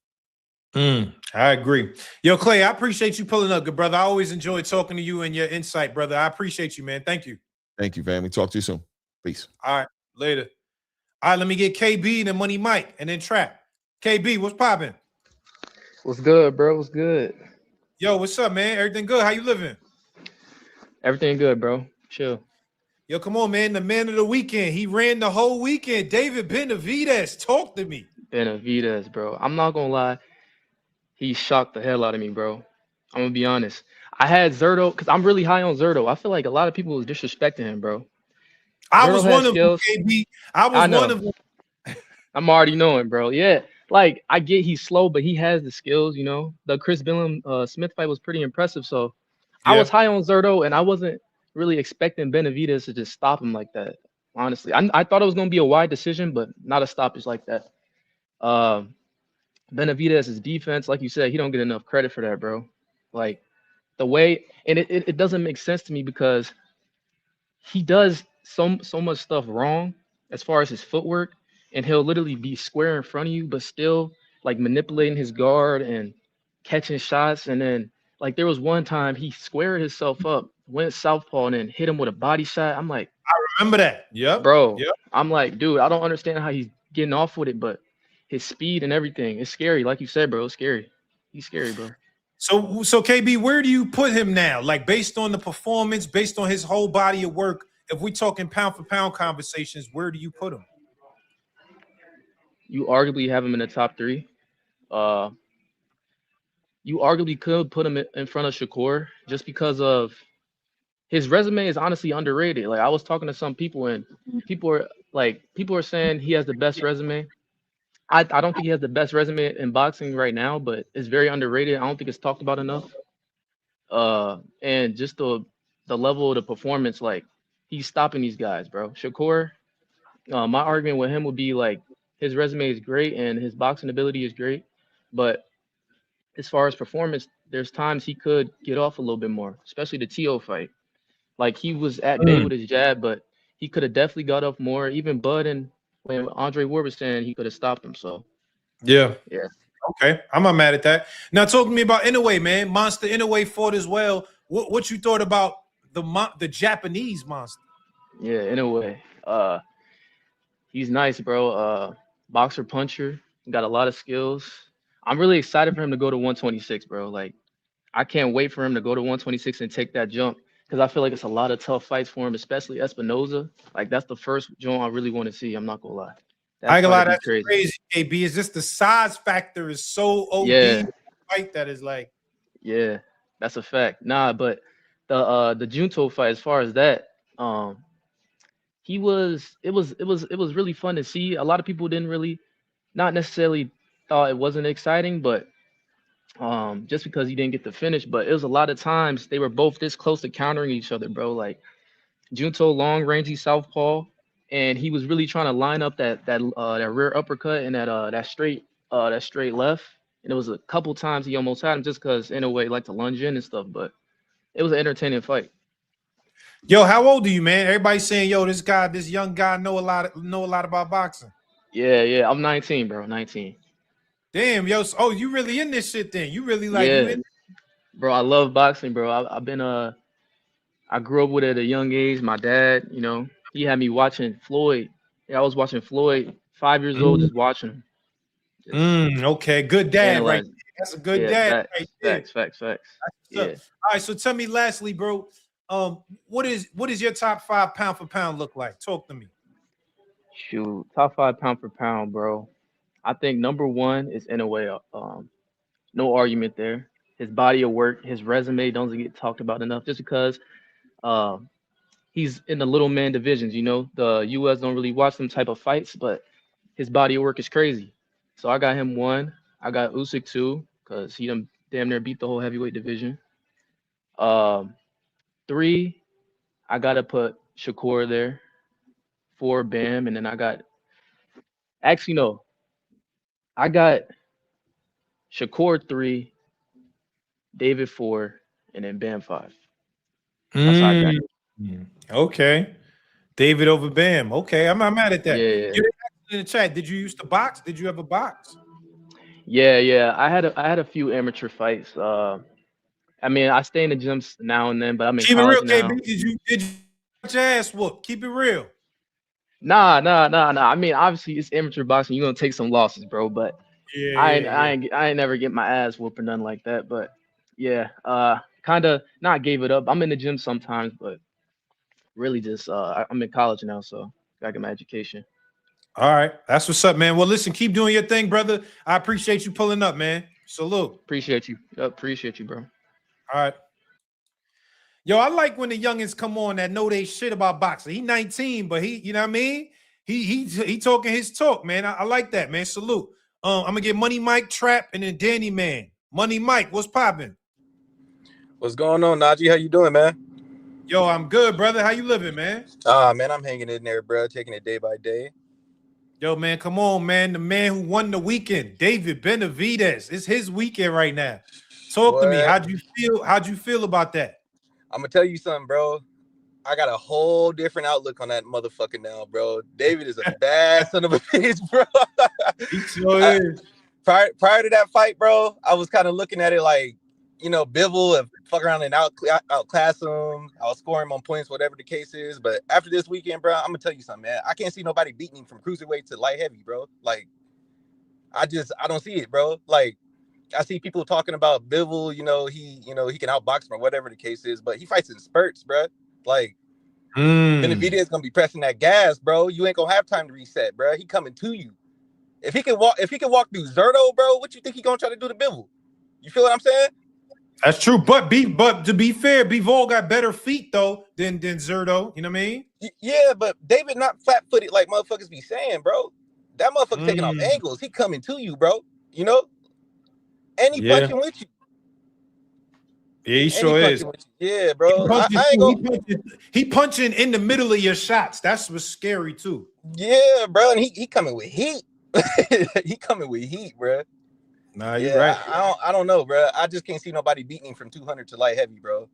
I agree. Yo, Clay, I appreciate you pulling up, good brother. I always enjoy talking to you and your insight, brother. I appreciate you, man. Thank you. Thank you, family. Talk to you soon. Peace. All right, later. All right, let me get KB and then Money Mike and then Trap. KB, what's popping? What's good, bro? What's good? Yo, what's up, man? Everything good? How you living? Everything good, bro. Chill. Yo, come on, man. The man of the weekend. He ran the whole weekend. David Benavidez. Talk to me. Benavidez, bro. I'm not gonna lie. He shocked the hell out of me, bro. I'm gonna be honest. I had Zurdo because I'm really high on Zurdo. I feel like a lot of people was disrespecting him, bro. I was one of them, KB. I was one of them. I'm already knowing, bro. Yeah, like I get he's slow, but he has the skills. You know, the Chris Billum Smith fight was pretty impressive. So I was high on Zurdo, and I wasn't really expecting Benavidez to just stop him like that. Honestly, I thought it was gonna be a wide decision, but not a stoppage like that. Benavidez's defense, like you said, he don't get enough credit for that, bro. Like the way, and it doesn't make sense to me because he does so much stuff wrong as far as his footwork, and he'll literally be square in front of you, but still like manipulating his guard and catching shots. And then like there was one time he squared himself up, went southpaw, and then hit him with a body shot. I'm like, I remember that. Yep, bro. Yep. I'm like, dude, I don't understand how he's getting off with it, but his speed and everything, it's scary. Like you said, bro, it's scary. He's scary, bro. So KB, where do you put him now? Like based on the performance, based on his whole body of work, if we're talking pound for pound conversations, where do you put him? You arguably have him in the top 3. You arguably could put him in front of Shakur just because of his resume is honestly underrated. Like I was talking to some people, and people are saying he has the best resume. I don't think he has the best resume in boxing right now, but it's very underrated. I don't think it's talked about enough. And just the level of the performance, like he's stopping these guys, bro. Shakur, my argument with him would be like his resume is great and his boxing ability is great, but as far as performance, there's times he could get off a little bit more, especially the T.O. fight. Like he was at bay Mm. with his jab, but he could have definitely got up more. Even Bud and when Andre Ward was saying he could have stopped him. So Yeah. yeah. Okay. I'm not mad at that. Now talk to me about Inoue, man. Monster Inoue fought as well. What you thought about the Japanese monster? Yeah, in a way. He's nice, bro. Boxer puncher, got a lot of skills. I'm really excited for him to go to 126, bro. Like I can't wait for him to go to 126 and take that jump because I feel like it's a lot of tough fights for him, especially Espinoza. Like that's the first joint I really want to see. I'm not gonna lie. I That ain't gonna fight lie, be that's crazy. crazy, KB. It's just the size factor is so OD Yeah, fight that is like. yeah, that's a fact. Nah, but the Junto fight, as far as that, it was really fun to see. A lot of people didn't really, not necessarily thought it wasn't exciting, but just because he didn't get the finish, but it was a lot of times they were both this close to countering each other, bro. Like Junto long rangey southpaw, and he was really trying to line up that rear uppercut and that straight left. And it was a couple times he almost had him just because in a way like to lunge in and stuff. But it was an entertaining fight. Yo, how old are you, man? Everybody's saying, yo, this young guy know a lot about boxing. Yeah, I'm 19, bro. 19. Damn, yo. Oh, you really in this shit then? You really like you Yeah, in? bro. I love boxing, bro. I've been I grew up with it at a young age. My dad, he had me watching Floyd. Yeah, I was watching Floyd, 5 years old, just watching him, just Okay, good dad, right analyzing. there. That's a good Yeah, dad facts, right there. facts, facts, facts. So, all Yeah. right, so tell me lastly, bro. What is your top 5 pound for pound look like? Talk to me. Shoot, top 5 pound for pound, bro. I think number one is in a way, no argument there. His body of work, his resume doesn't get talked about enough just because um he's in the little man divisions. The US don't really watch them type of fights, but his body of work is crazy. So I got him one. I got Usyk two, because he done damn near beat the whole heavyweight division. Um, Three, I gotta put Shakur there. Four, Bam, and then actually no, I got Shakur three, David four, and then Bam five. That's how I got it. Okay. David over Bam. Okay, I'm not mad at that. Yeah, You in the chat, did you used to box? Did you ever box? yeah. I had a few amateur fights. I mean, I stay in the gyms now and then, but I'm in Keep it real, college now. KB. Did you get your ass whooped? Keep it real. Nah. I mean, obviously it's amateur boxing. You're gonna take some losses, bro. But Yeah, I ain't never get my ass whooped or nothing like that. But yeah, kind of not gave it up. I'm in the gym sometimes, but really just I'm in college now, so gotta get my education. All right, that's what's up, man. Well, listen, keep doing your thing, brother. I appreciate you pulling up, man. Salute. Appreciate you. Appreciate you, bro. All right. Yo, I like when the youngins come on that know they shit about boxing. He 19, but he, you know what I mean? He talking his talk, man. I like that, man. Salute. I'm gonna get Money Mike, Trap, and then Danny Man. Money Mike, what's popping? What's going on, Najee? How you doing, man? Yo, I'm good, brother. How you living, man? Man, I'm hanging in there, bro. Taking it day by day. Yo, man, come on, man. The man who won the weekend, David Benavidez. It's his weekend right now. Talk to me. How'd you feel about that? I'm gonna tell you something, bro. I got a whole different outlook on that motherfucker now, bro. David is a bad son of a bitch, bro. He sure is. Prior to that fight, bro, I was kind of looking at it like, Bivol and fuck around and outclass him. I was scoring him on points, whatever the case is. But after this weekend, bro, I'm gonna tell you something, man. I can't see nobody beating him from cruiserweight to light heavy, bro. Like, I don't see it, bro. Like, I see people talking about Bivol, he can outbox him or whatever the case is, but he fights in spurts, bro. Like, Benavidez is gonna be pressing that gas, bro. You ain't gonna have time to reset, bro. He coming to you. If he can walk through Zerto, bro, what you think he gonna try to do to Bivol? You feel what I'm saying? That's true, but to be fair, Bivol got better feet though than Zerto. You know what I mean? Yeah, but David not flat-footed like motherfuckers be saying, bro. That motherfucker taking off angles. He coming to you, bro. You know, and he Yeah. punching with you. Yeah, he And sure he is. punching with you. Yeah, bro. I ain't gonna. He punching in the middle of your shots. That's what's scary too. Yeah, bro, and he coming with heat. He coming with heat, bro. Nah, you're right. I don't know, bro. I just can't see nobody beating him from 200 to light heavy, bro.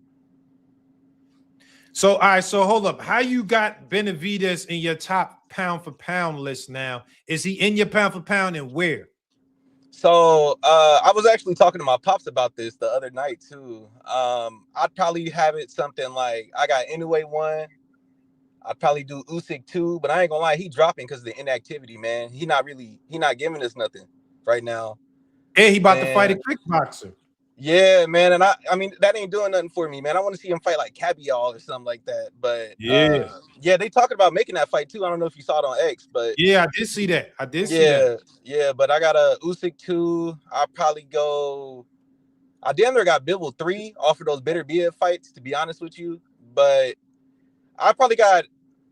So, all right. So, hold up. How you got Benavidez in your top pound for pound list now? Is he in your pound for pound, and where? So, I was actually talking to my pops about this the other night too. I'd probably have it something like I got Inoue 1. I'd probably do Usyk 2, but I ain't gonna lie, he dropping because of the inactivity, man. He not giving us nothing right now. Hey, he about to fight a kickboxer. Yeah, man, and I mean that ain't doing nothing for me, man. I want to see him fight like Cabial or something like that. But yeah, they talking about making that fight too. I don't know if you saw it on X, but yeah, I did see that. See that. Yeah, but I got a Usyk 2. I'll probably go. I damn near got Bivol 3 off of those Bitter Beer fights, to be honest with you. But I probably got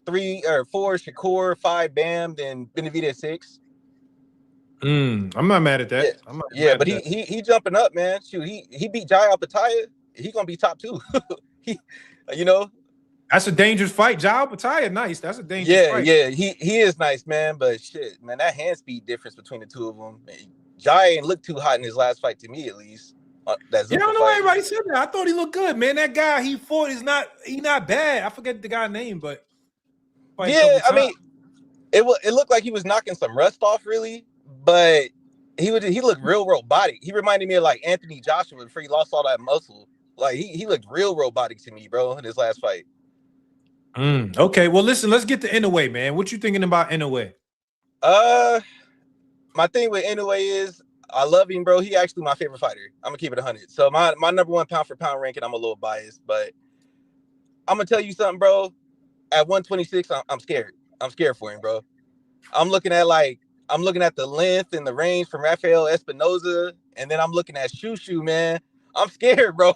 3 or 4 Shakur, 5 Bam, then Benavidez 6. I'm not mad at that. Yeah, but he jumping up, man. Shoot, he beat Jai Alpataya. He gonna be top 2. You know, that's a dangerous fight. Jai Alpataya, nice. That's a dangerous fight. Yeah, he is nice, man. But shit, man, that hand speed difference between the two of them. Jai ain't looked too hot in his last fight to me, at least. That I don't know why everybody said that. I thought he looked good, man. That guy he fought is not bad. I forget the guy's name, but yeah, I mean, it looked like he was knocking some rust off, really. But he looked real robotic. He reminded me of like Anthony Joshua before he lost all that muscle. Like he looked real robotic to me, bro, in his last fight. Okay, well, listen, let's get to Inoue, man. What you thinking about Inoue? My thing with Inoue is I love him, bro. He actually my favorite fighter. I'm gonna keep it 100. So my number 1 pound for pound ranking, I'm a little biased, but I'm gonna tell you something, bro. At 126, I'm scared. I'm scared for him, bro. I'm looking at the length and the range from Rafael Espinoza, and then I'm looking at Shushu, man. I'm scared, bro.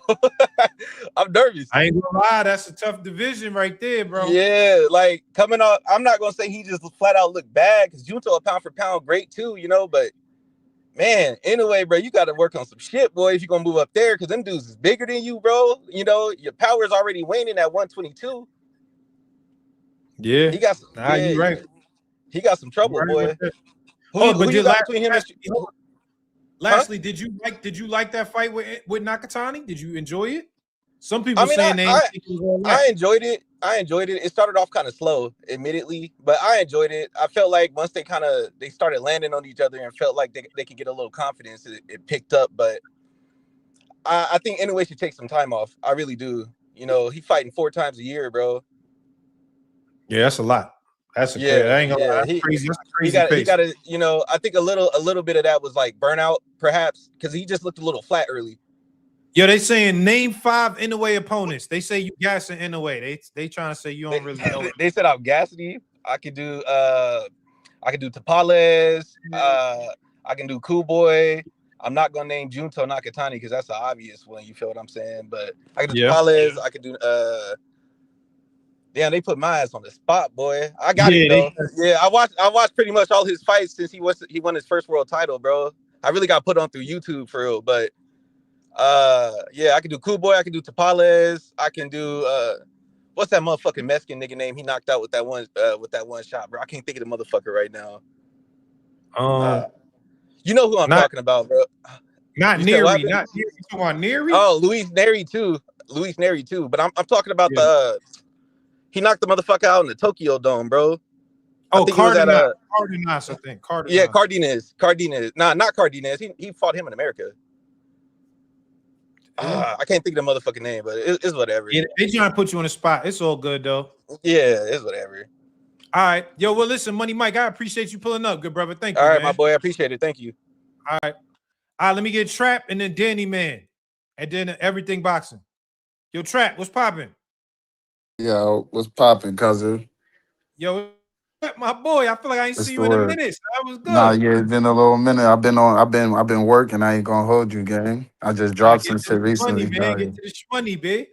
I'm nervous. I ain't gonna lie, that's a tough division right there, bro. Yeah, like coming off, I'm not gonna say he just flat out looked bad because Junto a pound for pound great too, you know, but man, anyway, bro, you got to work on some shit, boy, if you're gonna move up there because them dudes is bigger than you, bro. You know, your power is already waning at 122. Yeah, he got some, you're right. He got some trouble, boy. Who you got between him and lastly, did you like that fight with Nakatani? Did you enjoy it? Some people saying I enjoyed it. It started off kind of slow, admittedly, but I enjoyed it. I felt like once they started landing on each other and felt like they could get a little confidence, it picked up. But I think Inoue should take some time off. I really do. You know, he fighting 4 times a year, bro. Yeah, that's a lot. That's crazy. I ain't gonna lie. That's crazy. That's crazy. He got to, you know, I think a little bit of that was like burnout, perhaps, because he just looked a little flat early. Yo, they saying name 5 Inoue opponents. They say you gassing Inoue. They trying to say you don't really know. They said I'm gassing you. I could do Tapales. I can do Cool Boy. I'm not gonna name Junto Nakatani because that's an obvious one. You feel what I'm saying? But I can do Tapales. I could do damn, they put my ass on the spot, boy. I got it though. Yeah, I watched pretty much all his fights since he won his first world title, bro. I really got put on through YouTube for real, but yeah, I can do Cool Boy, I can do Tapales, I can do what's that motherfucking Mexican nigga name he knocked out with that one shot, bro. I can't think of the motherfucker right now. You know who I'm talking about, bro. Not Neri, not Neri. You talking about Neri? Oh, Luis Neri too. But I'm talking about he knocked the motherfucker out in the Tokyo Dome, bro. Oh, Cardenas, I think. Cardenas. Yeah, Cardenas. Nah, not Cardenas. He fought him in America. I can't think of the motherfucking name, but it's whatever. Yeah, they trying to put you on the spot. It's all good though. Yeah, it's whatever. All right, yo. Well, listen, Money Mike, I appreciate you pulling up, good brother. Thank you. All right, man. my boy, I appreciate it. Thank you. All right. Let me get Trap and then Danny Man, and then Everything Boxing. Yo, Trap, what's popping? Yo, what's popping, cousin? Yo, my boy, I feel like I ain't seen you in a minute. So that was good. Nah, yeah, it's been a little minute. I've been working. I ain't gonna hold you, gang. I just dropped some shit recently. Money, man. Get to the money, babe.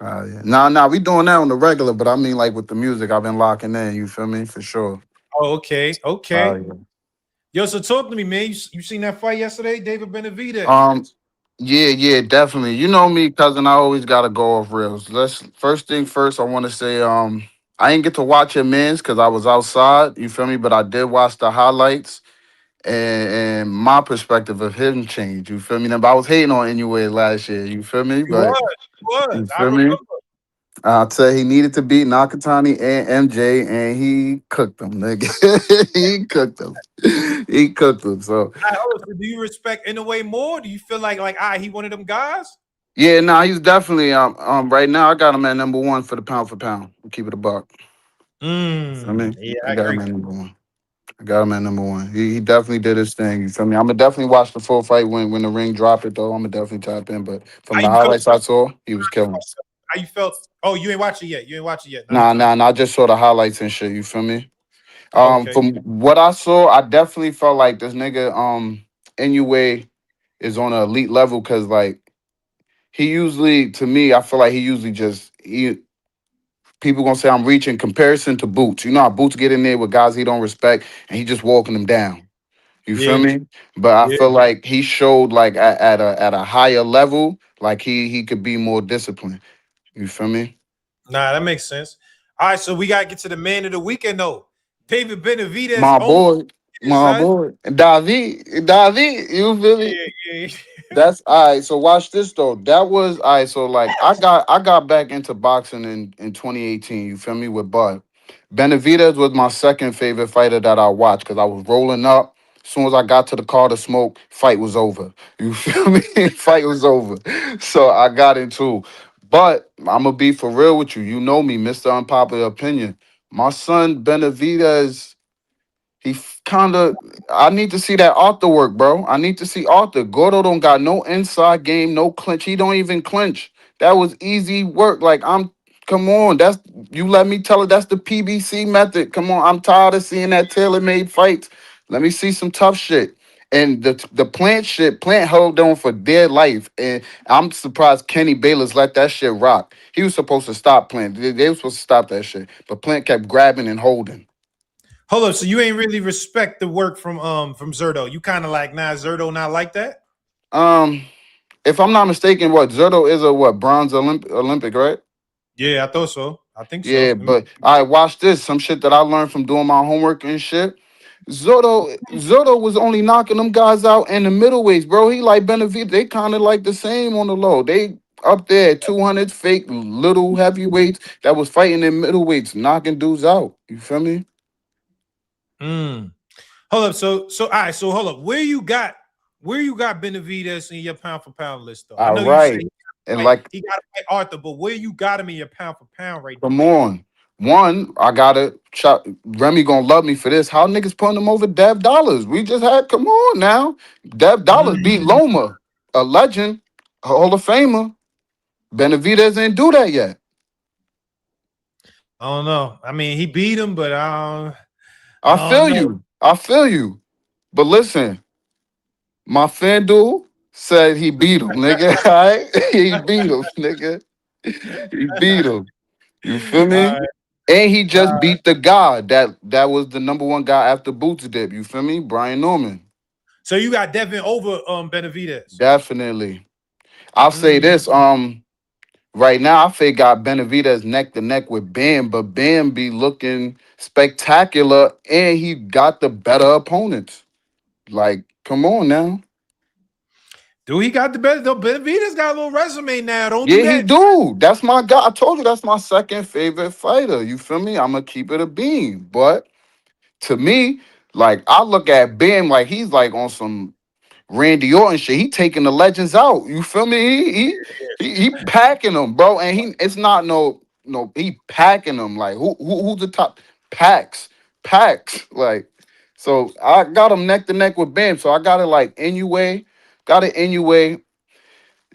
Yeah. Nah, we doing that on the regular, but I mean, like with the music, I've been locking in. You feel me? For sure. Oh, okay. Yo, so talk to me, man. You seen that fight yesterday, David Benavidez? Yeah, definitely. You know me, cousin. I always gotta go off rails. Let's first thing first. I want to say, I didn't get to watch your man's because I was outside. You feel me? But I did watch the highlights, and my perspective of him changed. You feel me? Now, but I was hating on Inoue last year. You feel me? He But was. you I feel remember. me? I'll tell you, he needed to beat Nakatani and MJ, and he cooked them, nigga. he cooked them. He cooked them. So So do you respect in a way more? Do you feel like he one of them guys? yeah, nah, he's definitely right now I got him at number one for pound. Keep it a buck. I mean, Yeah, I I got him agree. at number one. I got him at number one. He definitely did his thing. You feel me? I'm gonna definitely watch the full fight when the ring drop it though. I'm gonna definitely tap in. But from How the you felt? highlights I saw, he was killing. How you felt? Oh, you ain't watched it yet. You ain't watched it yet. Nah. I just saw the highlights and shit. You feel me? Okay. From what I saw, I definitely felt like this nigga Inoue is on an elite level because like he usually, to me, I feel like he usually just people gonna say I'm reaching comparison to Boots. You know how Boots get in there with guys he don't respect and he just walking them down. You feel Yeah. me? But I Yeah. feel like he showed like at a higher level, like he could be more disciplined. You feel me? Nah, that makes sense. All right, so we gotta get to the man of the weekend though. David Benavidez My own boy, my son. boy, David, you feel me? Yeah. That's all right. So watch this though. That was all right. So like I got back into boxing in 2018. You feel me? With Bud. Benavidez was my second favorite fighter that I watched because I was rolling up. As soon as I got to the car to smoke, fight was over. You feel me? Fight was over. So I got into. But I'm gonna be for real with you. You know me, Mr. Unpopular Opinion. My son Benavidez. Kind of. I need to see that Arthur work, bro. I need to see Arthur. Gordo don't got no inside game, no clinch. He don't even clinch. That was easy work. Like I'm. Come on, that's you. Let me tell it. That's the PBC method. Come on, I'm tired of seeing that tailor-made fights. Let me see some tough shit. And the plant shit, plant held on for dear life. And I'm surprised Kenny Bayless let that shit rock. He was supposed to stop plant. They were supposed to stop that shit. But plant kept grabbing and holding. Hold up, so you ain't really respect the work from Zerto. You kind of like, nah, Zerto not like that? Um, if I'm not mistaken, what Zerto is a what bronze Olympic, right? Yeah, I thought so. I think Yeah, so. but I watched this some shit that I learned from doing my homework and shit. Zerto was only knocking them guys out in the middleweights, bro. He like Benavidez, they kind of like the same on the low. They up there at 200 fake little heavyweights that was fighting in middleweights, knocking dudes out. You feel me? Mm. Hold up, so all right, so hold up. Where you got Benavidez in your pound for pound list though? I All know you say right, and like he got to fight Arthur, but where you got him in your pound for pound right now? come on. One, I gotta chop. Remy gonna love me for this. How niggas putting him over Dev Dollars? We just had, come on now. Dev Dollars beat Mm. Loma, a legend, a Hall of Famer. Benavidez didn't do that yet. I don't know. I mean, he beat him, but I I don't feel know. you. I feel you. But listen, my FanDuel said he beat him, nigga. All right? He beat him, nigga. He beat him. You feel All me? right. And he just beat the guy that was the number one guy after Boots dip. You feel me? Brian Norman. So you got Devin over Benavidez. Definitely. I'll say Mm. this. Right now I think got Benavidez neck to neck with Bam, but Bam be looking spectacular and he got the better opponents. Like, come on now. Dude, he got the better. Benavidez got a little resume now. Don't do Yeah, he that. do. That's my guy. I told you that's my second favorite fighter. You feel me? I'm gonna keep it a beam. But to me, like I look at Bam like he's like on some Randy Orton shit. He taking the legends out. You feel me? He packing them, bro. And it's not he packing them. Like who's the top packs like. So I got him neck to neck with Bam. So I got it like Inoue, got it Inoue.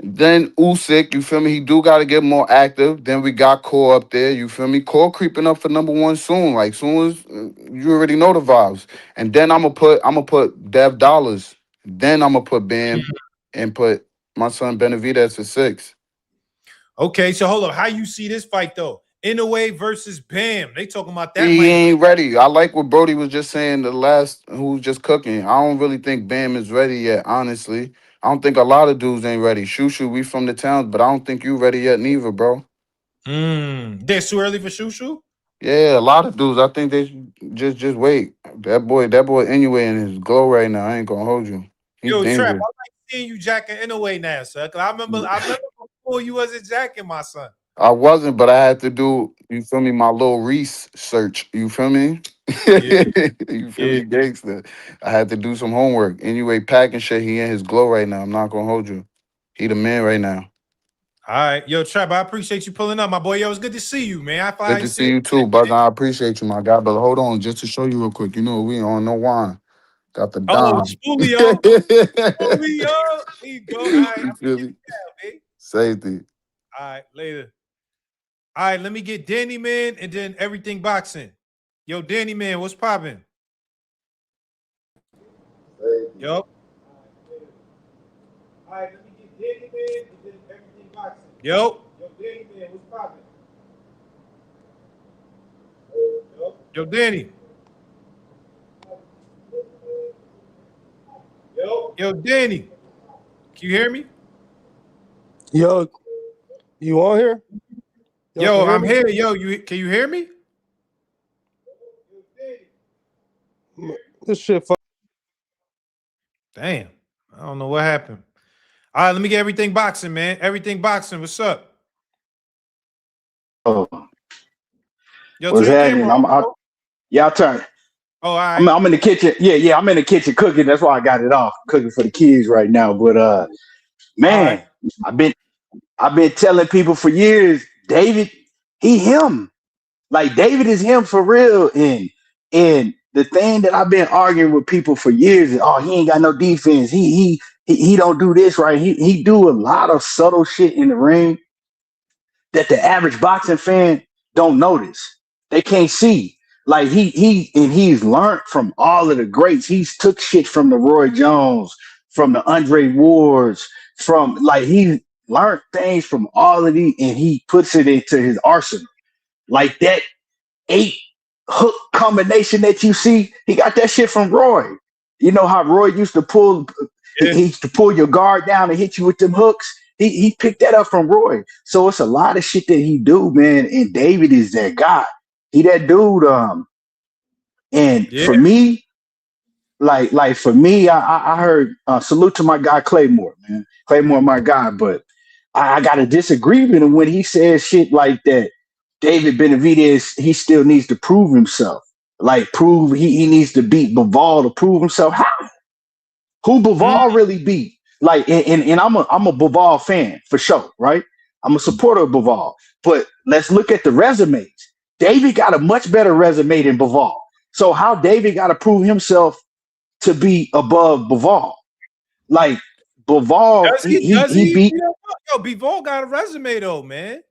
Then Usyk, you feel me? He do got to get more active. Then we got Core up there, you feel me? Core creeping up for number one soon. Like soon as you already know the vibes. And then I'm gonna put Dev Dollars. Then I'm gonna put Bam and put my son Benavidez for 6. Okay, so hold up. How you see this fight though? Inoue versus Bam. They talking about that He might. ain't ready. I like what Brody was just saying. The last who's just cooking. I don't really think Bam is ready yet. Honestly, I don't think a lot of dudes ain't ready. Shushu, we from the towns, but I don't think you ready yet neither, bro. That's too early for Shushu. Yeah, a lot of dudes. I think they should just wait. That boy anyway in his glow right now. I ain't gonna hold you. He's Yo, Trap, I dangerous. like seeing you jacking Inoue now, sir. Cause I remember before you wasn't jacking my son. I wasn't, but I had to do, you feel me, my little research. You feel me? Yeah, You feel yeah. me, gangster? I had to do some homework. Anyway, packing shit, he in his glow right now. I'm not gonna hold you. He the man right now. All right, yo, Trap, I appreciate you pulling up, my boy. Yo, it's good to see you, man. I Good finally to see see you. you too, Buzz. I appreciate you, my guy. But hold on, just to show you real quick. You know, we on no wine. Got the Oh, dime. Julio. Julio. Here you go. All right, I'm You feel me? down, man. Safety. All right, later. All right, let me get Danny Man and then everything boxing. Yo, Danny Man, what's popping? Yo. All right, let me get Danny Man and then everything boxing. Yo, Danny Man, what's popping? Yo, Danny. Yo, Danny. Can you hear me? Yo, you on here? Y'all Yo, can hear I'm me? here. Yo, can you hear me? This shit. Damn. I don't know what happened. All right, let me get everything boxing, man. Everything boxing. What's up? Oh, Yo, what's turn your happening? camera I'm on, out. bro. Yeah, I turn. Oh, all I'm right. I'm in the kitchen. Yeah, I'm in the kitchen cooking. That's why I got it off. Cooking for the kids right now. But All right. man, I've been telling people for years, David, he him. Like David is him for real. And the thing that I've been arguing with people for years is, oh, he ain't got no defense. He don't do this right. He do a lot of subtle shit in the ring that the average boxing fan don't notice. They can't see. Like he's learned from all of the greats. He's took shit from the Roy Jones, from the Andre Wards, from like he learned things from all of these and he puts it into his arsenal. Like that 8 hook combination that you see, he got that shit from Roy. You know how Roy used to pull, Yeah. he used to pull your guard down and hit you with them hooks. He picked that up from Roy. So it's a lot of shit that he do, man. And David is that guy. He that dude. And Yeah. for me, like for me, I heard salute to my guy Claymore, man. Claymore, my guy, but I got a disagreement when he says shit like that. David Benavidez, he still needs to prove himself. Like prove he needs to beat Bivol to prove himself. How? Who Mm, Bivol really beat? Like, and I'm a Bivol fan for sure, right? I'm a supporter of Bivol. But let's look at the resumes. David got a much better resume than Bivol. So how David got to prove himself to be above Bivol? Like Bivol, does he? he beat Yo, Bivol got a resume though, man.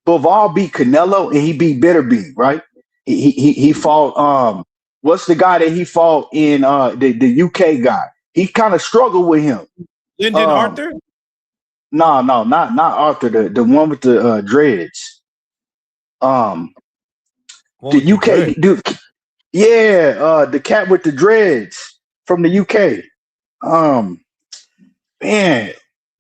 Bivol beat Canelo and he beat Bitterbeat, right? He fought what's the guy that he fought in the UK guy? He kind of struggled with him. Lyndon Um Arthur. no, not Arthur, the one with the dreads. One The with the dread. UK dude, yeah, the cat with the dreads from the UK. Um man,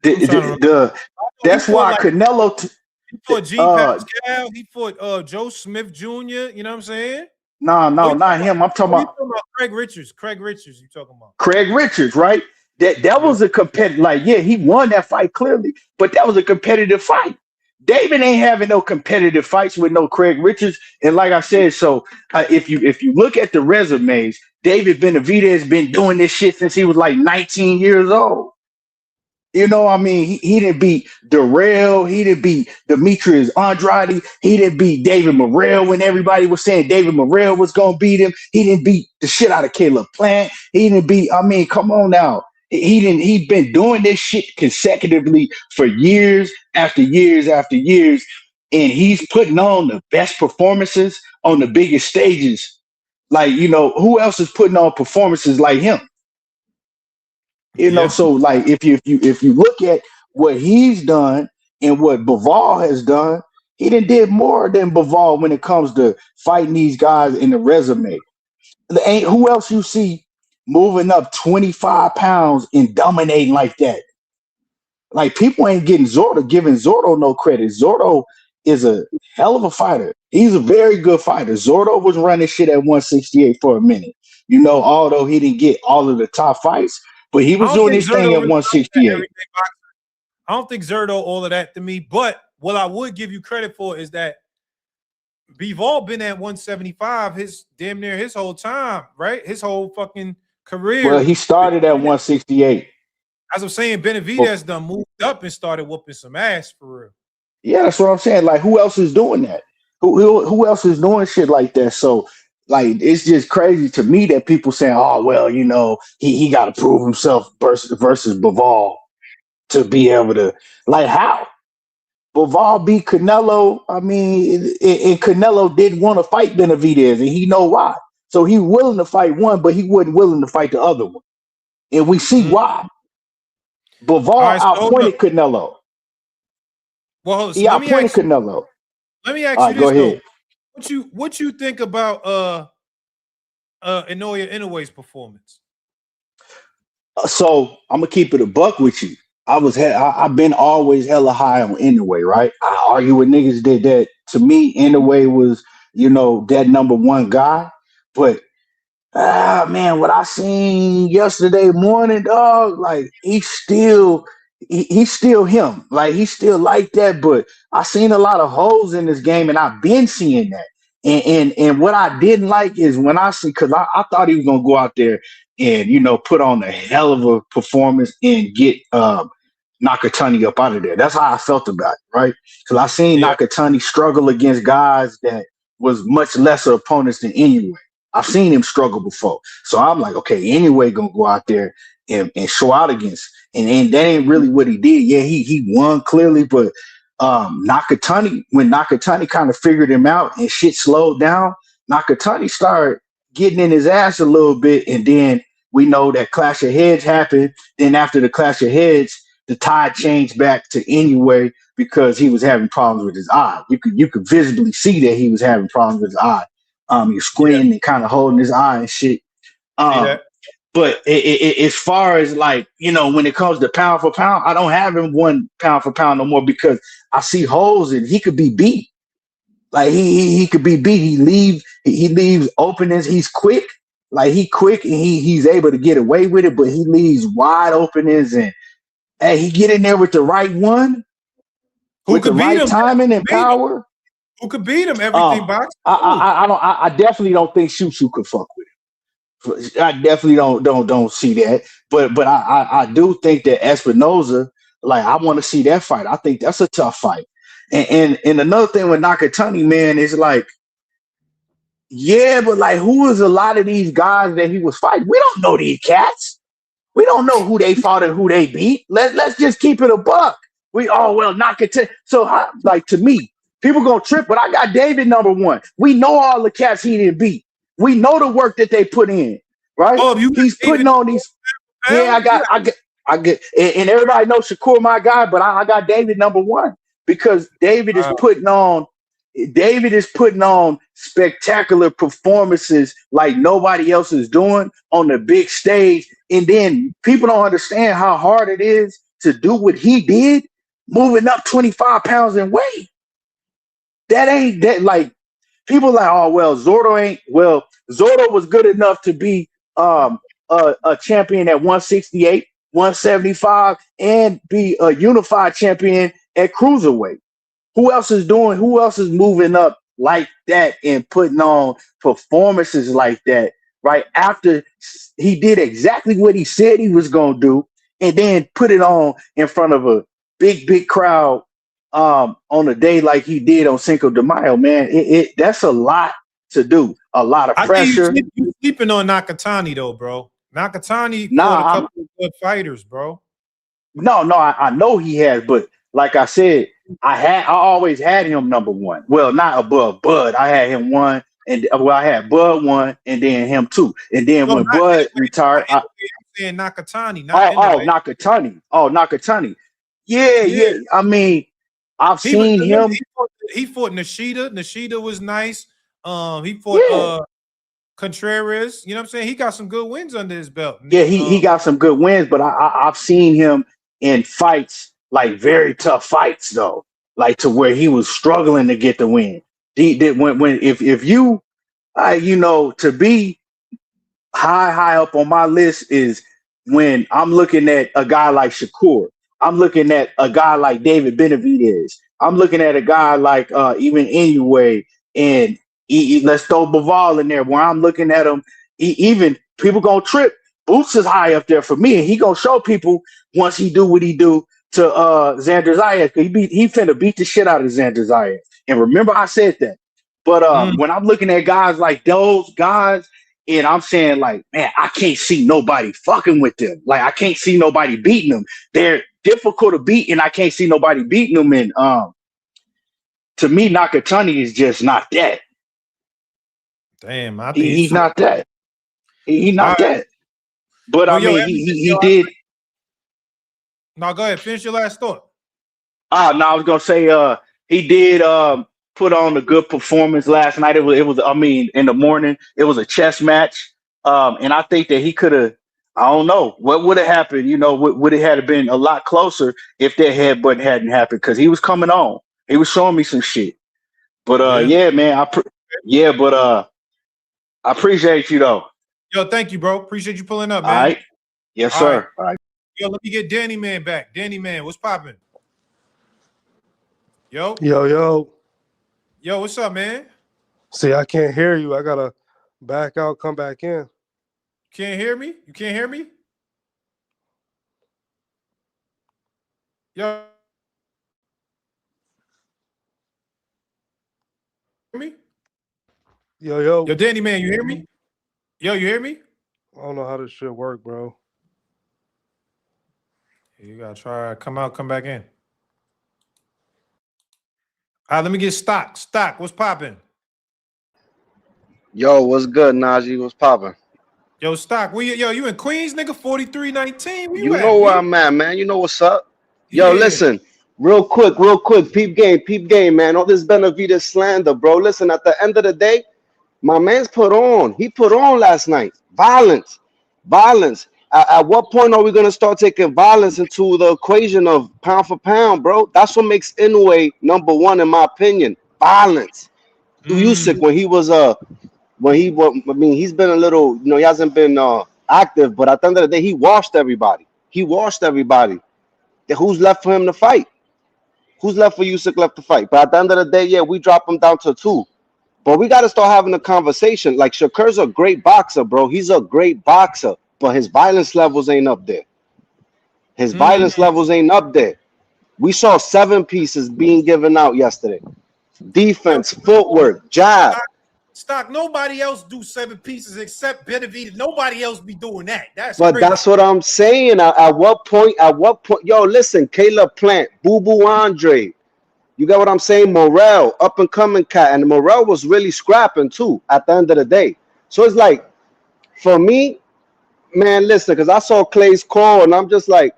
I'm trying to remember. He that's fought why like Canelo he fought Gene Pascal. He fought Joe Smith Jr. You know what I'm saying? no, Oh, not him. I'm talking you about talking about Craig Richards. Craig Richards, you talking about? Craig Richards, right? That Yeah. was a competitive. Like, yeah, he won that fight clearly, but that was a competitive fight. David ain't having no competitive fights with no Craig Richards. And like I said, so if you look at the resumes, David Benavidez has been doing this shit since he was like 19 years old. You know, I mean, he didn't beat Darrell. He didn't beat Demetrius Andrade. He didn't beat David Morrell when everybody was saying David Morrell was going to beat him. He didn't beat the shit out of Caleb Plant. He didn't beat, I mean, come on now. He'd been doing this shit consecutively for years after years after years. And he's putting on the best performances on the biggest stages. Like, you know, who else is putting on performances like him? You know, Yeah. so like if you look at what he's done and what Bivol has done, He did more than Bivol when it comes to fighting these guys in the resume. There ain't who else you see moving up 25 pounds and dominating like that. Like people ain't giving Zordo no credit. Zordo is a hell of a fighter. He's a very good fighter. Zordo was running shit at 168 for a minute. You know, although he didn't get all of the top fights, but he I was don't doing think his thing Zerto at really 168. everything. I don't think Zerto all of that to me. But what I would give you credit for is that Bivol been at 175 his damn near his whole time, right? His whole fucking career. Well, he started at 168. As I'm saying, Benavidez done moved up and started whooping some ass for real. Yeah, that's what I'm saying. Like, who else is doing that? Who else is doing shit like that? So, like, it's just crazy to me that people saying, "Oh, well, you know, he got to prove himself versus Bivol to be able to." Like, how Bivol beat Canelo? I mean, and Canelo didn't want to fight Benavidez, and he know why. So he willing to fight one, but he wasn't willing to fight the other one, and we see why. Bivol All right, so hold up. outpointed Canelo. Well, hold on. So He outpointed Canelo. let me ask All you right, go this ahead. though. What you think about Inoue Inoue's performance? So I'm gonna keep it a buck with you. I've been always hella high on Inoue, right? I argue with niggas that to me Inoue was, you know, that number one guy. But man, what I seen yesterday morning, dog, like he's still him. Like he's still like that, but I seen a lot of holes in this game, and I've been seeing that. And what I didn't like is when I see, because I thought he was gonna go out there and, you know, put on a hell of a performance and get Nakatani up out of there. That's how I felt about it, right? Because I seen Nakatani struggle against guys that was much lesser opponents than Inoue. I've seen him struggle before. So I'm like, okay, Inoue gonna go out there and show out against. And that ain't really what he did. Yeah, he won clearly, but Nakatani, when Nakatani kind of figured him out and shit slowed down, Nakatani started getting in his ass a little bit, and then we know that clash of heads happened. Then after the clash of heads, the tide changed back to Inoue because he was having problems with his eye. You could visibly see that he was having problems with his eye. He was squinting and kind of holding his eye and shit. But as far as, like, you know, when it comes to pound for pound, I don't have him 1 pound for pound no more because I see holes and he could be beat. Like he could be beat. He leaves openings. He's quick. Like he quick and he's able to get away with it, but he leaves wide openings, and hey, he get in there with the right one, with the right timing and power. Who could beat him? Everything boxing. I definitely don't think Shoo could fuck with him. I definitely don't see that. But I do think that Espinoza, like, I want to see that fight. I think that's a tough fight. And another thing with Nakatani, man, is like, yeah, but like, who is a lot of these guys that he was fighting? We don't know these cats. We don't know who they fought and who they beat. Let's just keep it a buck. Nakatani. So, like, to me, people gonna trip, but I got David number one. We know all the cats he didn't beat. We know the work that they put in, right? He's putting on these. Yeah, I get, and everybody knows Shakur my guy, but I got David number one because David is putting on spectacular performances like nobody else is doing on the big stage. And then people don't understand how hard it is to do what he did, moving up 25 pounds in weight. That ain't that, like, people like, oh, well, Zordo was good enough to be a champion at 168, 175, and be a unified champion at cruiserweight. Who else is moving up like that and putting on performances like that right after he did exactly what he said he was going to do, and then put it on in front of a big crowd on a day like he did on Cinco de Mayo, man? That's a lot to do. A lot of pressure. You sleeping on Nakatani though, bro. Nakatani fought a couple of good fighters, bro. No, I know he has, but like I said, I always had him number one. Well, not above Bud. I had him one, and I had Bud one, and then him two. And then when Bud retired, I'm saying Nakatani. Nakatani. Yeah. I mean, I've seen him. he fought Nishida. Nishida was nice. He fought Contreras. You know what I'm saying? He got some good wins under his belt. Yeah, he got some good wins, but I've seen him in fights, like very tough fights though, like to where he was struggling to get the win. He did when if you to be high up on my list is when I'm looking at a guy like Shakur. I'm looking at a guy like David Benavidez. I'm looking at a guy like even Inoue, and let's throw Bivol in there. Where I'm looking at him, even people gonna trip. Boots is high up there for me, and he gonna show people once he do what he do to Xander Zayas. He finna beat the shit out of Xander Zayas. And remember, I said that. But when I'm looking at guys like those guys, and I'm saying, like, man, I can't see nobody fucking with them. Like, I can't see nobody beating them. They're difficult to beat, and I can't see nobody beating them. And to me, Nakatani is just not that. Damn, I think He's not that. He's not that. But well, I mean, he did. No, go ahead. Finish your last thought. No, I was gonna say he did put on a good performance last night. It was I mean, in the morning, it was a chess match. And I think that he could have, I don't know, what would have happened, would it have been a lot closer if that headbutt hadn't happened, because he was coming on. He was showing me some shit. But yeah, man, I appreciate you though. Yo, thank you, bro. Appreciate you pulling up, man. All right. Yes, sir. All right. Yo, let me get Danny Man back. Danny Man, what's popping? Yo, what's up, man? See, I can't hear you. I gotta back out, come back in. Can't hear me? You can't hear me? Yo. Hear me? Yo. Yo, Danny Man, you hear me? Yo, you hear me? I don't know how this shit work, bro. You gotta try. Come out, come back in. All right, let me get Stock. Stock, what's popping? Yo, what's good, Najee? What's popping? Yo, Stock, you in Queens, nigga? 4319. You know where I'm at, man. You know what's up. Yo, listen, real quick. Peep game, man. All this Benavidez slander, bro. Listen, at the end of the day, my man's put on. He put on last night. Violence. At what point are we gonna start taking violence into the equation of pound for pound, bro? That's what makes Inoue number one, in my opinion. Violence. Usyk, he's been a little, he hasn't been active, but at the end of the day, he washed everybody. Who's left for him to fight? Who's left for Usyk to fight? But at the end of the day, yeah, we drop him down to 2. But we got to start having a conversation. Like, Shakur's a great boxer, bro. He's a great boxer, but his violence levels ain't up there. We saw 7 pieces being given out yesterday. Defense, footwork, jab. Stock, nobody else do 7 pieces except Benavidez. Nobody else be doing that. That's what I'm saying. At what point? Yo, listen, Caleb Plant, Boo Boo Andre. You got what I'm saying? Morrell, up and coming cat. And Morrell was really scrapping too at the end of the day. So it's like, for me, man, listen, because I saw Clay's call and I'm just like,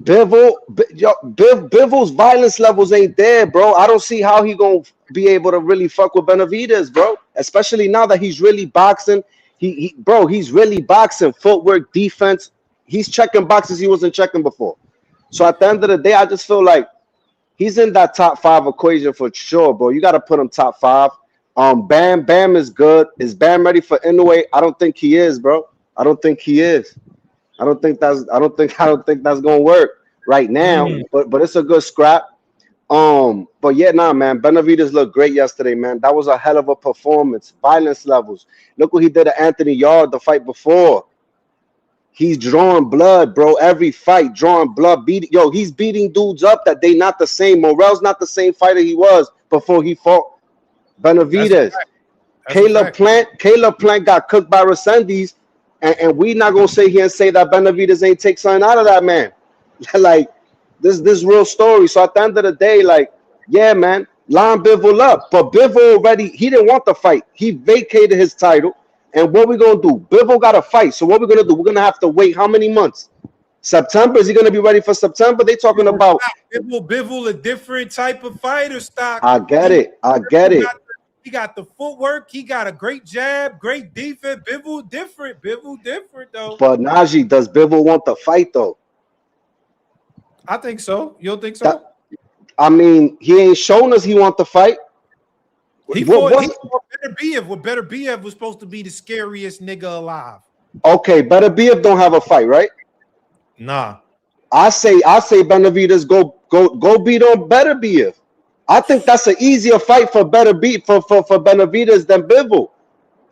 Bivol's violence levels ain't there, bro. I don't see how he gonna be able to really fuck with Benavidez, bro. Especially now that he's really boxing. He's really boxing. Footwork, defense. He's checking boxes he wasn't checking before. So at the end of the day, I just feel like he's in that top 5 equation for sure, bro. You got to put him top 5. Bam is good. Is Bam ready for Inoue? I don't think he is, bro. I don't think that's gonna work right now. But it's a good scrap. But yeah, man. Benavidez looked great yesterday, man. That was a hell of a performance. Violence levels. Look what he did to Anthony Yard the fight before. He's drawing blood, bro. Every fight, drawing blood. He's beating dudes up that they not the same. Morrell's not the same fighter he was before he fought Benavidez. Caleb Plant got cooked by Resendiz. And we not gonna sit here and say that Benavidez ain't take something out of that man. Like, this real story. So at the end of the day, like, yeah, man, line Bivol up. But Bivol already, he didn't want the fight. He vacated his title. And what we gonna do? Bivol got to fight. So what we're gonna do? We're gonna have to wait how many months? September, is he gonna be ready for September? They talking about. Bivol a different type of fighter stock. I get it. He got the footwork. He got a great jab, great defense. Bivol different though. But Najee, does Bivol want the fight though? I think so. You don't think so? I mean, he ain't shown us he want the fight. He fought Better Biev. What Better Biev was supposed to be the scariest nigga alive. Okay, Better Biev don't have a fight, right? Nah. I say Benavidez go beat on Better Biev. I think that's an easier fight for Benavidez than Bivol.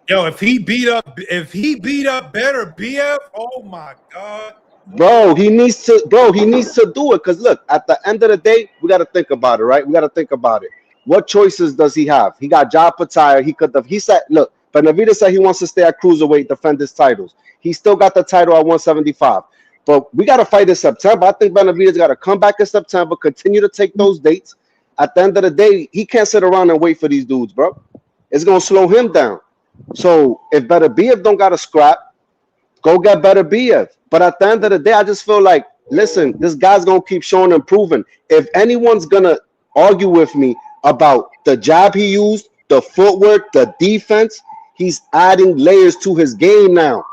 Yo, if he beat up Better Biev, oh my god. Bro, he needs to do it. Because look, at the end of the day, we got to think about it, right? We got to think about it. What choices does he have? He got Jai Pattaya. He said, look, Benavidez said he wants to stay at cruiserweight, defend his titles. He still got the title at 175. But we got to fight in September. I think Benavidez got to come back in September, continue to take those dates. At the end of the day, he can't sit around and wait for these dudes, bro. It's going to slow him down. So if Better Biev don't got a scrap, go get Better Biev. But at the end of the day, I just feel like, listen, this guy's going to keep showing and proving. If anyone's going to argue with me about the jab he used, the footwork, the defense, he's adding layers to his game now.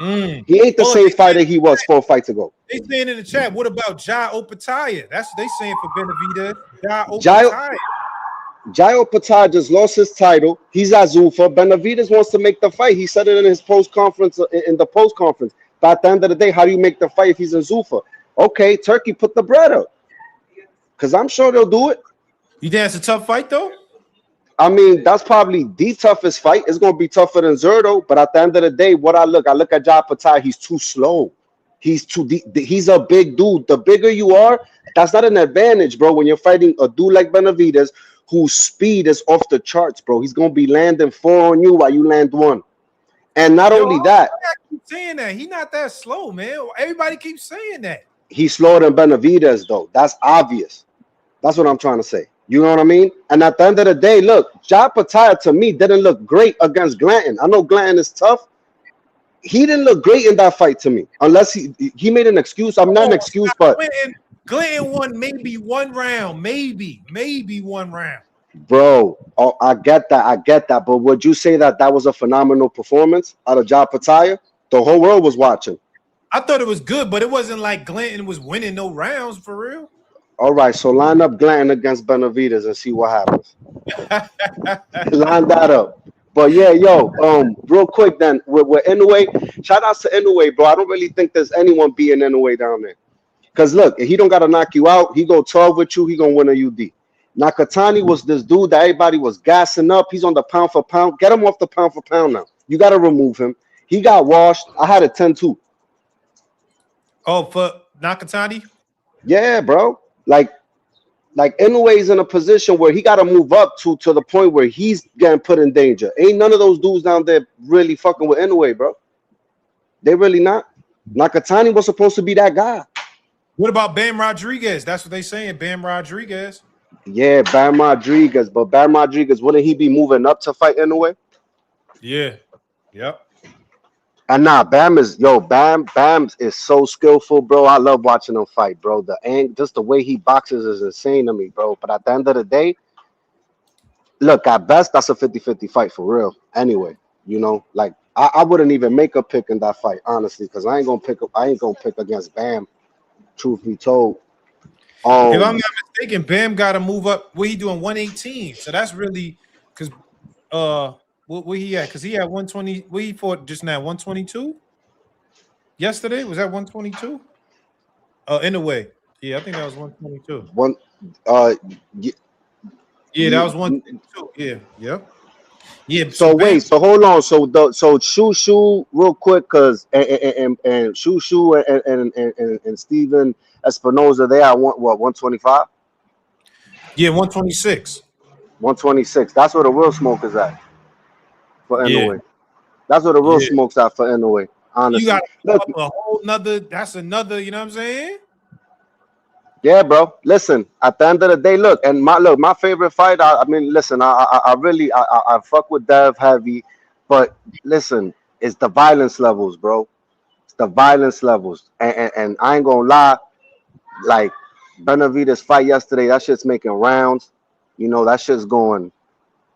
He ain't the same fighter he was 4 fights ago. They saying in the chat, what about Jai Opataya? That's what they saying for Benavidez. Jai Opataya just lost his title. He's at Zuffa. Benavidez wants to make the fight. He said it in his post-conference, in the post-conference. But at the end of the day, how do you make the fight if he's in Zuffa? Okay, Turkey, put the bread up. Because I'm sure they'll do it. You think it's a tough fight, though? I mean, that's probably the toughest fight. It's going to be tougher than Zerto. But at the end of the day, I look at Jai Pattaya, he's too slow. He's a big dude. The bigger you are, that's not an advantage, bro. When you're fighting a dude like Benavidez, whose speed is off the charts, bro. He's going to be landing 4 on you while you land 1. And not only that. I keep saying that. He's not that slow, man. Everybody keeps saying that. He's slower than Benavidez, though. That's obvious. That's what I'm trying to say. You know what I mean? And at the end of the day, look, Jai Pattaya to me didn't look great against Glanton. I know Glanton is tough. He didn't look great in that fight to me, unless he made an excuse. I'm not an excuse, but Glanton won maybe 1 round, maybe 1 round. Bro, I get that. But would you say that was a phenomenal performance out of Jai Pattaya? The whole world was watching. I thought it was good, but it wasn't like Glanton was winning no rounds for real. All right, so line up Glanton against Benavidez and see what happens. Line that up. But yeah, yo, real quick then, with Inoue, shout outs to Inoue, bro. I don't really think there's anyone beating Inoue down there. Because look, if he don't got to knock you out, he go 12 with you, he going to win a UD. Nakatani was this dude that everybody was gassing up. He's on the pound for pound. Get him off the pound for pound now. You got to remove him. He got washed. I had a 10-2. Oh, for Nakatani? Yeah, bro. Like Inoue's in a position where he got to move up to the point where he's getting put in danger. Ain't none of those dudes down there really fucking with Inoue, bro. They really not. Nakatani was supposed to be that guy. What about Bam Rodriguez? That's what they saying, Bam Rodriguez. Yeah, Bam Rodriguez. But Bam Rodriguez, wouldn't he be moving up to fight Inoue? Yeah. Yep. And nah, Bam is is so skillful, bro. I love watching him fight, bro. Just the way he boxes is insane to me, bro. But at the end of the day, look, at best, that's a 50-50 fight for real. Anyway, you know, like I wouldn't even make a pick in that fight, honestly, because I ain't gonna pick against Bam, truth be told. If I'm not mistaken, Bam got to move up. What he doing? 118. So that's really because where he at? Because he had 120. Where he fought just now? 122. Yesterday was that 122? In a way, yeah, I think that was 122. Yeah, that was 122. Yeah, yep. Yeah. So wait, so hold on. So Shoo real quick, cause and Shoo and Steven Espinoza, they are 125? Yeah, 126. 126. That's where the real smoke is at for Inoue. Yeah. That's where the real smoke's at for Inoue. Honestly, you got a whole nother. That's another. You know what I'm saying? Yeah, bro. Listen, at the end of the day, my favorite fight. I mean, listen, I really fuck with Dev heavy, but listen, it's the violence levels, bro. the violence levels. And I ain't gonna lie, like Benavidez fight yesterday, that shit's making rounds. You know, that shit's going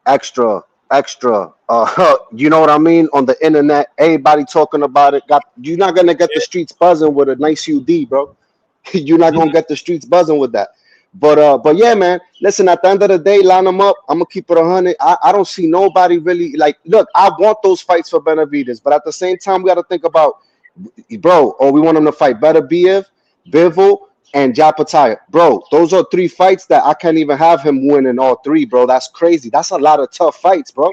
extra. You know what I mean? On the internet, everybody talking about it. You're not gonna get the streets buzzing with a nice UD, bro. You're not gonna get the streets buzzing with that. But yeah, man. Listen, at the end of the day, line them up. I'm gonna keep it 100. I don't see nobody really like. Look, I want those fights for Benavidez, but at the same time, we got to think about, bro. We want him to fight Beterbiev, Bivol, and Japataya, bro. Those are 3 fights that I can't even have him win in all 3, bro. That's crazy. That's a lot of tough fights, bro.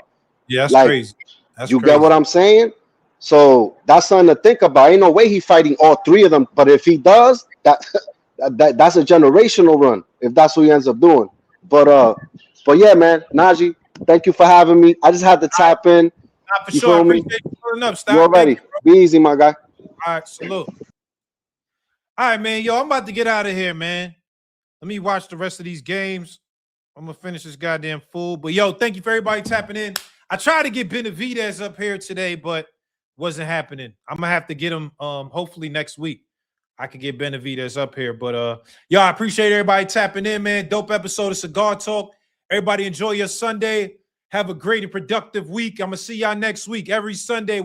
Yeah, that's Like, crazy. That's you crazy. get what I'm saying? So that's something to think about. Ain't no way he fighting all 3 of them. But if he does, that's a generational run if that's what he ends up doing. But yeah, man, Najee, thank you for having me. I just had to tap in. Nah, for You sure. I feel me? appreciate you pulling up. You Stop. already. Thank you, Be easy, my guy. bro. All right, salute. All right, man. Yo, I'm about to get out of here, man. Let me watch the rest of these games. I'm gonna finish this goddamn fool. But yo, thank you for everybody tapping in. I tried to get Benavidez up here today, but wasn't happening. I'm gonna have to get him hopefully next week. I could get Benavidez up here. But yo, I appreciate everybody tapping in, man. Dope episode of Cigar Talk. Everybody enjoy your Sunday. Have a great and productive week. I'm gonna see y'all next week every Sunday.